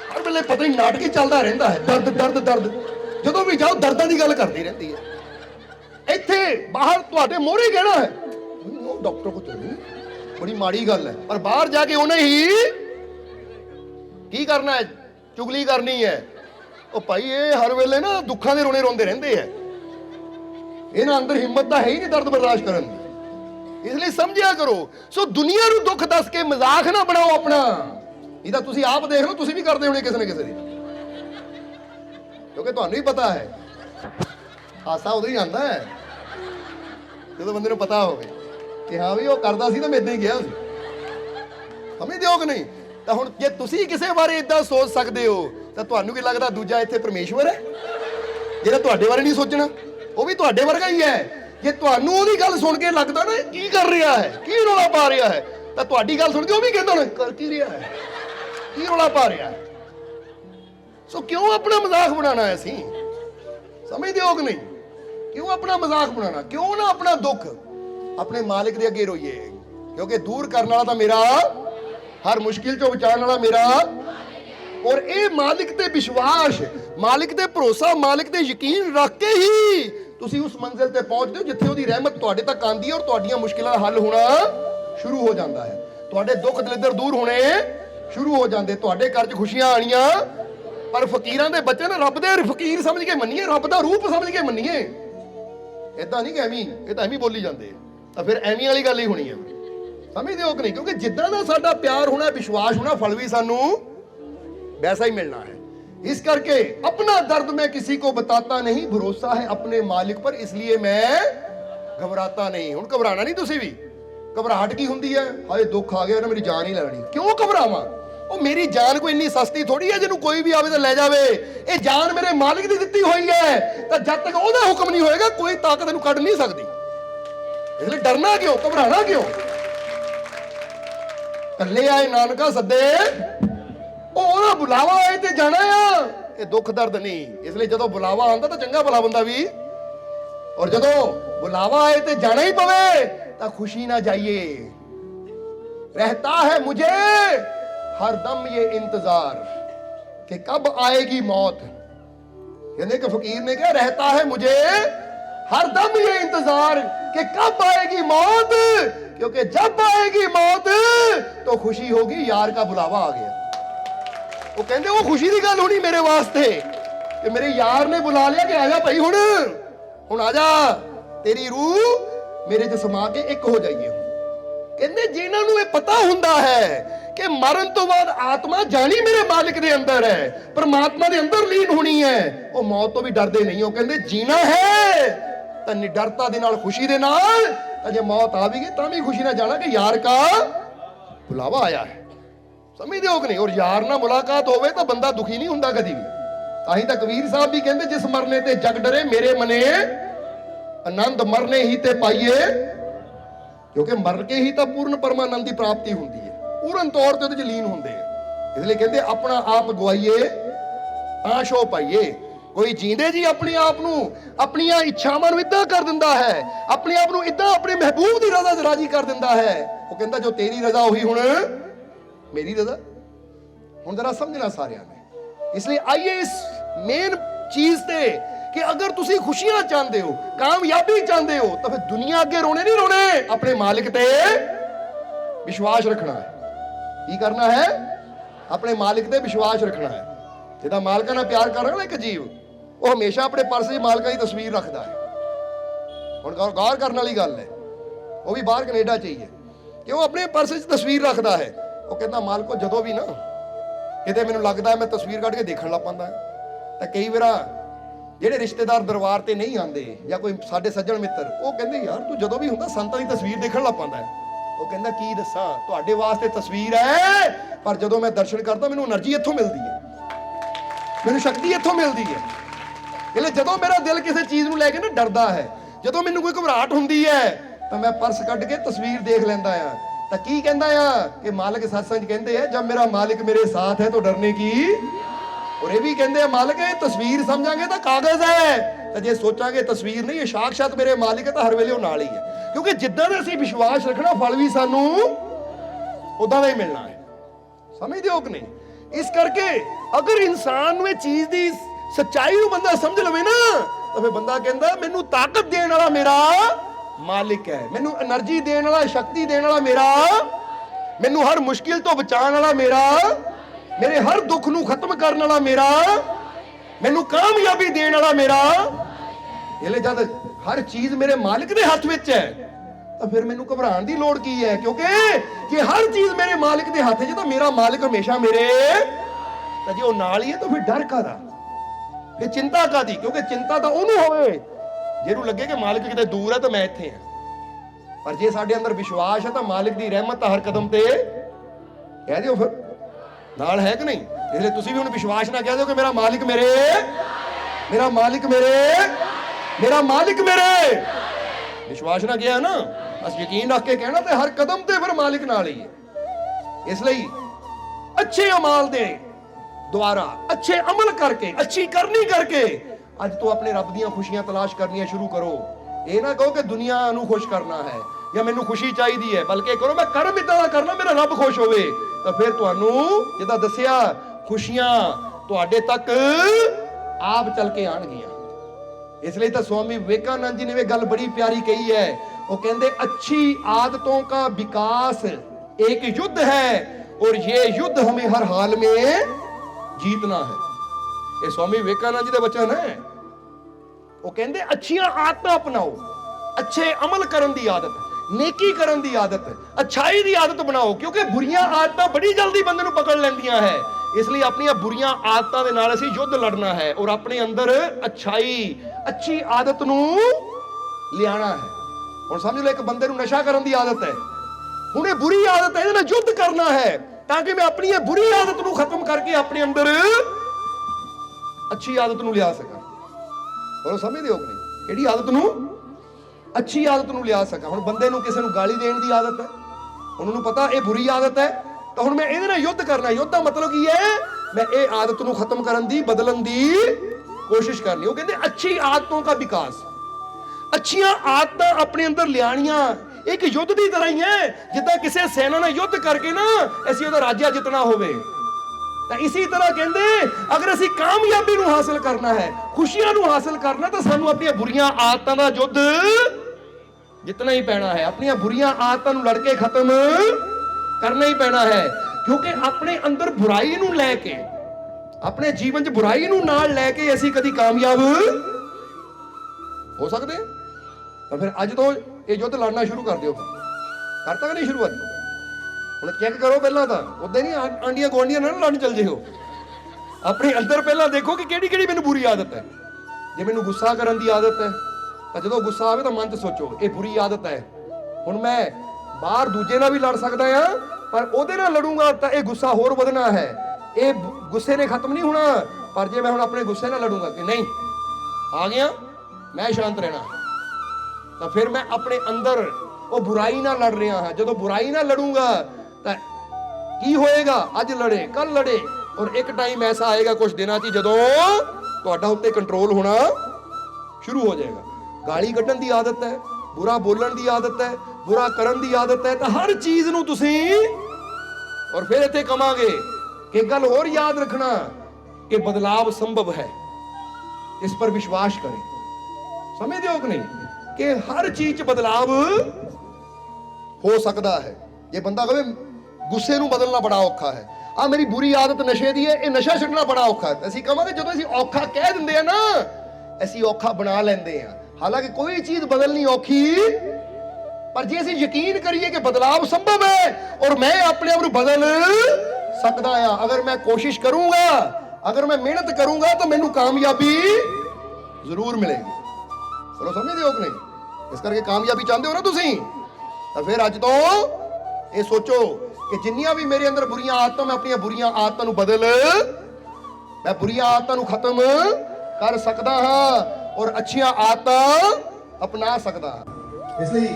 हर वेले पता नहीं नाटक ही चलदा रहिंदा है, दर्द दर्द दर्द, जदों भी जाओ दर्दां दी गल करदी रहिंदी है। इत्थे बाहर तुहाडे मोहरे कहना है डॉक्टर को चली, बड़ी माड़ी गल है, पर बाहर जाके उन्हें ही की करना है, चुगली करनी है। ओ भाई ये हर वेले ना दुखों के रोने रोंदे रहंदे है, इन्हां अंदर हिम्मत तो है ही नहीं दर्द बर्दाश्त करन दी, इसलिए समझिया करो। सो दुनिया नूं दुख दस के मजाक ना बनाओ अपना, इहदा तुसीं आप देख लो, तुसीं भी करदे होणे किसी न किसी दी, क्योंकि तुहानूं ही पता है हासा उदों ही आंदा है जदों बंदे नूं पता होवे कि हाँ भी वो करदा सी तो मैं इदां ही गया सी। समझदे हो कि नहीं। तो हुण जे तुसीं किसी बारे इदां सोच सकदे हो ਤਾਂ ਤੁਹਾਨੂੰ ਕੀ ਲੱਗਦਾ ਦੂਜਾ ਇੱਥੇ ਪਰਮੇਸ਼ਵਰ ਹੈ ਜਿਹੜਾ ਤੁਹਾਡੇ ਬਾਰੇ ਨਹੀਂ ਸੋਚਣਾ, ਉਹ ਵੀ ਤੁਹਾਡੇ ਵਰਗਾ ਹੀ ਹੈ। ਜੇ ਤੁਹਾਨੂੰ ਉਹਦੀ ਗੱਲ ਸੁਣ ਕੇ ਲੱਗਦਾ ਨਾ ਕੀ ਕਰ ਰਿਹਾ ਹੈ, ਕੀ ਰੌਲਾ ਪਾ ਰਿਹਾ ਹੈ, ਤਾਂ ਤੁਹਾਡੀ ਗੱਲ ਸੁਣ ਕੇ ਉਹ ਵੀ ਕਹਿੰਦਾ ਨਾ ਕਰ ਕੀ ਰਿਹਾ ਹੈ, ਕੀ ਰੌਲਾ ਪਾ ਰਿਹਾ ਹੈ। ਸੋ ਕਿਉਂ ਆਪਣਾ ਮਜ਼ਾਕ ਬਣਾਉਣਾ ਹੈ ਅਸੀਂ, ਸਮਝਦੇ ਹੋ ਕਿ ਨਹੀਂ। ਕਿਉਂ ਆਪਣਾ ਮਜ਼ਾਕ ਬਣਾਉਣਾ, ਕਿਉਂ ਨਾ ਆਪਣਾ ਦੁੱਖ ਆਪਣੇ ਮਾਲਿਕ ਦੇ ਅੱਗੇ ਰੋਈਏ, ਕਿਉਂਕਿ ਦੂਰ ਕਰਨ ਵਾਲਾ ਤਾਂ ਮੇਰਾ, ਹਰ ਮੁਸ਼ਕਿਲ ਚੋਂ ਬਚਾਉਣ ਵਾਲਾ ਮੇਰਾ। और ये मालिक ते विश्वास, मालिक ते भरोसा, मालिक ते यकीन रख के ही तुसी उस मंजिल ते पहुंचदे हो जिथे ओदी रहमत तुहाडे तक आंदी है और तुहाडीआं मुश्किलां दा हल होना शुरू हो जाता है, तुहाडे दुख दलिद्दर दूर होने शुरू हो जाते, तुहाडे घर च खुशियां आणियां। पर फकीरां दे बच्चे ना रब दे फकीर समझ के मन्नीए, रब दा रूप समझ के मन्नीए, इदां नहीं कि एवीं, ये तां एवीं बोली जांदे तां फिर एवीं वाली गल ही होनी है। समझदे हो कि नहीं, क्योंकि जिद्दां दा साडा प्यार होना, विश्वास होना, फल भी सानू वैसा ही मिलना है। इस करके अपना दर्द मैं किसी को बताता नहीं, भरोसा है अपने मालिक पर इसलिए मैं घबराता नहीं। हुण घबराना नहीं, तुसी भी घबराहट की हुंदी है, हाए दुख आ गया ना मेरी जान ही लैनी, क्यों घबरावां, ओ मेरी जान कोई इन्नी सस्ती थोड़ी है जिन्हों कोई भी आवे तो ले जावे। ये जान मेरे मालिक दी दित्ती हुई है, तो जब तक ओहदा हुक्म नहीं होएगा कोई ताकत इहनूं कढ नहीं सकदी। इसलिए डरना क्यों, घबराना क्यों। कल्ले आए नानका सद्दे, ਉਹਦਾ ਬੁਲਾਵਾ ਆਏ ਤੇ ਜਾਣਾ ਆ, ਇਹ ਦੁੱਖ ਦਰਦ ਨਹੀਂ। ਇਸ ਲਈ ਜਦੋਂ ਬੁਲਾਵਾ ਆਉਂਦਾ ਤਾਂ ਚੰਗਾ ਭਲਾ ਬੰਦਾ ਵੀ, ਔਰ ਜਦੋਂ ਬੁਲਾਵਾ ਆਏ ਤੇ ਜਾਣਾ ਹੀ ਪਵੇ ਤਾਂ ਖੁਸ਼ੀ ਨਾ ਜਾਈਏ। रहता है मुझे हर दम ये इंतजार कि कब आएगी मौत। कहने के फकीर ने क्या, रहता है मुझे हर दम ये इंतजार कि कब आएगी मौत, क्योंकि जब आएगी मौत तो खुशी होगी यार का बुलावा आ गया। वो कहते वो खुशी की गल होनी मेरे वास्ते कि मेरे यार ने बुला लिया कि आजा भाई हुण आजा, तेरी रूह मेरे च समा के एक हो जाइए। कहते जिन्हां नूं ये पता हुंदा है कि मरण तो बाद आत्मा जानी मेरे मालिक दे अंदर है, परमात्मा दे अंदर लीन होनी है, वो मौत तो भी डरदे नहीं। वो कहते जीना है तो निडरता दे नाल, खुशी दे नाल, जे मौत आ भी गई तां भी खुशी ना जाना कि यार का बुलावा आया है। समझदे हो कि नहीं। और यार नाल मुलाकात होवे तो बंदा दुखी नहीं हुंदा कदी भी। तां ही तां कबीर साहब भी कहते जिस मरने ते जग डरे मेरे मने आनंद मरने ही ते पाइए, क्योंकि मर के ही तो पूर्ण परमानंद की प्राप्ति होती है, पूर्ण तौर पर लीन होंगे। इसलिए कहते अपना आप गवाइए आशो पाइए। कोई जींदे जी अपने आप नूं अपनियां इच्छावां नूं इदां कर दिंदा है, अपने आप नूं इदां अपने महबूब दी रज़ा च राजी कर दिंदा है। वो कहंदा जो तेरी रज़ा हुई हुण मेरी रजा। हुण जरा समझना सारिਆਂ ने, इसलिए आइए इस मेन चीज ते कि अगर तुसी खुशियां चाहते हो, कामयाबी चाहते हो, तो फिर दुनिया अगे रोने नहीं रोने, अपने मालिक ते विश्वास रखना है। की करना है? अपने मालिक ते विश्वास रखना है। जिदा मालिकां नाल प्यार करना ना एक जीव, वो हमेशा अपने पर्स च मालिकां दी तस्वीर रखता है। हुण गौर करने वाली गल है, वो भी बाहर कनेडा चाहिए कि वो अपने पर्स च तस्वीर रखता है। वो कहता मालिको जदों भी ना किते मैनूं लगदा है मैं तस्वीर कढ के देखण लग पैंदा तां कई वार ਜਿਹੜੇ ਰਿਸ਼ਤੇਦਾਰ ਦਰਬਾਰ ਤੇ ਨਹੀਂ ਆਉਂਦੇ ਜਾਂ ਕੋਈ ਸਾਡੇ ਸੱਜਣ ਮਿੱਤਰ, ਉਹ ਕਹਿੰਦੇ ਯਾਰ ਤੂੰ ਜਦੋਂ ਵੀ ਹੁੰਦਾ ਸੰਤਾਂ ਦੀ ਤਸਵੀਰ ਦੇਖਣ ਲੱਗ ਪੈਂਦਾ ਹੈ। ਉਹ ਕਹਿੰਦਾ ਕੀ ਦੱਸਾਂ, ਤੁਹਾਡੇ ਵਾਸਤੇ ਤਸਵੀਰ ਹੈ, ਪਰ ਜਦੋਂ ਮੈਂ ਦਰਸ਼ਨ ਕਰਦਾ ਮੈਨੂੰ એનર્ਜੀ ਇੱਥੋਂ ਮਿਲਦੀ ਹੈ, ਮੈਨੂੰ ਸ਼ਕਤੀ ਇੱਥੋਂ ਮਿਲਦੀ ਹੈ। એટલે ਜਦੋਂ ਮੇਰਾ ਦਿਲ ਕਿਸੇ ਚੀਜ਼ ਨੂੰ ਲੈ ਕੇ ਨਾ ਡਰਦਾ ਹੈ, ਜਦੋਂ ਮੈਨੂੰ ਕੋਈ ਘਬਰਾਹਟ ਹੁੰਦੀ ਹੈ, ਤਾਂ ਮੈਂ ਪਰਸ ਕੱਢ ਕੇ ਤਸਵੀਰ ਦੇਖ ਲੈਂਦਾ ਆ। ਤਾਂ ਕੀ ਕਹਿੰਦਾ ਆ ਕਿ ਮਾਲਕ ਸਤਸੰਗ ਕਹਿੰਦੇ ਆ, ਜਦ ਮੇਰਾ ਮਾਲਿਕ ਮੇਰੇ ਸਾਥ ਹੈ ਤਾਂ ਡਰਨੇ ਕੀ। और ये भी कहते हैं मालिक है तस्वीर समझांगे तो कागज है, तो जे सोचांगे तस्वीर नहीं है साक्षात मेरे मालिक है, तो हर वेले नाल ही है। क्योंकि जिद्दां दे असीं विश्वास रखना फल भी सानू उदां दा ही मिलना है। समझदे हो कि नहीं? इस करके अगर इंसान नूं चीज दी सच्चाई नूं बंदा समझ लवे ना, तो फिर बंदा कहंदा मैनू ताकत देण वाला मेरा मालिक है, मैनू एनर्जी देण वाला, शक्ति देण वाला मेरा, मैनू हर मुश्किल तो बचाने वाला मेरा, मेरे हर दुख नूं खत्म करने वाला मेरा, मैनू कामयाबी देने वाला मेरा। इसलिए जब हर चीज मेरे मालिक दे हाथ विच है, तो फिर मैनू घबराने दी लोड़ की है, क्योंकि जे हर चीज मेरे मालिक दे हाथ च, तो मेरा मालिक हमेशा मेरे, तो जे वो नाल ही है तो फिर डर कादा, फिर चिंता कादी? क्योंकि चिंता तो उहनूं होवे जिहनूं लगे कि मालिक किते दूर है तो मैं इत्थे हां। पर जे साडे अंदर विश्वास है तो मालिक दी रहमत हर कदम ते कह दिओ फिर नाल है कि नहीं। इसलिए तुसी भी हुण विश्वास ना कह दो कि मेरा मालिक मेरे, मेरा मालिक मेरे, मेरा मालिक मेरे। विश्वास ना किया ना, बस यकीन रख के कहना, तो हर कदम ते फिर मालिक नाल ही है। इसलिए अच्छे अमाल दे द्वारा, अच्छे अमल करके, अच्छी करनी करके अज तो अपने रब दीयां खुशियां तलाश करनियां शुरू करो। ये ना कहो कि दुनिया नूं खुश करना है या मैनू खुशी चाहिए है, बल्कि करो मैं कर्म इदां दा करना मेरा रब खुश होवे, तो फिर तुहानूं जिद्दां दस्सिया खुशियां तुहाडे तक आप चल के आणगियां। इसलिए तो स्वामी विवेकानंद जी ने वे गल बड़ी प्यारी कही है। वो कहंदे अच्छी आदतों का विकास एक युद्ध है और ये युद्ध हमें हर हाल में जीतना है। ये स्वामी विवेकानंद जी दे वचन है। वो कहंदे अच्छियां आदतां अपनाओ, अच्छे अमल करन दी आदत, नेकी करन दी आदत, अच्छाई दी आदत बनाओ, क्योंकि बुरियां आदतां बड़ी जल्दी बंदे नूं पकड़ लैंदियां है। इसलिए अपनी बुरियां आदतां दे नाल असीं युद्ध लड़ना है और अपने अंदर अच्छाई, अच्छी आदत नूं लियाना है। हुण समझ लो एक बंदे नूं नशा करन दी आदत है, हुण ये बुरी आदत है, इहदे नाल युद्ध करना है ताकि मैं अपनी बुरी आदत नूं खत्म करके अपने अंदर अच्छी आदत नूं लिया सकां। बोलो समझदे हो कि नहीं? किहड़ी आदत नूं? अच्छी आदत नूं लिया सकां। हुण बंदे नूं किसे नूं गाली देण दी आदत है, उन्होंने पता ये बुरी आदत है, तो हुण मैं इहदे नाल युद्ध करना। युद्ध दा मतलब की है मैं ये आदत नूं खत्म करन दी, बदलन दी कोशिश करनी। वो कहंदे अच्छी आदतों का विकास, अच्छियां आदतां अपने अंदर लियाणियां एक युद्ध की तरह ही है। जिद्दां किसी सेना ने युद्ध करके ना असीं उहदा राज्य जितना होवे, तो इसी तरह कहंदे अगर असीं कामयाबी नूं हासिल करना है, खुशियां नूं हासिल करना, तो सानूं अपनी बुरियां आदतां दा युद्ध जितना ही पैना है। अपनी बुरियां आदतां नूं लड़के खत्म करना ही पैना है, क्योंकि अपने अंदर बुराई नूं लैके, अपने जीवन च बुराई नूं नाल लैके असीं कदी कामयाब हो सकते हैं। तो फिर अज तो ये युद्ध लड़ना शुरू कर दिओ। करता कि नहीं शुरू? अज हुण चेक करो पहला, तो उदां नहीं आंडियां गुआंढियां नाल लड़न चल जिओ। अपने अंदर पहला देखो कि किहड़ी किहड़ी मैनूं बुरी आदत है। जे मैनूं गुस्सा करन दी आदत है, तो जो गुस्सा आवे तो मन च सोचो ये बुरी आदत है। हुण मैं बाहर दूजे नाल भी लड़ सकदा हां, पर ओहदे नाल लड़ूंगा तो यह गुस्सा होर वधना है, ये गुस्से ने खत्म नहीं होना। पर जे मैं हुण अपने गुस्से नाल लड़ूंगा कि नहीं आ गया मैं शांत रहना, तो फिर मैं अपने अंदर वो बुराई नाल लड़ रहा हां। जो बुराई नाल लड़ूंगा तो की होएगा? अज लड़े कल लड़े, और एक टाइम ऐसा आएगा कुछ दिनों च जदों तुहाडा उत्ते कंट्रोल होना शुरू हो जाएगा। गाली कड्ढण दी आदत है, बुरा बोलण दी आदत है, बुरा करन दी आदत है, तो हर चीज नूं तुसीं ਔਰ ਫਿਰ ਇੱਥੇ ਕਵਾਂਗੇ ਕਿ ਗੱਲ ਹੋਰ ਯਾਦ ਰੱਖਣਾ ਕਿ ਬਦਲਾਵ ਸੰਭਵ ਹੈ, ਇਸ ਪਰ ਵਿਸ਼ਵਾਸ ਕरें। ਸਮਝਦੇ ਹੋ ਕਿ ਨਹੀਂ ਕਿ ਹਰ ਚੀਜ਼ 'ਚ ਬਦਲਾਵ ਹੋ ਸਕਦਾ ਹੈ। ਜੇ ਬੰਦਾ ਕਹੇ ਗੁੱਸੇ ਨੂੰ ਬਦਲਣਾ ਬੜਾ ਔਖਾ ਹੈ, ਆ ਮੇਰੀ ਬੁਰੀ ਆਦਤ ਨਸ਼ੇ ਦੀ ਹੈ, ਇਹ ਨਸ਼ਾ ਛੱਡਣਾ ਬੜਾ ਔਖਾ ਹੈ, ਅਸੀਂ ਕਹਾਂਗੇ ਜਦੋਂ ਅਸੀਂ ਔਖਾ ਕਹਿ ਦਿੰਦੇ ਆ ਨਾ, ਅਸੀਂ ਔਖਾ ਬਣਾ ਲੈਂਦੇ ਆ। ਹਾਲਾਂਕਿ ਕੋਈ ਚੀਜ਼ ਬਦਲਣੀ ਔਖੀ, ਪਰ ਜੇ ਅਸੀਂ ਯਕੀਨ ਕਰੀਏ ਕਿ ਬਦਲਾਵ ਸੰਭਵ ਹੈ ਔਰ ਮੈਂ ਆਪਣੇ ਆਪ ਨੂੰ ਬਦਲ ਸਕਦਾ ਆ, ਅਗਰ ਮੈਂ ਕੋਸ਼ਿਸ਼ ਕਰੂੰਗਾ, ਅਗਰ ਮੈਂ ਮਿਹਨਤ ਕਰੂੰਗਾ ਤਾਂ ਮੈਨੂੰ ਕਾਮਯਾਬੀ ਜ਼ਰੂਰ ਮਿਲੇਗੀ। ਚਲੋ ਸਮਝਦੇ ਹੋ ਕਿ ਨਹੀਂ? ਇਸ ਕਰਕੇ ਕਾਮਯਾਬੀ ਚਾਹੁੰਦੇ ਹੋ ਨਾ ਤੁਸੀਂ, ਤਾਂ ਫਿਰ ਅੱਜ ਤੋਂ ਇਹ ਸੋਚੋ ਕਿ ਜਿੰਨੀਆਂ ਵੀ ਮੇਰੇ ਅੰਦਰ ਬੁਰੀਆਂ ਆਦਤਾਂ, ਮੈਂ ਆਪਣੀਆਂ ਬੁਰੀਆਂ ਆਦਤਾਂ ਨੂੰ ਮੈਂ ਬੁਰੀਆਂ ਆਦਤਾਂ ਨੂੰ ਖਤਮ ਕਰ ਸਕਦਾ ਹਾਂ और अच्छी आदतें अपना सकता है। इसलिए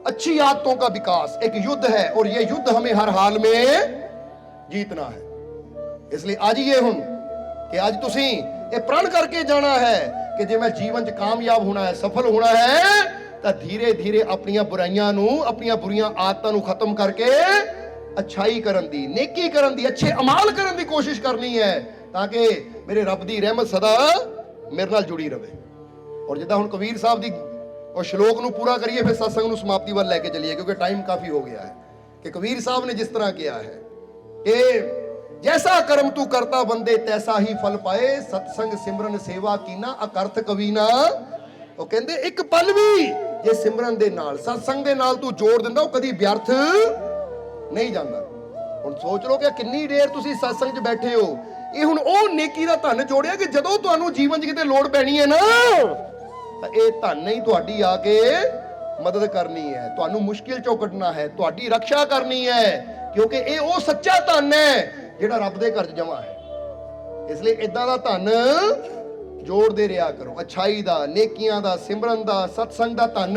अच्छी आदतों का विकास एक युद्ध है और ये युद्ध हमें हर हाल में जीतना है। इसलिए आज ये हुन कि आज तुसी ये प्रण करके जाना है कि जे मैं जीवन च कामयाब होना है, सफल होना है, तो धीरे धीरे अपनी बुराइयां नू, अपनी बुरियां आदतां नू खत्म करके अच्छाई करन दी, नेकी करन दी, अच्छे अमाल करन दी कोशिश करनी है, ताकि मेरे रब दी रहमत सदा मेरे नाल जुड़ी रहे। और जिदा हुण कबीर साहब दी और श्लोक नू पूरा करिए, फिर सत्संग नू समाप्ति वाल लेके चलिए, क्योंकि टाइम काफी हो गया है। कि कबीर साहब ने जिस तरह किया है कि जैसा कर्म तू करता बंदे तैसा ही फल पाए, सत्संग सिमरन सेवा कीना अकर्थ कवी ना। ਉਹ ਕਹਿੰਦੇ ਇੱਕ ਪਲ ਵੀ ਜੇ ਸਿਮਰਨ ਦੇ ਨਾਲ, ਸਤਸੰਗ ਦੇ ਨਾਲ ਤੂੰ ਜੋੜ ਦਿੰਦਾ, ਉਹ ਕਦੀ ਵਿਅਰਥ ਨਹੀਂ ਜਾਂਦਾ। ਹੁਣ ਸੋਚ ਲਓ ਕਿ ਕਿੰਨੀ ਦੇਰ ਤੁਸੀਂ ਸਤਸੰਗ 'ਚ ਬੈਠੇ ਹੋ, ਇਹ ਹੁਣ ਉਹ ਨੇਕੀ ਦਾ ਧਨ ਜੋੜਿਆ ਕਿ ਜਦੋਂ ਤੁਹਾਨੂੰ ਜੀਵਨ 'ਚ ਕਿਤੇ ਲੋੜ ਪੈਣੀ ਹੈ ਨਾ, ਤਾਂ ਇਹ ਧਨ ਹੀ ਤੁਹਾਡੀ ਆ ਕੇ ਮਦਦ ਕਰਨੀ ਹੈ, ਤੁਹਾਨੂੰ ਮੁਸ਼ਕਿਲ 'ਚੋਂ ਕੱਢਣਾ ਹੈ, ਤੁਹਾਡੀ ਰੱਖਿਆ ਕਰਨੀ ਹੈ, ਕਿਉਂਕਿ ਇਹ ਉਹ ਸੱਚਾ ਧਨ ਹੈ ਜਿਹੜਾ ਰੱਬ ਦੇ ਘਰ 'ਚ ਜਮਾ ਹੈ। ਇਸ ਲਈ ਇਦਾਂ ਦਾ ਧਨ जोड़ते रहा करो, अच्छाई दा, नेकियां दा, सिमरन दा, सत्संग दा धन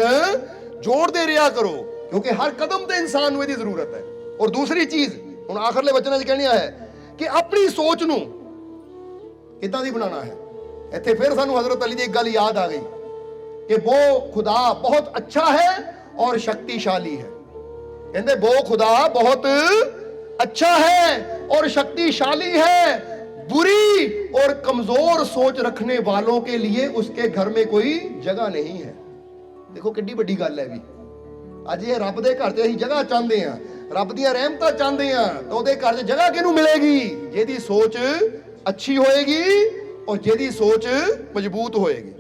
जोड़ते रहा करो, क्योंकि हर कदम ते इंसान नूं इहदी जरूरत है। और दूसरी चीज हुण आखिरले वचनां 'च कहनी है कि अपनी सोच नूं किदां दी बनाना है। इत्थे फिर सानूं हजरत अली दी एक गल याद आ गई कि वो खुदा बहुत अच्छा है और शक्तिशाली है। कहंदे वो खुदा बहुत अच्छा है और शक्तिशाली है, बुरी और कमजोर सोच रखने वालों के लिए उसके घर में कोई जगह नहीं है। देखो किड्डी बड़ी गल है भी, अज ये रब दे घर 'च असीं जगह चाहते हैं, रब दीयां रहमतां चाहते हैं, तो उहदे घर 'च जगह किहनूं मिलेगी? जिहदी सोच अच्छी होएगी और जिहदी सोच मजबूत होएगी।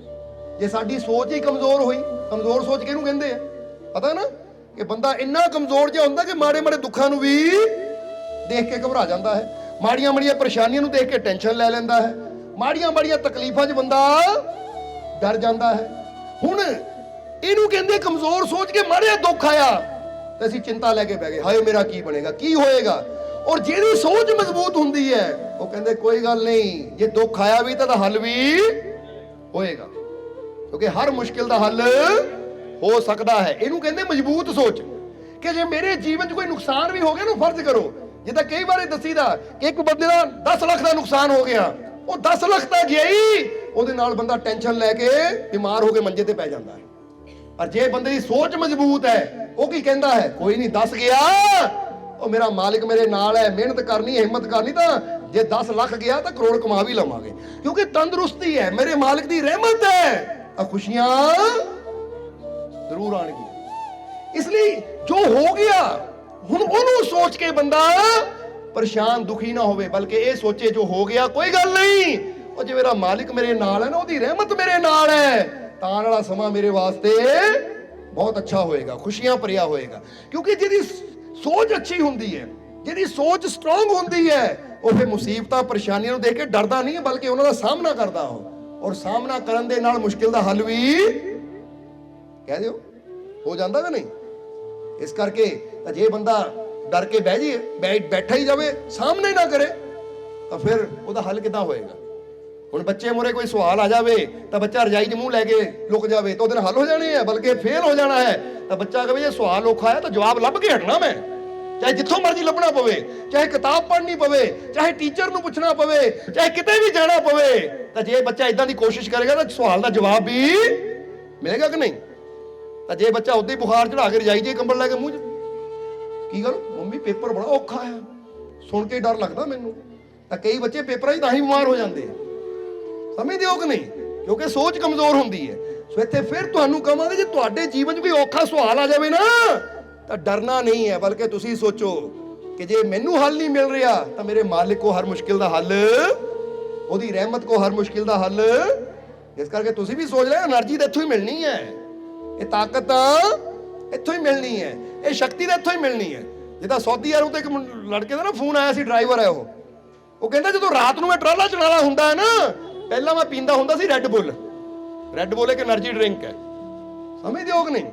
जे साडी सोच ही कमजोर होई, कमजोर सोच किहनूं कहंदे आ पता ना, कि बंदा इन्ना कमजोर जिहा हुंदा कि माड़े माड़े दुखां नूं भी देख के घबरा जाता है, माड़ियां माड़ियां परेशानियां देख के टेंशन ले लेंदा है, माड़ियां माड़ियां तकलीफां 'च बंदा डर जाता है। हुण इहनूं कहंदे कमजोर सोच के माड़िया दुख आया ते असीं चिंता लेके बह गए, हाय मेरा की बनेगा, की होएगा। और जिहदी सोच मजबूत हुंदी है वो कहंदे कोई गल नहीं, जे दुख आया भी तां हल भी होएगा, क्योंकि हर मुश्किल दा हल हो सकदा है। इहनूं कहंदे मजबूत सोच। कि जे मेरे जीवन 'च कोई नुकसान भी हो गया ना, फर्ज करो जिदा कई बार दसीदा कि एक बंदे का 10 लाख का नुकसान हो गया, वो 10 लाख तक गया ही, ਉਹਦੇ ਨਾਲ ਬੰਦਾ ਟੈਨਸ਼ਨ ਲੈ ਕੇ ਬਿਮਾਰ ਹੋ ਕੇ ਮੰਜੇ ਤੇ ਪੈ ਜਾਂਦਾ ਹੈ। ਪਰ ਜੇ ਬੰਦੇ ਦੀ ਸੋਚ ਮਜ਼ਬੂਤ ਹੈ, ਉਹ ਕੀ ਕਹਿੰਦਾ ਹੈ, ਕੋਈ ਨਹੀਂ 10 ਗਿਆ, ਉਹ ਮੇਰਾ ਮਾਲਿਕ ਮੇਰੇ ਨਾਲ ਹੈ, ਮਿਹਨਤ ਕਰਨੀ, ਹਿੰਮਤ ਕਰਨੀ, ਤਾਂ ਜੇ 10 ਲੱਖ ਗਿਆ ਤਾਂ ਕਰੋੜ ਕਮਾ ਵੀ ਲਵਾਂਗੇ, ਕਿਉਂਕਿ ਤੰਦਰੁਸਤੀ ਹੈ, ਮੇਰੇ ਮਾਲਿਕ ਦੀ ਰਹਿਮਤ ਹੈ, ਤਾਂ ਖੁਸ਼ੀਆਂ ਜ਼ਰੂਰ ਆਣਗੀਆਂ। ਇਸ ਲਈ ਜੋ ਹੋ ਗਿਆ ਹੁਣ ਉਹਨੂੰ ਸੋਚ ਕੇ ਬੰਦਾ ਪਰੇਸ਼ਾਨ ਦੁਖੀ ਨਾ ਹੋਵੇ, ਬਲਕਿ ਇਹ ਸੋਚੇ ਜੋ ਹੋ ਗਿਆ ਕੋਈ ਗੱਲ ਨਹੀਂ, ਉਹ ਜੇ ਮੇਰਾ ਮਾਲਿਕ ਮੇਰੇ ਨਾਲ ਹੈ ਨਾ, ਉਹਦੀ ਰਹਿਮਤ ਮੇਰੇ ਨਾਲ ਹੈ, ਤਾਂ ਆਉਣ ਵਾਲਾ ਸਮਾਂ ਮੇਰੇ ਵਾਸਤੇ ਬਹੁਤ ਅੱਛਾ ਹੋਏਗਾ, ਖੁਸ਼ੀਆਂ ਭਰਿਆ ਹੋਏਗਾ। ਕਿਉਂਕਿ ਜਿਹਦੀ ਸੋਚ ਅੱਛੀ ਹੁੰਦੀ ਹੈ, ਜਿਹਦੀ ਸੋਚ ਸਟਰੋਂਗ ਹੁੰਦੀ ਹੈ, ਉਹ ਫਿਰ ਮੁਸੀਬਤਾਂ ਪਰੇਸ਼ਾਨੀਆਂ ਨੂੰ ਦੇਖ ਕੇ ਡਰਦਾ ਨਹੀਂ, ਬਲਕਿ ਉਹਨਾਂ ਦਾ ਸਾਹਮਣਾ ਕਰਦਾ ਉਹ, ਔਰ ਸਾਹਮਣਾ ਕਰਨ ਦੇ ਨਾਲ ਮੁਸ਼ਕਿਲ ਦਾ ਹੱਲ ਵੀ ਕਹਿ ਦਿਓ ਹੋ ਜਾਂਦਾ ਕਿ ਨਹੀਂ। ਇਸ ਕਰਕੇ ਤਾਂ ਜੇ ਬੰਦਾ ਡਰ ਕੇ ਬਹਿ ਜੇ, ਬੈਠਾ ਹੀ ਜਾਵੇ, ਸਾਹਮਣੇ ਨਾ ਕਰੇ, ਤਾਂ ਫਿਰ ਉਹਦਾ ਹੱਲ ਕਿੱਦਾਂ ਹੋਏਗਾ। ਹੁਣ ਬੱਚੇ ਮੂਹਰੇ ਕੋਈ ਸਵਾਲ ਆ ਜਾਵੇ ਤਾਂ ਬੱਚਾ ਰਜਾਈ 'ਚ ਮੂੰਹ ਲੈ ਕੇ ਲੁਕ ਜਾਵੇ, ਤਾਂ ਉਹਦੇ ਨਾਲ ਹੱਲ ਹੋ ਜਾਣੇ ਆ, ਬਲਕਿ ਫੇਲ ਹੋ ਜਾਣਾ ਹੈ। ਤਾਂ ਬੱਚਾ ਕਹੇ ਜੇ ਸਵਾਲ ਔਖਾ ਹੈ ਤਾਂ ਜਵਾਬ ਲੱਭ ਕੇ ਹਟਣਾ, ਮੈਂ ਚਾਹੇ ਜਿੱਥੋਂ ਮਰਜ਼ੀ ਲੱਭਣਾ ਪਵੇ, ਚਾਹੇ ਕਿਤਾਬ ਪੜ੍ਹਨੀ ਪਵੇ, ਚਾਹੇ ਟੀਚਰ ਨੂੰ ਪੁੱਛਣਾ ਪਵੇ, ਚਾਹੇ ਕਿਤੇ ਵੀ ਜਾਣਾ ਪਵੇ, ਤਾਂ ਜੇ ਬੱਚਾ ਇਦਾਂ ਦੀ ਕੋਸ਼ਿਸ਼ ਕਰੇਗਾ ਤਾਂ ਸਵਾਲ ਦਾ ਜਵਾਬ ਵੀ ਮਿਲੇਗਾ ਕਿ ਨਹੀਂ। ਤਾਂ ਜੇ ਬੱਚਾ ਉਦਾਂ ਹੀ ਬੁਖਾਰ ਚੜਾ ਕੇ ਰਜਾਈ 'ਚ ਕੰਬਲ ਲੈ ਕੇ ਮੂੰਹ 'ਚ ਕੀ ਗੱਲ ਮੰਮੀ ਪੇਪਰ ਬੜਾ ਔਖਾ ਹੈ, ਸੁਣ ਕੇ ਡਰ ਲੱਗਦਾ ਮੈਨੂੰ। ਤਾਂ ਕਈ ਬੱਚੇ ਪੇਪਰਾਂ 'ਚ ਤਾਂ ਹੀ ਬਿਮਾਰ ਹੋ ਜਾਂਦੇ ਆ, ਸਮਝਦੇ ਹੋ ਕਿ ਨਹੀਂ, ਕਿਉਂਕਿ ਸੋਚ ਕਮਜ਼ੋਰ ਹੁੰਦੀ ਹੈ। ਸੋ ਇੱਥੇ ਫਿਰ ਤੁਹਾਨੂੰ ਕਹਾਂਗੇ, ਜੇ ਤੁਹਾਡੇ ਜੀਵਨ 'ਚ ਕੋਈ ਔਖਾ ਸਵਾਲ ਆ ਜਾਵੇ ਨਾ ਤਾਂ ਡਰਨਾ ਨਹੀਂ ਹੈ, ਬਲਕਿ ਤੁਸੀਂ ਸੋਚੋ ਕਿ ਜੇ ਮੈਨੂੰ ਹੱਲ ਨਹੀਂ ਮਿਲ ਰਿਹਾ ਤਾਂ ਮੇਰੇ ਮਾਲਿਕ ਕੋ ਹਰ ਮੁਸ਼ਕਿਲ ਦਾ ਹੱਲ, ਉਹਦੀ ਰਹਿਮਤ ਕੋ ਹਰ ਮੁਸ਼ਕਿਲ ਦਾ ਹੱਲ। ਇਸ ਕਰਕੇ ਤੁਸੀਂ ਵੀ ਸੋਚ ਲਿਆ એનર્ਜੀ ਤਾਂ ਇੱਥੋਂ ਹੀ ਮਿਲਣੀ ਹੈ, ਇਹ ਤਾਕਤ ਤਾਂ ਇੱਥੋਂ ਹੀ ਮਿਲਣੀ ਹੈ, ਇਹ ਸ਼ਕਤੀ ਤਾਂ ਇੱਥੋਂ ਹੀ ਮਿਲਣੀ ਹੈ। ਜਿੱਦਾਂ ਸਾਊਦੀ ਅਰਬ ਤੋਂ ਇੱਕ ਲੜਕੇ ਦਾ ਨਾ ਫੋਨ ਆਇਆ ਸੀ, ਡਰਾਈਵਰ ਹੈ ਉਹ ਕਹਿੰਦਾ ਜਦੋਂ ਰਾਤ ਨੂੰ ਮੈਂ ਟਰਾਲਾ ਚਲਾਉਣਾ ਹੁੰਦਾ ਹੈ ਨਾ, ਪਹਿਲਾਂ ਮੈਂ ਪੀਂਦਾ ਹੁੰਦਾ ਸੀ ਰੈੱਡ ਬੁੱਲ ਇੱਕ એનર્ਜੀ ਡਰਿੰਕ ਹੈ, ਸਮਝਦੇ ਹੋ ਕਿ ਨਹੀਂ।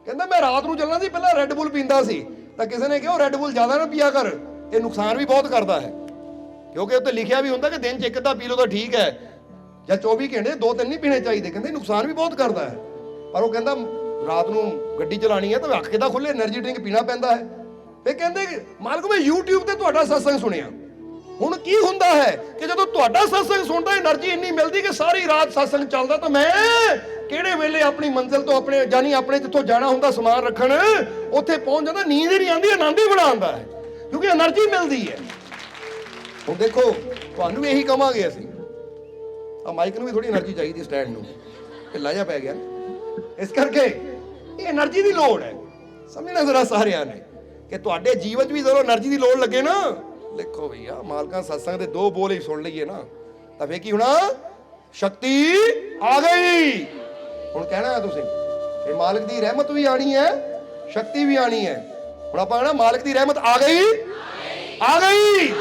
ਕਹਿੰਦਾ ਮੈਂ ਰਾਤ ਨੂੰ ਚੱਲਣਾ ਸੀ, ਪਹਿਲਾਂ ਰੈੱਡ ਬੁੱਲ ਪੀਂਦਾ ਸੀ, ਤਾਂ ਕਿਸੇ ਨੇ ਕਿਹਾ ਉਹ ਰੈੱਡ ਬੁੱਲ ਜ਼ਿਆਦਾ ਨਾ ਪੀਆ ਕਰ, ਇਹ ਨੁਕਸਾਨ ਵੀ ਬਹੁਤ ਕਰਦਾ ਹੈ, ਕਿਉਂਕਿ ਉੱਤੇ ਲਿਖਿਆ ਵੀ ਹੁੰਦਾ ਕਿ ਦਿਨ 'ਚ ਇੱਕ ਅੱਧਾ ਪੀ ਲਓ ਤਾਂ ਠੀਕ ਹੈ, ਜਾਂ 24 ਘੰਟੇ 2-3 ਨਹੀਂ ਪੀਣੇ ਚਾਹੀਦੇ, ਕਹਿੰਦੇ ਨੁਕਸਾਨ ਵੀ ਬਹੁਤ ਕਰਦਾ ਹੈ। ਪਰ ਉਹ ਕਹਿੰਦਾ ਰਾਤ ਨੂੰ ਗੱਡੀ ਚਲਾਣੀ ਹੈ ਤਾਂ ਅੱਖ ਕਿੱਦਾਂ ਖੁੱਲੇ, એનર્ਜੀ ਡਰਿੰਕ ਪੀਣਾ ਪੈਂਦਾ ਹੈ। ਫਿਰ ਕਹਿੰਦੇ ਮਾਲਕ ਮੈਂ YouTube ਤੇ ਤੁਹਾਡਾ ਸਤਸੰਗ ਸੁਣਿਆ। ਹੁਣ ਕੀ ਹੁੰਦਾ ਹੈ ਕਿ ਜਦੋਂ ਤੁਹਾਡਾ ਸਤਸੰਗ ਸੁਣਦਾ એનર્ਜੀ ਇੰਨੀ ਮਿਲਦੀ ਕਿ ਸਾਰੀ ਰਾਤ ਸਤਸੰਗ ਚੱਲਦਾ, ਤਾਂ ਮੈਂ ਕਿਹੜੇ ਵੇਲੇ ਆਪਣੀ ਮੰਜ਼ਿਲ ਤੋਂ ਆਪਣੇ ਜਿੱਥੋਂ ਜਾਣਾ ਹੁੰਦਾ ਸਮਾਨ ਰੱਖਣ, ਉੱਥੇ ਪਹੁੰਚ ਜਾਂਦਾ, ਨੀਂਦ ਹੀ ਨਹੀਂ ਆਉਂਦੀ, ਆਨੰਦ ਹੀ ਬੜਾ ਆਉਂਦਾ ਹੈ, ਕਿਉਂਕਿ એનર્ਜੀ ਮਿਲਦੀ ਹੈ। ਹੁਣ ਦੇਖੋ ਤੁਹਾਨੂੰ ਵੀ ਇਹੀ ਕਵਾਂਗੇ ਅਸੀਂ, ਆ ਮਾਈਕ ਨੂੰ ਵੀ ਥੋੜੀ એનર્ਜੀ ਚਾਹੀਦੀ, ਸਟੈਂਡ ਨੂੰ ਢਿੱਲਾ ਜਿਹਾ ਪੈ ਗਿਆ, ਇਸ ਕਰਕੇ ਇਹ એનર્ਜੀ ਦੀ ਲੋੜ ਹੈ। ਸਮਝਣਾ ਜ਼ਰਾ ਸਾਰਿਆਂ ਨੇ ਕਿ ਤੁਹਾਡੇ ਜੀਵਨ 'ਚ ਵੀ ਜਦੋਂ એનર્ਜੀ ਦੀ ਲੋੜ ਲੱਗੇ ਨਾ, ਦੇਖੋ ਭਈਆ ਮਾਲਕਾਂ ਸਤਸੰਗ ਦੇ 2 ਬੋਲ ਹੀ ਸੁਣ ਲਈਏ ਨਾ, ਤਾਂ ਫੇਰ ਕੀ ਹੋਣਾ, ਸ਼ਕਤੀ ਆ ਗਈ। ਹੁਣ ਕਹਿਣਾ ਹੈ ਤੁਸੀਂ ਇਹ ਮਾਲਕ ਦੀ ਰਹਿਮਤ ਵੀ ਆਣੀ ਹੈ, ਸ਼ਕਤੀ ਵੀ ਆਣੀ ਹੈ। ਹੁਣ ਆਪਾਂ ਕਹਿਣਾ ਮਾਲਕ ਦੀ ਰਹਿਮਤ ਆ ਗਈ, ਆ ਗਈ,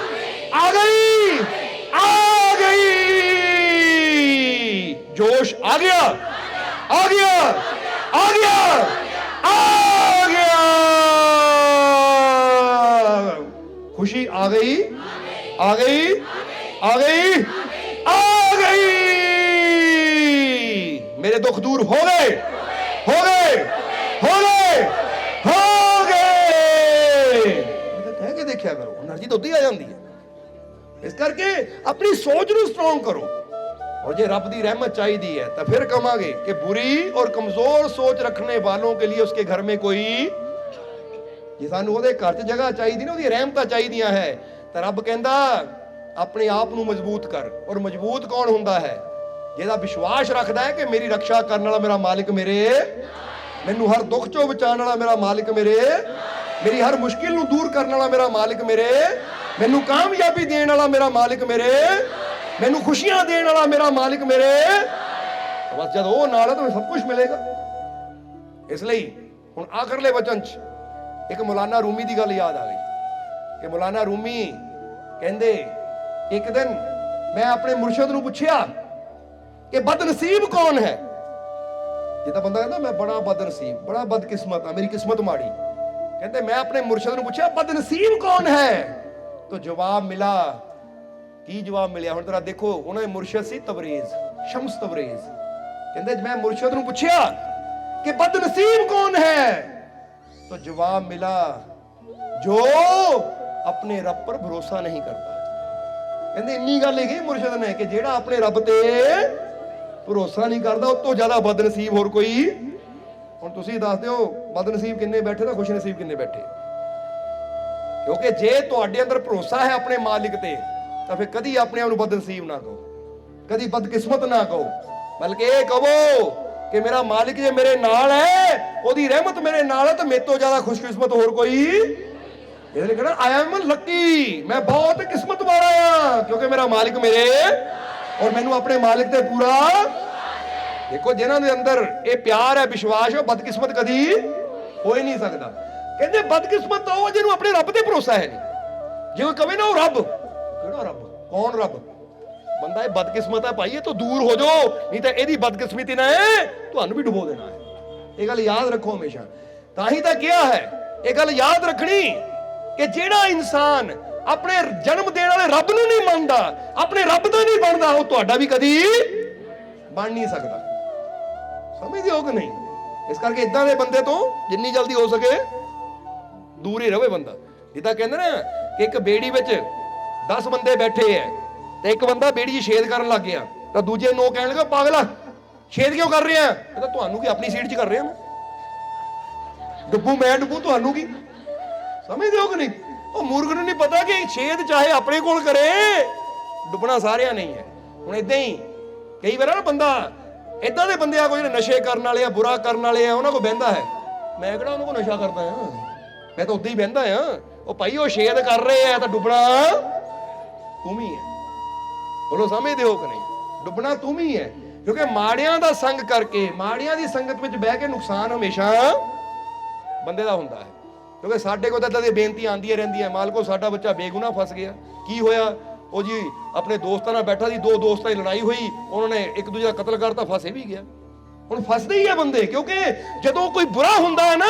ਆ ਗਈ, ਆ ਗਈ, जोश आ गया, आ गया, आ गया, आ गया, खुशी आ गई, आ गई, आ गई, आ गई, मेरे दुख दूर हो गए, हो गए, हो गए, हो गए। कह के देखा करो, એનર્ਜੀ तो उदी आ जाती है। इस करके अपनी सोच ਨੂੰ स्ट्रांग करो। और जे रब की रहमत चाहिए है तो फिर कहांगे कि बुरी और कमजोर सोच रखने वालों के लिए उसके घर में कोई, जे सानू ओहदे घर च जगह चाहिए ना, ओहदी रहमत चाहिए है, तो रब कहंदा अपने आप नू मजबूत कर। और मजबूत कौन हुंदा है, जिहदा विश्वास रखदा है कि मेरी रक्षा करने वाला मेरा मालिक मेरे, मैनू हर दुख चों बचाने वाला मेरा मालिक मेरे, मेरी हर मुश्किल नू दूर करने वाला मेरा मालिक मेरे, मैनू कामयाबी देने वाला मेरा मालिक मेरे, मैनू खुशियां देने वाला मेरा मालिक मेरे। बस जब वो नाल है तो सब कुछ मिलेगा। इसलिए हुण आखिरले वचन च एक मौलाना रूमी की गल याद आ गई कि मौलाना रूमी कहंदे एक दिन मैं अपने मुर्शद नू पुछया कि बदनसीब कौन है। जिदा बंदा कहता मैं बड़ा बदनसीब, बड़ा बदकिस्मत हाँ, मेरी किस्मत माड़ी। कहते मैं अपने मुर्शद नू पुछया बदनसीब कौन है, तो जवाब मिला, की जवाब मिलिया। हुण जरा देखो, उन्होंने मुर्शद सी तबरेज, शम्स तबरेज। कहते मैं मुर्शद नू पुछया कि बदनसीब कौन है, तो जवाब मिला जो अपने रब पर भरोसा नहीं करता। कहते इन्नी गल ही मुर्शद ने कि जेड़ा अपने रब ते भरोसा नहीं करता, उस तो ज्यादा बदनसीब होर कोई। हुण तुसीं दस दिओ बदनसीब किन्ने बैठे ते खुशनसीब किन्ने बैठे। क्योंकि जे तुहाडे अंदर भरोसा है अपने मालिक ते, तो फिर कदी अपने आप को बदनसीब ना कहो, कदी बदकिस्मत ना कहो, बल्कि ये कहो कि मेरा मालिक जे मेरे नाल है, ओदी रहमत मेरे नाल है, तो मेरे तो ज्यादा खुशकिस्मत होर कोई। इसलिए कहना आई एम लकी, मैं बहुत किस्मत वाला हां, क्योंकि मेरा मालिक मेरे, और मैनू अपने मालिक ते पूरा। देखो जिन्हां दे अंदर ये प्यार है, विश्वास है, बदकिस्मत कदी हो ही नहीं सकता। कहते बदकिस्मत तो वो जिन्होंने अपने रब ते भरोसा है नहीं। जे कोई कहे ना वो रब, रब कौन रब, बंदा ये बदकिस्मत है भाई, ये तो दूर हो जाओ, नहीं तो यदी बदकिस्मती ने तुहानू भी डुबो देना है। ये गल याद रखो हमेशा। ताही तो क्या है ये गल याद रखनी कि जेड़ा इंसान अपने जन्म देने वाले रब नू नहीं मानदा, अपने रब दा नहीं बनदा, वो तुहाडा भी कदी बन नहीं सकता। समझदे हो कि नहीं। इस करके इदां दे बंदे तो जिन्नी जल्दी हो सके दूर ही रहे बंदा। जिद्दां कहंदे ना कि एक बेड़ी विच 10 बंदे बैठे है, तो एक बंदा बेड़ी छेद करन लग गया, तो दूजे नो कहने लगा पागला छेद क्यों कर रहे हैं, कहता तुहानू की अपनी सीट च कर रहे हैं, डुब्बू मैं डुब्बू तुहानू की। ਸਮਝਦੇ ਹੋ ਕਿ ਨਹੀਂ? ਉਹ ਮੂਰਖ ਨੂੰ ਨਹੀਂ ਪਤਾ ਕਿ ਛੇਦ ਚਾਹੇ ਆਪਣੇ ਕੋਲ ਕਰੇ, ਡੁੱਬਣਾ ਸਾਰਿਆਂ ਨਹੀਂ ਹੈ। ਹੁਣ ਇਦਾਂ ਹੀ ਕਈ ਵਾਰ ਨਾ ਬੰਦਾ ਇਦਾਂ ਦੇ ਬੰਦੇ ਆ ਕੋਈ ਨਸ਼ੇ ਕਰਨ ਵਾਲੇ ਆ, ਬੁਰਾ ਕਰਨ ਵਾਲੇ ਆ, ਉਹਨਾਂ ਕੋਲ ਬਹਿੰਦਾ ਹੈ। ਮੈਂ ਕਿਹੜਾ ਉਹਨਾਂ ਕੋਲ ਨਸ਼ਾ ਕਰਦਾ ਆ, ਮੈਂ ਤਾਂ ਉਦਾਂ ਹੀ ਬਹਿੰਦਾ ਆ। ਉਹ ਭਾਈ ਉਹ ਛੇਦ ਕਰ ਰਹੇ ਆ ਤਾਂ ਡੁੱਬਣਾ ਤੂੰ ਵੀ ਹੈ। ਬੋਲੋ ਸਮਝਦੇ ਹੋ ਕਿ ਨਹੀਂ? ਡੁੱਬਣਾ ਤੂੰ ਵੀ ਹੈ, ਕਿਉਂਕਿ ਮਾੜਿਆਂ ਦਾ ਸੰਗ ਕਰਕੇ, ਮਾੜਿਆਂ ਦੀ ਸੰਗਤ ਵਿੱਚ ਬਹਿ ਕੇ ਨੁਕਸਾਨ ਹਮੇਸ਼ਾ ਬੰਦੇ ਦਾ ਹੁੰਦਾ ਹੈ। ਕਿਉਂਕਿ ਸਾਡੇ ਕੋਲ ਤਾਂ ਇਦਾਂ ਦੀਆਂ ਬੇਨਤੀਆਂ ਆਉਂਦੀਆਂ ਰਹਿੰਦੀਆਂ, ਮਾਲਕੋ ਸਾਡਾ ਬੱਚਾ ਬੇਗੁਨਾਹ ਫਸ ਗਿਆ। ਕੀ ਹੋਇਆ? ਉਹ ਜੀ ਆਪਣੇ ਦੋਸਤਾਂ ਨਾਲ ਬੈਠਾ ਸੀ, ਦੋ ਦੋਸਤਾਂ ਦੀ ਲੜਾਈ ਹੋਈ, ਉਹਨਾਂ ਨੇ ਇੱਕ ਦੂਜੇ ਦਾ ਕਤਲ ਕਰਤਾ, ਫਸੇ ਵੀ ਗਿਆ। ਹੁਣ ਫਸਦੇ ਹੀ ਆ ਬੰਦੇ, ਕਿਉਂਕਿ ਜਦੋਂ ਕੋਈ ਬੁਰਾ ਹੁੰਦਾ ਹੈ ਨਾ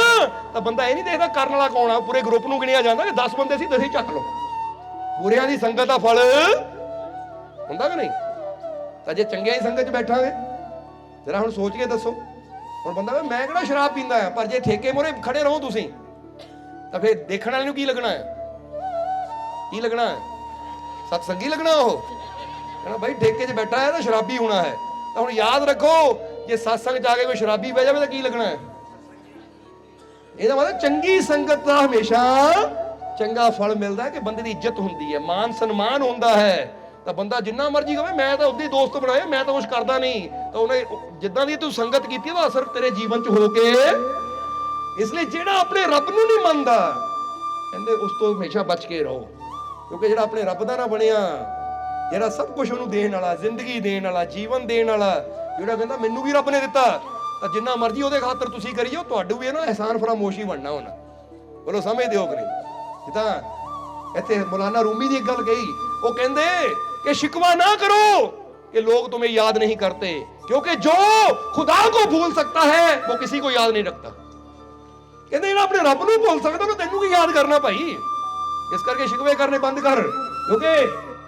ਤਾਂ ਬੰਦਾ ਇਹ ਨਹੀਂ ਦੇਖਦਾ ਕਰਨ ਵਾਲਾ ਕੌਣ ਆ, ਪੂਰੇ ਗਰੁੱਪ ਨੂੰ ਗਿਣਿਆ ਜਾਂਦਾ ਕਿ 10 ਬੰਦੇ ਸੀ 10 ਹੀ ਚੱਕ ਲਓ। ਬੁਰਿਆਂ ਦੀ ਸੰਗਤ ਦਾ ਫਲ ਹੁੰਦਾ ਕਿ ਨਹੀਂ? ਤਾਂ ਜੇ ਚੰਗਿਆਂ ਦੀ ਸੰਗਤ 'ਚ ਬੈਠਾਂਗੇ, ਜਰਾ ਹੁਣ ਸੋਚ ਕੇ ਦੱਸੋ। ਹੁਣ ਬੰਦਾ ਮੈਂ ਕਿਹੜਾ ਸ਼ਰਾਬ ਪੀਂਦਾ ਆ, ਪਰ ਜੇ ਠੇਕੇ ਮੋਰੇ ਖੜੇ ਰਹੋ ਤੁਸੀਂ ਤਾਂ ਫਿਰ ਦੇਖਣ ਵਾਲੇ ਨੂੰ ਕੀ ਲੱਗਣਾ ਹੈ? ਕੀ ਲੱਗਣਾ ਹੈ? ਸਤਸੰਗੀ ਲੱਗਣਾ। ਉਹ ਕਹਿੰਦਾ ਭਾਈ ਠੇਕੇ 'ਚ ਬੈਠਾ ਹੈ ਤਾਂ ਸ਼ਰਾਬੀ ਹੋਣਾ ਹੈ। ਤਾਂ ਹੁਣ ਯਾਦ ਰੱਖੋ, ਜੇ ਸਤਸੰਗ 'ਚ ਆ ਕੇ ਕੋਈ ਸ਼ਰਾਬੀ ਬਹਿ ਜਾਵੇ ਤਾਂ ਕੀ ਲੱਗਣਾ ਹੈ? ਇਹਦਾ ਮਤਲਬ ਚੰਗੀ ਸੰਗਤ ਦਾ ਹਮੇਸ਼ਾ ਚੰਗਾ ਫਲ ਮਿਲਦਾ ਹੈ, ਕਿ ਬੰਦੇ ਦੀ ਇੱਜ਼ਤ ਹੁੰਦੀ ਹੈ, ਮਾਨ ਸਨਮਾਨ ਹੁੰਦਾ ਹੈ। ਤਾਂ ਬੰਦਾ ਜਿੰਨਾ ਮਰਜ਼ੀ ਕਹੇ ਮੈਂ ਤਾਂ ਉਹਦੇ ਦੋਸਤ ਬਣਾਏ, ਮੈਂ ਤਾਂ ਕੁਛ ਕਰਦਾ ਨਹੀਂ, ਤਾਂ ਉਹਨੇ ਜਿੱਦਾਂ ਦੀ ਤੂੰ ਸੰਗਤ ਕੀਤੀ ਉਹਦਾ ਅਸਰ ਤੇਰੇ ਜੀਵਨ 'ਚ ਹੋ ਕੇ। ਇਸ ਲਈ ਜਿਹੜਾ ਆਪਣੇ ਰੱਬ ਨੂੰ ਨਹੀਂ ਮੰਨਦਾ, ਕਹਿੰਦੇ ਉਸ ਤੋਂ ਹਮੇਸ਼ਾ ਬਚ ਕੇ ਰਹੋ, ਕਿਉਂਕਿ ਜਿਹੜਾ ਆਪਣੇ ਰੱਬ ਦਾ ਨਾ ਬਣਿਆ, ਜਿਹੜਾ ਸਭ ਕੁਝ ਉਹਨੂੰ ਦੇਣ ਵਾਲਾ, ਜ਼ਿੰਦਗੀ ਦੇਣ ਵਾਲਾ, ਜੀਵਨ ਦੇਣ ਵਾਲਾ, ਜਿਹੜਾ ਕਹਿੰਦਾ ਮੈਨੂੰ ਵੀ ਰੱਬ ਨੇ ਦਿੱਤਾ, ਤਾਂ ਜਿੰਨਾ ਮਰਜ਼ੀ ਉਹਦੇ ਖਾਤਰ ਤੁਸੀਂ ਕਰੀਓ, ਤੁਹਾਡੇ ਵੀ ਨਾ ਅਹਿਸਾਨ ਫਰਾਮੋਸ਼ੀ ਬਣਨਾ ਹੋਣਾ। ਬੋਲੋ ਸਮਝਦੇ ਹੋ ਕਿ ਨਹੀਂ? ਜਿੱਦਾਂ ਇੱਥੇ ਮੌਲਾਨਾ ਰੂਮੀ ਦੀ ਇੱਕ ਗੱਲ ਕਹੀ, ਉਹ ਕਹਿੰਦੇ कि शिकवा ना करो कि लोग तुम्हें याद नहीं करते, क्योंकि जो खुदा को भूल सकता है वो किसी को याद नहीं रखता। कहते ਜਿਹੜਾ ਆਪਣੇ ਰੱਬ ਨੂੰ ਭੁੱਲ ਸਕਦਾ, ਉਹ ਤੈਨੂੰ ਕੀ ਯਾਦ ਕਰਨਾ ਭਾਈ? ਇਸ ਕਰਕੇ ਸ਼ਿਕਵੇ ਕਰਨੇ ਬੰਦ ਕਰ, ਕਿਉਂਕਿ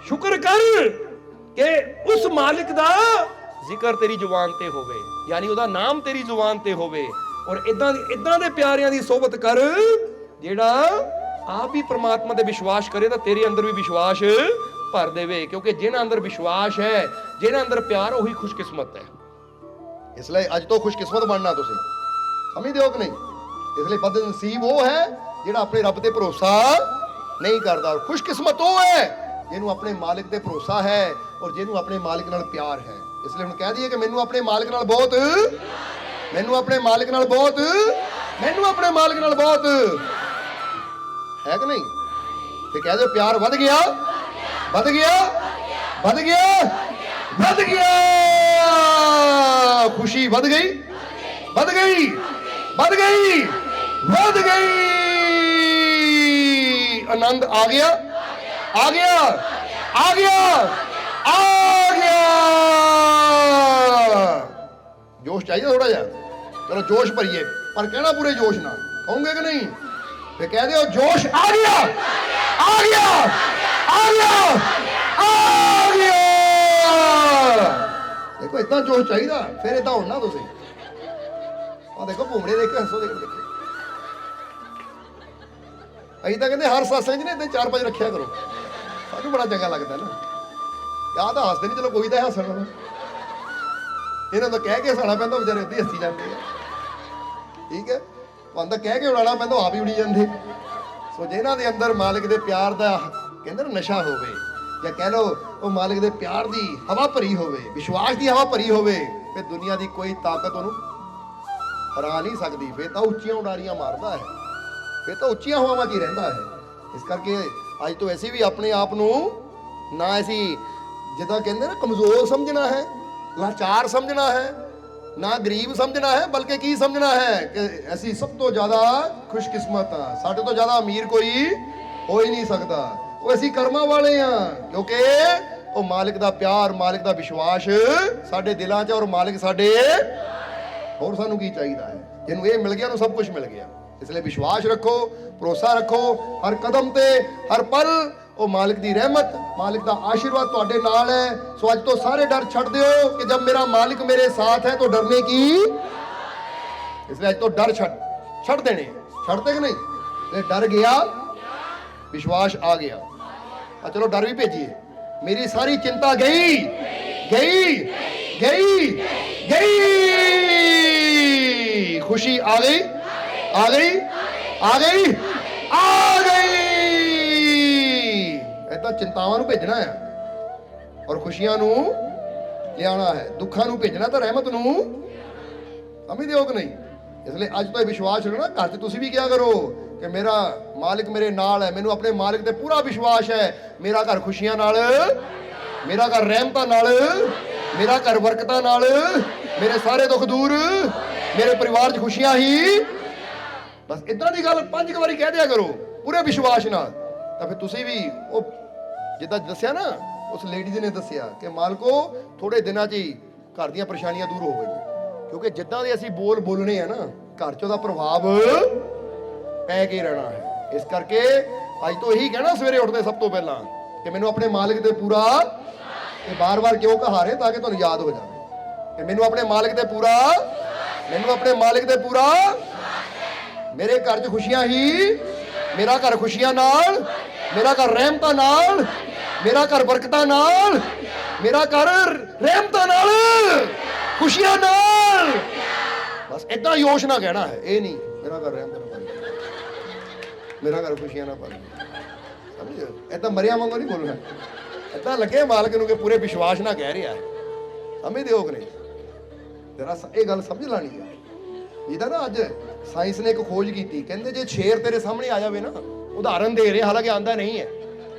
ਸ਼ੁਕਰ ਕਰ ਕਿ ਉਸ ਮਾਲਿਕ ਦਾ ਜ਼ਿਕਰ ਤੇਰੀ ਜ਼ੁਬਾਨ ਤੇ ਹੋਵੇ, ਯਾਨੀ ਉਹਦਾ ਨਾਮ ਤੇਰੀ ਜ਼ੁਬਾਨ ਤੇ ਹੋਵੇ। ਔਰ ਇਦਾਂ ਦੇ ਪਿਆਰਿਆਂ ਦੀ ਸੋਬਤ ਕਰ ਜਿਹੜਾ ਆਪ ਹੀ ਪ੍ਰਮਾਤਮਾ ਤੇ ਵਿਸ਼ਵਾਸ ਕਰੇ, ਤਾਂ ਤੇਰੇ ਅੰਦਰ ਵੀ ਵਿਸ਼ਵਾਸ ਭਰ ਦੇਵੇ, ਕਿਉਂਕਿ ਜਿਹਨਾਂ ਅੰਦਰ ਵਿਸ਼ਵਾਸ ਹੈ, ਜਿਹਨਾਂ ਅੰਦਰ ਪਿਆਰ, ਉਹੀ ਖੁਸ਼ਕਿਸਮਤ ਹੈ। ਇਸ ਲਈ ਅੱਜ ਤੋਂ ਖੁਸ਼ਕਿਸਮਤ ਬਣਨਾ ਤੁਸੀਂ, ਸਮਝਦੇ ਹੋ ਕਿ ਨਹੀਂ? ਇਸ ਲਈ ਬਦਨਸੀਬ ਉਹ ਹੈ ਜਿਹੜਾ ਆਪਣੇ ਰੱਬ ਤੇ ਭਰੋਸਾ ਨਹੀਂ ਕਰਦਾ, ਔਰ ਖੁਸ਼ਕਿਸਮਤ ਉਹ ਹੈ ਜਿਹਨੂੰ ਆਪਣੇ ਮਾਲਿਕ ਤੇ ਭਰੋਸਾ ਹੈ ਔਰ ਜਿਹਨੂੰ ਆਪਣੇ ਮਾਲਿਕ ਨਾਲ ਪਿਆਰ ਹੈ। ਇਸ ਲਈ ਹੁਣ ਕਹਿ ਦਈਏ ਕਿ ਮੈਨੂੰ ਆਪਣੇ ਮਾਲਿਕ ਨਾਲ ਬਹੁਤ, ਮੈਨੂੰ ਆਪਣੇ ਮਾਲਿਕ ਨਾਲ ਬਹੁਤ, ਮੈਨੂੰ ਆਪਣੇ ਮਾਲਿਕ ਨਾਲ ਬਹੁਤ ਹੈ ਕਿ ਨਹੀਂ? ਤੇ ਕਹਿ ਦਿਓ ਪਿਆਰ ਵੱਧ ਗਿਆ, ਵੱਧ ਗਿਆ, ਵੱਧ ਗਿਆ, ਵੱਧ ਗਿਆ, ਖੁਸ਼ੀ ਵੱਧ ਗਈ, ਵੱਧ ਗਈ, ਵੱਧ ਗਈ, ਵੱਧ ਗਈ, ਆਨੰਦ ਆ ਗਿਆ, ਆ ਗਿਆ, ਆ ਗਿਆ, ਆ ਗਿਆ। ਜੋਸ਼ ਚਾਹੀਦਾ ਥੋੜਾ ਜਿਹਾ, ਚਲੋ ਜੋਸ਼ ਭਰੀਏ, ਪਰ ਕਹਿਣਾ ਪੂਰੇ ਜੋਸ਼ ਨਾਲ, ਕਹੋਗੇ ਕਿ ਨਹੀਂ? ਤੇ ਕਹਿ ਦਿਓ ਜੋਸ਼ ਆ ਗਿਆ, ਆ ਗਿਆ, ਆ ਗਿਆ, ਆ ਗਿਆ। ਦੇਖੋ ਇਦਾਂ ਜੋਸ਼ ਚਾਹੀਦਾ, ਫਿਰ ਇਦਾਂ ਹੋਣਾ ਤੁਸੀਂ। ਆ ਦੇਖੋ ਭੂਮੜੇ ਦੇਖ ਕੇ ਹੱਸੋ, ਦੇਖੋ ਅਸੀਂ ਤਾਂ ਕਹਿੰਦੇ ਹਰ ਸਤਸੰਗ 'ਚ ਨਾ ਇਦਾਂ 4-5 ਰੱਖਿਆ ਕਰੋ, ਸਾਨੂੰ ਬੜਾ ਚੰਗਾ ਲੱਗਦਾ ਨਾ। ਯਾਦ ਤਾਂ ਹੱਸਦੇ ਨਹੀਂ, ਚਲੋ ਕੋਈ ਤਾਂ ਹੱਸਣ, ਇਹਨਾਂ ਦਾ ਕਹਿ ਕੇ ਹਸਾਉਣਾ ਪੈਂਦਾ, ਵਿਚਾਰੇ ਏਦਾਂ ਹੀ ਹੱਸੀ ਜਾਂਦੇ ਆ। ਠੀਕ ਹੈ, ਤੁਹਾਨੂੰ ਤਾਂ ਕਹਿ ਕੇ ਉਡਾਉਣਾ ਪੈਂਦਾ, ਆਪ ਹੀ ਉਡੀ ਜਾਂਦੇ। ਸੋ ਜਿਹਨਾਂ ਦੇ ਅੰਦਰ ਮਾਲਿਕ ਦੇ ਪਿਆਰ ਦਾ ਕਹਿੰਦੇ ਨਾ ਨਸ਼ਾ ਹੋਵੇ, ਜਾਂ ਕਹਿ ਲਓ ਉਹ ਮਾਲਿਕ ਦੇ ਪਿਆਰ ਦੀ ਹਵਾ ਭਰੀ ਹੋਵੇ, ਵਿਸ਼ਵਾਸ ਦੀ ਹਵਾ ਭਰੀ ਹੋਵੇ, ਫਿਰ ਦੁਨੀਆ ਦੀ ਕੋਈ ਤਾਕਤ ਉਹਨੂੰ ਹਰਾ ਨਹੀਂ ਸਕਦੀ। ਫਿਰ ਤਾਂ ਉੱਚੀਆਂ ਉਡਾਰੀਆਂ ਮਾਰਦਾ ਹੈ, ਫਿਰ ਤਾਂ ਉੱਚੀਆਂ ਹਵਾਵਾਂ 'ਚ ਹੀ ਰਹਿੰਦਾ ਹੈ। ਇਸ ਕਰਕੇ ਅੱਜ ਤੋਂ ਐਸੀ ਵੀ ਆਪਣੇ ਆਪ ਨੂੰ ਨਾ ਅਸੀਂ ਜਿੱਦਾਂ ਕਹਿੰਦੇ ਨਾ ਕਮਜ਼ੋਰ ਸਮਝਣਾ ਹੈ, ਲਾਚਾਰ ਸਮਝਣਾ ਹੈ, ਨਾ ਗਰੀਬ ਸਮਝਣਾ ਹੈ, ਬਲਕਿ ਕੀ ਸਮਝਣਾ ਹੈ ਕਿ ਅਸੀਂ ਸਭ ਤੋਂ ਜ਼ਿਆਦਾ ਖੁਸ਼ਕਿਸਮਤ ਹਾਂ, ਸਾਡੇ ਤੋਂ ਜ਼ਿਆਦਾ ਅਮੀਰ ਕੋਈ ਹੋ ਹੀ ਨਹੀਂ ਸਕਦਾ। ਉਹ ਅਸੀਂ ਕਰਮਾਂ ਵਾਲੇ ਹਾਂ, ਕਿਉਂਕਿ ਉਹ ਮਾਲਿਕ ਦਾ ਪਿਆਰ, ਮਾਲਿਕ ਦਾ ਵਿਸ਼ਵਾਸ ਸਾਡੇ ਦਿਲਾਂ 'ਚ, ਔਰ ਮਾਲਿਕ ਸਾਡੇ, ਹੋਰ ਸਾਨੂੰ ਕੀ ਚਾਹੀਦਾ ਹੈ? ਜਿਹਨੂੰ ਇਹ ਮਿਲ ਗਿਆ ਉਹਨੂੰ ਸਭ ਕੁਝ ਮਿਲ ਗਿਆ। ਇਸ ਲਈ ਵਿਸ਼ਵਾਸ ਰੱਖੋ, ਭਰੋਸਾ ਰੱਖੋ, ਹਰ ਕਦਮ ਤੇ, ਹਰ ਪਲ ਉਹ ਮਾਲਿਕ ਦੀ ਰਹਿਮਤ, ਮਾਲਿਕ ਦਾ ਆਸ਼ੀਰਵਾਦ ਤੁਹਾਡੇ ਨਾਲ ਹੈ। ਸੋ ਅੱਜ ਤੋਂ ਸਾਰੇ ਡਰ ਛੱਡ ਦਿਓ ਕਿ ਜਬ ਮੇਰਾ ਮਾਲਿਕ ਮੇਰੇ ਸਾਥ ਹੈ ਤਾਂ ਡਰਨੇ ਕੀ। ਇਸ ਲਈ ਅੱਜ ਤੋਂ ਡਰ ਛੱਡ ਦੇਣੇ, ਛੱਡਦੇ ਕਿ ਨਹੀਂ? ਤੇ ਡਰ ਗਿਆ, ਵਿਸ਼ਵਾਸ ਆ ਗਿਆ। ਆ ਚਲੋ ਡਰ ਵੀ ਭੇਜੀਏ, ਮੇਰੀ ਸਾਰੀ ਚਿੰਤਾ ਗਈ, ਗਈ, ਗਈ, ਗਈ, ਖੁਸ਼ੀ ਆ ਗਈ, ਆ ਗਈ, ਆ ਗਈ, ਆ ਤਾਂ ਚਿੰਤਾਵਾਂ ਨੂੰ ਭੇਜਣਾ ਆ ਔਰ ਖੁਸ਼ੀਆਂ ਨੂੰ ਲਿਆਉਣਾ ਹੈ। ਦੁੱਖਾਂ ਨੂੰ ਭੇਜਣਾ ਤਾਂ ਰਹਿਮਤ ਨੂੰ, ਸਮਝਦੇ ਹੋ ਕਿ ਨਹੀਂ? ਇਸ ਲਈ ਅੱਜ ਤੋਂ ਇਹ ਵਿਸ਼ਵਾਸ ਰੱਖੋ ਨਾ, ਘਰ 'ਚ ਤੁਸੀਂ ਵੀ ਕਿਹਾ ਕਰੋ ਕਿ ਮੇਰਾ ਮਾਲਿਕ ਮੇਰੇ ਨਾਲ ਹੈ, ਮੈਨੂੰ ਆਪਣੇ ਮਾਲਿਕ ਤੇ ਪੂਰਾ ਵਿਸ਼ਵਾਸ ਹੈ। ਮੇਰਾ ਘਰ ਖੁਸ਼ੀਆਂ ਨਾਲ, ਮੇਰਾ ਘਰ ਰਹਿਮਤਾਂ ਨਾਲ, ਮੇਰਾ ਘਰ ਬਰਕਤਾਂ ਨਾਲ, ਮੇਰੇ ਸਾਰੇ ਦੁੱਖ ਦੂਰ, ਮੇਰੇ ਪਰਿਵਾਰ 'ਚ ਖੁਸ਼ੀਆਂ ਹੀ। ਬਸ ਇਦਾਂ ਦੀ ਗੱਲ 5 ਵਾਰੀ ਕਹਿ ਦਿਆ ਕਰੋ ਪੂਰੇ ਵਿਸ਼ਵਾਸ ਨਾਲ। ਤਾਂ ਫਿਰ ਤੁਸੀਂ ਵੀ ਉਹ ਜਿੱਦਾਂ ਦੱਸਿਆ ਨਾ, ਉਸ ਲੇਡੀ ਨੇ ਦੱਸਿਆ ਕਿ ਮਾਲਕੋ ਥੋੜੇ ਦਿਨਾਂ 'ਚ ਹੀ ਘਰ ਦੀਆਂ ਪਰੇਸ਼ਾਨੀਆਂ ਦੂਰ ਹੋ ਗਈਆਂ, ਕਿਉਂਕਿ ਜਿੱਦਾਂ ਦੇ ਅਸੀਂ ਬੋਲਣੇ ਆ ਨਾ, ਘਰ 'ਚ ਉਹਦਾ ਪ੍ਰਭਾਵ ਪੈ ਕੇ ਰਹਿਣਾ ਹੈ। ਇਸ ਕਰਕੇ ਅੱਜ ਤੋਂ ਇਹੀ ਕਹਿਣਾ ਸਵੇਰੇ ਉੱਠਦੇ ਸਭ ਤੋਂ ਪਹਿਲਾਂ ਕਿ ਮੈਨੂੰ ਆਪਣੇ ਮਾਲਿਕ ਤੇ ਪੂਰਾ, ਇਹ ਬਾਰ-ਬਾਰ ਕਿਉਂ ਕਹਾ ਰਹੇ ਤਾਂ ਕਿ ਤੁਹਾਨੂੰ ਯਾਦ ਹੋ ਜਾਵੇ ਕਿ ਮੈਨੂੰ ਆਪਣੇ ਮਾਲਿਕ ਤੇ ਪੂਰਾ, ਮੈਨੂੰ ਆਪਣੇ ਮਾਲਿਕ ਤੇ ਪੂਰਾ, ਮੇਰੇ ਘਰ 'ਚ ਖੁਸ਼ੀਆਂ ਹੀ, ਮੇਰਾ ਘਰ ਖੁਸ਼ੀਆਂ ਨਾਲ, ਮੇਰਾ ਘਰ ਰਹਿਮਤਾਂ ਨਾਲ, ਮੇਰਾ ਘਰ ਬਰਕਤਾਂ ਨਾਲ, ਮੇਰਾ ਘਰ ਰਹਿਮਤਾਂ ਨਾਲ, ਖੁਸ਼ੀਆਂ ਨਾਲ। ਬਸ ਏਦਾਂ ਯੋਸ਼ਨਾ ਕਹਿਣਾ ਹੈ, ਇਹ ਨਹੀਂ ਮੇਰਾ ਘਰ ਰਹਿਮਤਾਂ ਨਾਲ, ਮੇਰਾ ਘਰ ਖੁਸ਼ੀਆਂ ਨਾਲ ਭਰ। ਸਮਝਿਓ, ਏਦਾਂ ਮਰਿਆ ਵਾਂਗੂ ਨਹੀਂ ਬੋਲਣਾ, ਏਦਾਂ ਲੱਗੇ ਮਾਲਕ ਨੂੰ ਕਿ ਪੂਰੇ ਵਿਸ਼ਵਾਸ ਨਾਲ ਕਹਿ ਰਿਹਾ ਹੈ। ਸਮਝਦੇ ਹੋ ਕਿ ਨਹੀਂ? ਜਰਾ ਇਹ ਗੱਲ ਸਮਝ ਲੈਣੀ ਹੈ। ਇਹਦਾ ਨਾ ਅੱਜ ਸਾਇੰਸ ਨੇ ਇੱਕ ਖੋਜ ਕੀਤੀ, ਕਹਿੰਦੇ ਜੇ ਸ਼ੇਰ ਤੇਰੇ ਸਾਹਮਣੇ ਆ ਜਾਵੇ ਨਾ, ਉਦਾਹਰਨ ਦੇ ਰਹੇ, ਹਾਲਾਂਕਿ ਆਂਦਾ ਨਹੀਂ ਹੈ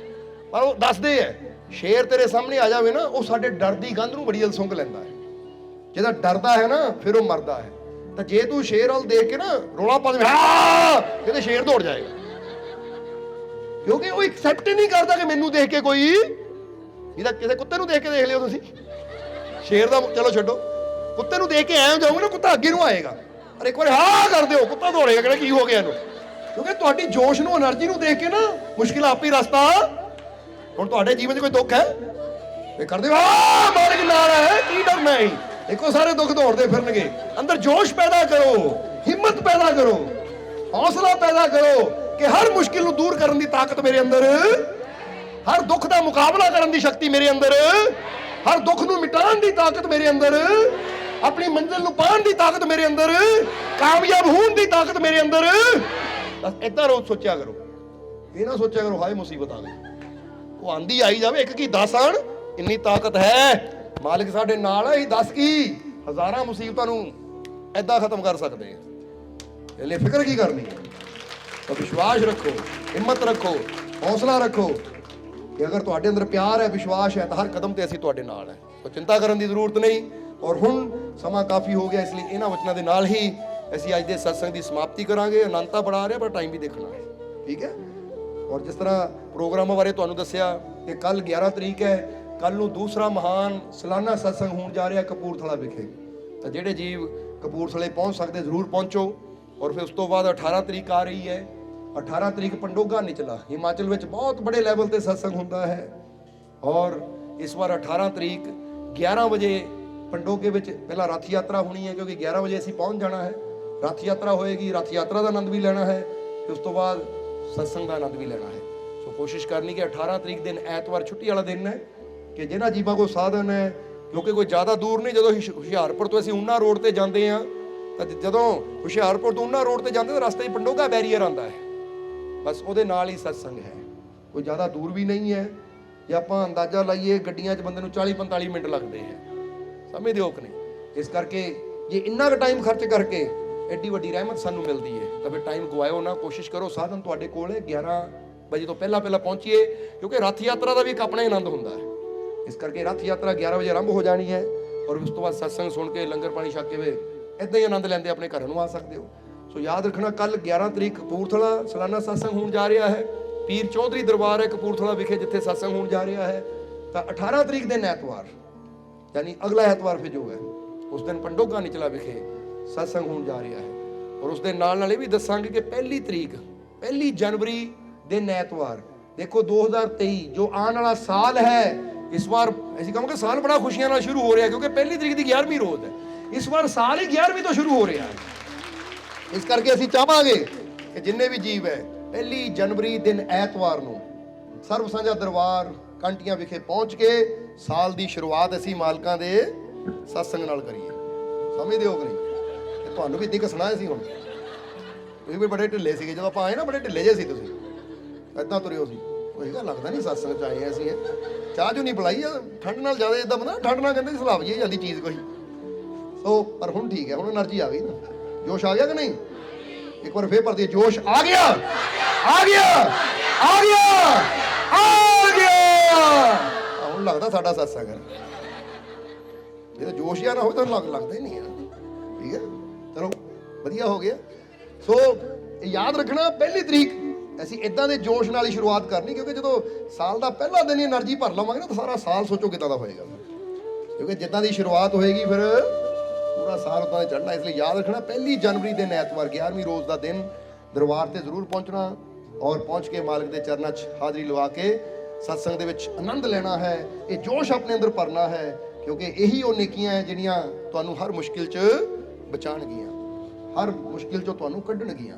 ਪਰ ਉਹ ਦੱਸਦੇ ਹੈ, ਸ਼ੇਰ ਤੇਰੇ ਸਾਹਮਣੇ ਆ ਜਾਵੇ ਨਾ, ਉਹ ਸਾਡੇ ਡਰ ਦੀ ਗੰਧ ਨੂੰ ਬੜੀ ਜਲਦੀ ਸੁੰਘ ਲੈਂਦਾ ਹੈ। ਜਿਹਦਾ ਡਰਦਾ ਹੈ ਨਾ ਫਿਰ ਉਹ ਮਰਦਾ ਹੈ। ਤਾਂ ਜੇ ਤੂੰ ਸ਼ੇਰ ਵੱਲ ਦੇਖ ਕੇ ਨਾ ਰੋਲਾ ਪਾ ਦੇ, ਹਾਂ ਕਿਤੇ ਸ਼ੇਰ ਦੌੜ ਜਾਏਗਾ, ਕਿਉਂਕਿ ਉਹ ਐਕਸੈਪਟ ਨਹੀਂ ਕਰਦਾ ਕਿ ਮੈਨੂੰ ਦੇਖ ਕੇ ਕੋਈ, ਇਹਦਾ ਕਿਸੇ ਕੁੱਤੇ ਨੂੰ ਦੇਖ ਕੇ ਦੇਖ ਲਿਓ ਤੁਸੀਂ, ਸ਼ੇਰ ਦਾ ਚਲੋ ਛੱਡੋ, ਕੁੱਤੇ ਨੂੰ ਦੇਖ ਕੇ ਐਂ ਜਾਓਗੇ ਨਾ, ਕੁੱਤਾ ਅੱਗੇ ਨੂੰ ਆਏਗਾ, ਪਰ ਇੱਕ ਵਾਰ ਹਾਂ ਕਰ ਦਿਓ, ਕੁੱਤਾ ਦੌੜੇਗਾ, ਕਿਹੜਾ ਕੀ ਹੋ ਗਿਆ ਇਹਨੂੰ, ਕਿਉਂਕਿ ਤੁਹਾਡੀ ਜੋਸ਼ ਨੂੰ, એનર્ਜੀ ਨੂੰ ਦੇਖ ਕੇ ਨਾ ਮੁਸ਼ਕਿਲ ਆਪੇ ਹੀ ਰਸਤਾ। ਹੁਣ ਤੁਹਾਡੇ ਜੀਵਨ 'ਚ ਕੋਈ ਦੁੱਖ ਹੈ, ਇਹ ਕਰਦੇ ਹੋ ਆ ਮਾਲਕ ਨਾਲ ਹੈ, ਕੀ ਡਰਨਾ ਹੈ, ਦੇਖੋ ਸਾਰੇ ਦੁੱਖ ਦੌੜਦੇ ਫਿਰਨਗੇ। ਅੰਦਰ ਜੋਸ਼ ਪੈਦਾ ਕਰੋ, ਹਿੰਮਤ ਪੈਦਾ ਕਰੋ, ਹੌਸਲਾ ਪੈਦਾ ਕਰੋ ਕਿ ਹਰ ਮੁਸ਼ਕਿਲ ਨੂੰ ਦੂਰ ਕਰਨ ਦੀ ਤਾਕਤ ਮੇਰੇ ਅੰਦਰ, ਹਰ ਦੁੱਖ ਦਾ ਮੁਕਾਬਲਾ ਕਰਨ ਦੀ ਸ਼ਕਤੀ ਮੇਰੇ ਅੰਦਰ, ਹਰ ਦੁੱਖ ਨੂੰ ਮਿਟਾਉਣ ਦੀ ਤਾਕਤ ਮੇਰੇ ਅੰਦਰ, ਆਪਣੀ ਮੰਜ਼ਿਲ ਨੂੰ ਪਾਉਣ ਦੀ ਤਾਕਤ ਮੇਰੇ ਅੰਦਰ, ਕਾਮਯਾਬ ਹੋਣ ਦੀ ਤਾਕਤ ਮੇਰੇ ਅੰਦਰ। ਬਸ ਏਦਾਂ ਰੋਜ਼ ਸੋਚਿਆ ਕਰੋ, ਇਹ ਨਾ ਸੋਚਿਆ ਕਰੋ ਹਾਏ ਮੁਸੀਬਤ ਆ ਗਈ। ਉਹ ਆਂਦੀ ਆਈ ਜਾਵੇ, ਇੱਕ ਕੀ 10 ਆਣ, ਇੰਨੀ ਤਾਕਤ ਹੈ ਮਾਲਿਕ ਸਾਡੇ ਨਾਲ ਹੈ। ਇਹ 10 ਕੀ ਹਜ਼ਾਰਾਂ ਮੁਸੀਬਤਾਂ ਨੂੰ ਏਦਾਂ ਖਤਮ ਕਰ ਸਕਦੇ ਆ। ਇਹ ਲਈ ਫਿਕਰ ਕੀ ਕਰਨੀ ਹੈ? ਤਾਂ ਵਿਸ਼ਵਾਸ ਰੱਖੋ, ਹਿੰਮਤ ਰੱਖੋ, ਹੌਸਲਾ ਰੱਖੋ ਕਿ ਅਗਰ ਤੁਹਾਡੇ ਅੰਦਰ ਪਿਆਰ ਹੈ, ਵਿਸ਼ਵਾਸ ਹੈ, ਤਾਂ ਹਰ ਕਦਮ ਤੇ ਅਸੀਂ ਤੁਹਾਡੇ ਨਾਲ ਹੈ। ਤਾਂ ਚਿੰਤਾ ਕਰਨ ਦੀ ਜ਼ਰੂਰਤ ਨਹੀਂ। ਔਰ ਹੁਣ ਸਮਾਂ ਕਾਫੀ ਹੋ ਗਿਆ, ਇਸ ਲਈ ਇਹਨਾਂ ਵਚਨਾਂ ਦੇ ਨਾਲ ਹੀ ਅਸੀਂ ਅੱਜ ਦੇ ਸਤਸੰਗ ਦੀ ਸਮਾਪਤੀ ਕਰਾਂਗੇ। ਅਨੰਤਾ ਬੜਾ ਰਿਹਾ ਪਰ ਟਾਈਮ ਵੀ ਦੇਖਣਾ ਹੈ, ਠੀਕ ਹੈ। ਔਰ ਜਿਸ ਤਰ੍ਹਾਂ ਪ੍ਰੋਗਰਾਮਾਂ ਬਾਰੇ ਤੁਹਾਨੂੰ ਦੱਸਿਆ ਕਿ ਕੱਲ 11 ਤਰੀਕ ਹੈ, ਕੱਲ ਨੂੰ ਦੂਸਰਾ ਮਹਾਨ ਸਾਲਾਨਾ ਸਤਸੰਗ ਹੋਣ ਜਾ ਰਿਹਾ ਕਪੂਰਥਲਾ ਵਿਖੇ। ਤਾਂ ਜਿਹੜੇ ਜੀਵ ਕਪੂਰਥਲੇ ਪਹੁੰਚ ਸਕਦੇ ਜ਼ਰੂਰ ਪਹੁੰਚੋ। ਔਰ ਫਿਰ ਉਸ ਤੋਂ ਬਾਅਦ 18 ਤਰੀਕ ਆ ਰਹੀ ਹੈ, 18 ਤਰੀਕ ਪੰਡੋਗਾ ਨਿਚਲਾ, ਹਿਮਾਚਲ ਵਿੱਚ ਬਹੁਤ ਬੜੇ ਲੈਵਲ ਤੇ ਸਤਸੰਗ ਹੁੰਦਾ ਹੈ। ਔਰ ਇਸ ਵਾਰ 18 ਤਰੀਕ 11 ਵਜੇ ਪੰਡੋਗੇ ਵਿੱਚ ਪਹਿਲਾਂ ਰੱਥ ਯਾਤਰਾ ਹੋਣੀ ਹੈ, ਕਿਉਂਕਿ 11 ਵਜੇ ਅਸੀਂ ਪਹੁੰਚ ਜਾਣਾ ਹੈ। ਰੱਥ ਯਾਤਰਾ ਹੋਏਗੀ, ਰੱਥ ਯਾਤਰਾ ਦਾ ਆਨੰਦ ਵੀ ਲੈਣਾ ਹੈ ਤੇ ਉਸ ਤੋਂ ਬਾਅਦ ਸਤਸੰਗ ਦਾ ਆਨੰਦ ਵੀ ਲੈਣਾ ਹੈ। ਸੋ ਕੋਸ਼ਿਸ਼ ਕਰਨੀ ਕਿ 18 ਤਰੀਕ ਦਿਨ ਐਤਵਾਰ ਛੁੱਟੀ ਵਾਲਾ ਦਿਨ ਹੈ, ਕਿ ਜਿਹਨਾਂ ਜੀਵਾਂ ਕੋਲ ਸਾਧਨ ਹੈ, ਕਿਉਂਕਿ ਕੋਈ ਜ਼ਿਆਦਾ ਦੂਰ ਨਹੀਂ। ਜਦੋਂ ਹੁਸ਼ਿਆਰਪੁਰ ਤੋਂ ਅਸੀਂ ਊਨਾ ਰੋਡ ਤੇ ਜਾਂਦੇ ਹਾਂ, ਤਾਂ ਜਦੋਂ ਹੁਸ਼ਿਆਰਪੁਰ ਤੋਂ ਊਨਾ ਰੋਡ ਤੇ ਜਾਂਦੇ ਤਾਂ ਰਸਤੇ 'ਚ ਪੰਡੋਗਾ ਬੈਰੀਅਰ ਆਉਂਦਾ ਹੈ, ਬਸ ਉਹਦੇ ਨਾਲ ਹੀ ਸਤਸੰਗ ਹੈ। ਕੋਈ ਜ਼ਿਆਦਾ ਦੂਰ ਵੀ ਨਹੀਂ ਹੈ। ਜੇ ਆਪਾਂ ਅੰਦਾਜ਼ਾ ਲਾਈਏ, ਗੱਡੀਆਂ 'ਚ ਬੰਦੇ ਨੂੰ 40-45 ਮਿੰਟ ਲੱਗਦੇ ਹੈ, ਸਮਝਦੇ ਹੋ ਕਿ ਨਹੀਂ? ਇਸ ਕਰਕੇ ਜੇ ਇੰਨਾ ਕੁ ਟਾਈਮ ਖਰਚ ਕਰਕੇ ਐਡੀ ਵੱਡੀ ਰਹਿਮਤ ਸਾਨੂੰ ਮਿਲਦੀ ਹੈ, ਤਾਂ ਫਿਰ ਟਾਈਮ ਗਵਾਇਓ ਨਾ। ਕੋਸ਼ਿਸ਼ ਕਰੋ ਸਾਧਨ ਤੁਹਾਡੇ ਕੋਲ ਹੈ, 11 ਵਜੇ ਤੋਂ ਪਹਿਲਾਂ ਪਹੁੰਚੀਏ, ਕਿਉਂਕਿ ਰੱਥ ਯਾਤਰਾ ਦਾ ਵੀ ਇੱਕ ਆਪਣਾ ਹੀ ਆਨੰਦ ਹੁੰਦਾ ਹੈ। ਇਸ ਕਰਕੇ ਰੱਥ ਯਾਤਰਾ 11 ਵਜੇ ਆਰੰਭ ਹੋ ਜਾਣੀ ਹੈ, ਔਰ ਉਸ ਤੋਂ ਬਾਅਦ ਸਤਸੰਗ ਸੁਣ ਕੇ ਲੰਗਰ ਪਾਣੀ ਛਕ ਕੇ ਵੇ ਇੱਦਾਂ ਹੀ ਆਨੰਦ ਲੈਂਦੇ ਆਪਣੇ ਘਰਾਂ ਨੂੰ ਆ ਸਕਦੇ ਹੋ। ਸੋ ਯਾਦ ਰੱਖਣਾ, ਕੱਲ 11 ਤਰੀਕ ਕਪੂਰਥਲਾ ਸਾਲਾਨਾ ਸਤਸੰਗ ਹੋਣ ਜਾ ਰਿਹਾ ਹੈ। ਪੀਰ ਚੌਧਰੀ ਦਰਬਾਰ ਹੈ ਕਪੂਰਥਲਾ ਵਿਖੇ, ਜਿੱਥੇ ਸਤਸੰਗ ਹੋਣ ਜਾ ਰਿਹਾ ਹੈ। ਤਾਂ 18 ਤਰੀਕ ਦਿਨ ਐਤਵਾਰ, ਯਾਨੀ ਅਗਲਾ ਐਤਵਾਰ ਫਿਰ ਜੋ ਹੈ, ਉਸ ਦਿਨ ਪੰਡੋਗਾ ਨਿਚਲਾ ਵਿਖੇ ਸਤਸੰਗ ਹੋਣ ਜਾ ਰਿਹਾ ਹੈ। ਔਰ ਉਸ ਦੇ ਨਾਲ ਇਹ ਵੀ ਦੱਸਾਂਗੇ ਕਿ 1 ਜਨਵਰੀ ਦਿਨ ਐਤਵਾਰ, ਦੇਖੋ 2023 ਜੋ ਆਉਣ ਵਾਲਾ ਸਾਲ ਹੈ, ਇਸ ਵਾਰ ਅਸੀਂ ਕਹਾਂਗੇ ਸਾਲ ਬੜਾ ਖੁਸ਼ੀਆਂ ਨਾਲ ਸ਼ੁਰੂ ਹੋ ਰਿਹਾ, ਕਿਉਂਕਿ 1 ਤਰੀਕ ਦੀ 11ਵੀਂ ਰੋਜ਼ ਹੈ। ਇਸ ਵਾਰ ਸਾਲ ਹੀ 11ਵੀਂ ਤੋਂ ਸ਼ੁਰੂ ਹੋ ਰਿਹਾ ਹੈ। ਇਸ ਕਰਕੇ ਅਸੀਂ ਚਾਹਾਂਗੇ ਕਿ ਜਿੰਨੇ ਵੀ ਜੀਵ ਹੈ 1 ਜਨਵਰੀ ਦਿਨ ਐਤਵਾਰ ਨੂੰ ਸਰਬ ਸਾਂਝਾ ਦਰਬਾਰ ਕੰਟੀਆਂ ਵਿਖੇ ਪਹੁੰਚ ਕੇ ਸਾਲ ਦੀ ਸ਼ੁਰੂਆਤ ਅਸੀਂ ਮਾਲਕਾਂ ਦੇ ਸਤਸੰਗ ਨਾਲ ਕਰੀਏ। ਸਮਝਦੇ ਹੋ ਕਿ ਨਹੀਂ? ਤੇ ਤੁਹਾਨੂੰ ਵੀ ਦਿੱਕ ਸੁਣਾਇਆ ਸੀ। ਹੁਣ ਤੁਸੀਂ ਵੀ ਬੜੇ ਢਿੱਲੇ ਸੀਗੇ, ਜਦੋਂ ਆਪਾਂ ਆਏ ਨਾ ਬੜੇ ਢਿੱਲੇ ਜੇ ਸੀ ਤੁਸੀਂ, ਏਦਾਂ ਤੁਰਿਓ ਸੀ। ਹੋਏਗਾ ਲੱਗਦਾ ਨਹੀਂ ਸਤਸੰਗ ਚ ਆਏ ਅਸੀਂ ਚਾਹ ਜੋ ਨਹੀਂ ਬੁਲਾਈ ਆ ਠੰਡ ਨਾਲ ਜ਼ਿਆਦਾ ਇਦਾਂ ਬੰਦਾ ਠੰਡ ਨਾਲ ਕਹਿੰਦੇ ਸਲਾਬ ਜੀ ਜਾਂਦੀ ਚੀਜ਼ ਕੋਈ ਸੋ ਪਰ ਹੁਣ ਠੀਕ ਹੈ ਹੁਣ એનર્ਜੀ ਆ ਗਈ ਨਾ ਜੋਸ਼ ਆ ਗਿਆ ਕਿ ਨਹੀਂ ਇੱਕ ਵਾਰ ਫੇਰ ਭਰਦੀ ਜੋਸ਼ ਆ ਗਿਆ ਆ ਗਿਆ ਆ ਗਿਆ ਆ ਗਿਆ ਹੁਣ ਲੱਗਦਾ ਸਾਡਾ ਸਤਸੰਗ ਹੈ ਜੇ ਤਾਂ ਜੋਸ਼ ਜਾਂ ਨਾ ਹੋਵੇ ਤਾਂ ਲੱਗਦਾ ਹੀ ਨਹੀਂ ਆ ਠੀਕ ਹੈ ਚਲੋ ਵਧੀਆ ਹੋ ਗਿਆ ਸੋ ਯਾਦ ਰੱਖਣਾ ਪਹਿਲੀ ਤਰੀਕ ਅਸੀਂ ਇਦਾਂ ਦੇ ਜੋਸ਼ ਨਾਲ ਹੀ ਸ਼ੁਰੂਆਤ ਕਰਨੀ ਕਿਉਂਕਿ ਜਦੋਂ ਸਾਲ ਦਾ ਪਹਿਲਾ ਦਿਨ ਹੀ એનર્ਜੀ ਭਰ ਲਵਾਂਗੇ ਨਾ ਤਾਂ ਸਾਰਾ ਸਾਲ ਸੋਚੋ ਕਿੱਦਾਂ ਦਾ ਹੋਏਗਾ ਕਿਉਂਕਿ ਜਿੱਦਾਂ ਦੀ ਸ਼ੁਰੂਆਤ ਹੋਏਗੀ ਫਿਰ ਪੂਰਾ ਸਾਲ ਉਦਾਂ ਚੜ੍ਹਨਾ ਇਸ ਲਈ ਯਾਦ ਰੱਖਣਾ 1 ਜਨਵਰੀ ਦਿਨ ਐਤਵਾਰ 11ਵੀਂ ਰੋਜ਼ ਦਾ ਦਿਨ ਦਰਬਾਰ ਤੇ ਜ਼ਰੂਰ ਪਹੁੰਚਣਾ ਔਰ ਪਹੁੰਚ ਕੇ ਮਾਲਕ ਦੇ ਚਰਨਾਂ 'ਚ ਹਾਜ਼ਰੀ ਲਵਾ ਕੇ ਸਤਸੰਗ ਦੇ ਵਿੱਚ ਆਨੰਦ ਲੈਣਾ ਹੈ ਇਹ ਜੋਸ਼ ਆਪਣੇ ਅੰਦਰ ਭਰਨਾ ਹੈ ਕਿਉਂਕਿ ਇਹੀ ਉਹ ਨੇਕੀਆਂ ਹੈ ਜਿਹੜੀਆਂ ਤੁਹਾਨੂੰ ਹਰ ਮੁਸ਼ਕਿਲ 'ਚ ਬਚਾਉਣਗੀਆਂ ਹਰ ਮੁਸ਼ਕਿਲ 'ਚੋਂ ਤੁਹਾਨੂੰ ਕੱਢਣਗੀਆਂ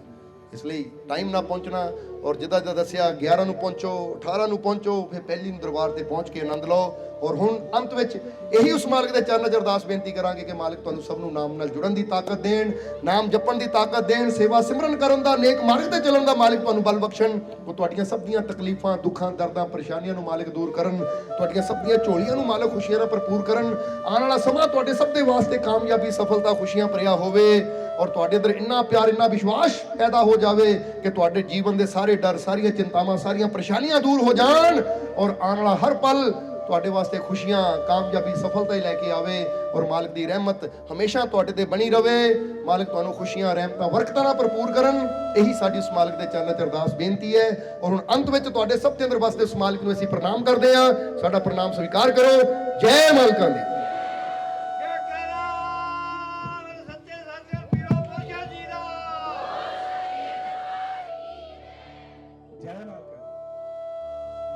ਇਸ ਲਈ ਟਾਈਮ ਨਾਲ ਪਹੁੰਚਣਾ ਔਰ ਜਿੱਦਾਂ ਦੱਸਿਆ 11 ਨੂੰ ਪਹੁੰਚੋ 18 ਨੂੰ ਪਹੁੰਚੋ ਫਿਰ ਪਹਿਲੀ ਨੂੰ ਦਰਬਾਰ ਤੇ ਪਹੁੰਚ ਕੇ ਆਨੰਦ ਲਓ ਔਰ ਹੁਣ ਅੰਤ ਵਿੱਚ ਇਹੀ ਉਸ ਮਾਲਕ ਦੇ ਚਰਨਾਂ 'ਚ ਅਰਦਾਸ ਬੇਨਤੀ ਕਰਾਂਗੇ ਕਿ ਮਾਲਕ ਤੁਹਾਨੂੰ ਸਭ ਨੂੰ ਨਾਮ ਨਾਲ ਜੁੜਨ ਦੀ ਤਾਕਤ ਦੇਣ ਨਾਮ ਜਪਣ ਦੀ ਤਾਕਤ ਦੇਣ ਸੇਵਾ ਸਿਮਰਨ ਕਰਨ ਦਾ ਨੇਕ ਮਾਰਗ ਤੇ ਚੱਲਣ ਦਾ ਮਾਲਕ ਤੁਹਾਨੂੰ ਬਲ ਬਖਸ਼ਣ ਉਹ ਤੁਹਾਡੀਆਂ ਸਭ ਦੀਆਂ ਤਕਲੀਫਾਂ ਦੁੱਖਾਂ ਦਰਦਾਂ ਪਰੇਸ਼ਾਨੀਆਂ ਨੂੰ ਮਾਲਕ ਦੂਰ ਕਰਨ ਤੁਹਾਡੀਆਂ ਸਭ ਦੀਆਂ ਝੋਲੀਆਂ ਨੂੰ ਮਾਲਕ ਖੁਸ਼ੀਆਂ ਨਾਲ ਭਰਪੂਰ ਕਰਨ ਆਉਣ ਵਾਲਾ ਸਮਾਂ ਤੁਹਾਡੇ ਸਭ ਦੇ ਵਾਸਤੇ ਕਾਮਯਾਬੀ ਸਫਲਤਾ ਖੁਸ਼ੀਆਂ ਭਰਿਆ ਹੋਵੇ ਔਰ ਤੁਹਾਡੇ ਅੰਦਰ ਇੰਨਾ ਪਿਆਰ ਇੰਨਾ ਵਿਸ਼ਵਾਸ ਪੈਦਾ ਹੋ ਜਾਵੇ ਕਿ ਤੁਹਾਡੇ ਜੀਵਨ ਦੇ ਸਾਰੇ ਡਰ ਸਾਰੀਆਂ ਚਿੰਤਾਵਾਂ ਸਾਰੀਆਂ ਪਰੇਸ਼ਾਨੀਆਂ ਦੂਰ ਹੋ ਜਾਣ ਔਰ ਆਉਣ ਵਾਲਾ ਹਰ ਪਲ ਤੁਹਾਡੇ ਵਾਸਤੇ ਖੁਸ਼ੀਆਂ ਕਾਮਯਾਬੀ ਸਫਲਤਾ ਹੀ ਲੈ ਕੇ ਆਵੇ ਔਰ ਮਾਲਕ ਦੀ ਰਹਿਮਤ ਹਮੇਸ਼ਾ ਤੁਹਾਡੇ ਤੇ ਬਣੀ ਰਵੇ ਮਾਲਕ ਤੁਹਾਨੂੰ ਖੁਸ਼ੀਆਂ ਰਹਿਮਤਾਂ ਬਰਕਤਾਂ ਨਾਲ ਭਰਪੂਰ ਕਰਨ ਇਹੀ ਸਾਡੀ ਉਸ ਮਾਲਕ ਦੇ ਚਰਨਾਂ 'ਚ ਅਰਦਾਸ ਬੇਨਤੀ ਹੈ ਔਰ ਹੁਣ ਅੰਤ ਵਿੱਚ ਤੁਹਾਡੇ ਸਭ ਦੇ ਅੰਦਰ ਵਸਦੇ ਉਸ ਮਾਲਕ ਨੂੰ ਅਸੀਂ ਪ੍ਰਣਾਮ ਕਰਦੇ ਹਾਂ ਸਾਡਾ ਪ੍ਰਣਾਮ ਸਵੀਕਾਰ ਕਰੋ ਜੈ ਮਾਲਕਾਂ ਦੀ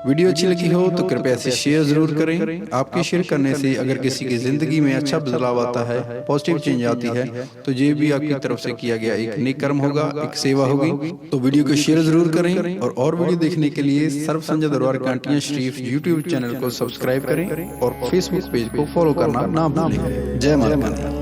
वीडियो अच्छी लगी हो तो कृपया इसे शेयर जरूर करें। आपके शेयर करने से अगर किसी की जिंदगी में अच्छा बदलाव आता है, पॉजिटिव चेंज आती है, तो ये भी आपकी तरफ से किया गया एक नेक कर्म होगा, एक सेवा होगी। तो वीडियो को शेयर जरूर करें और वीडियो देखने के लिए सर्व संजय दरबार कांटियां शरीफ यूट्यूब चैनल को सब्सक्राइब करें और फेसबुक पेज को फॉलो करना ना भूलें। जय माता दी।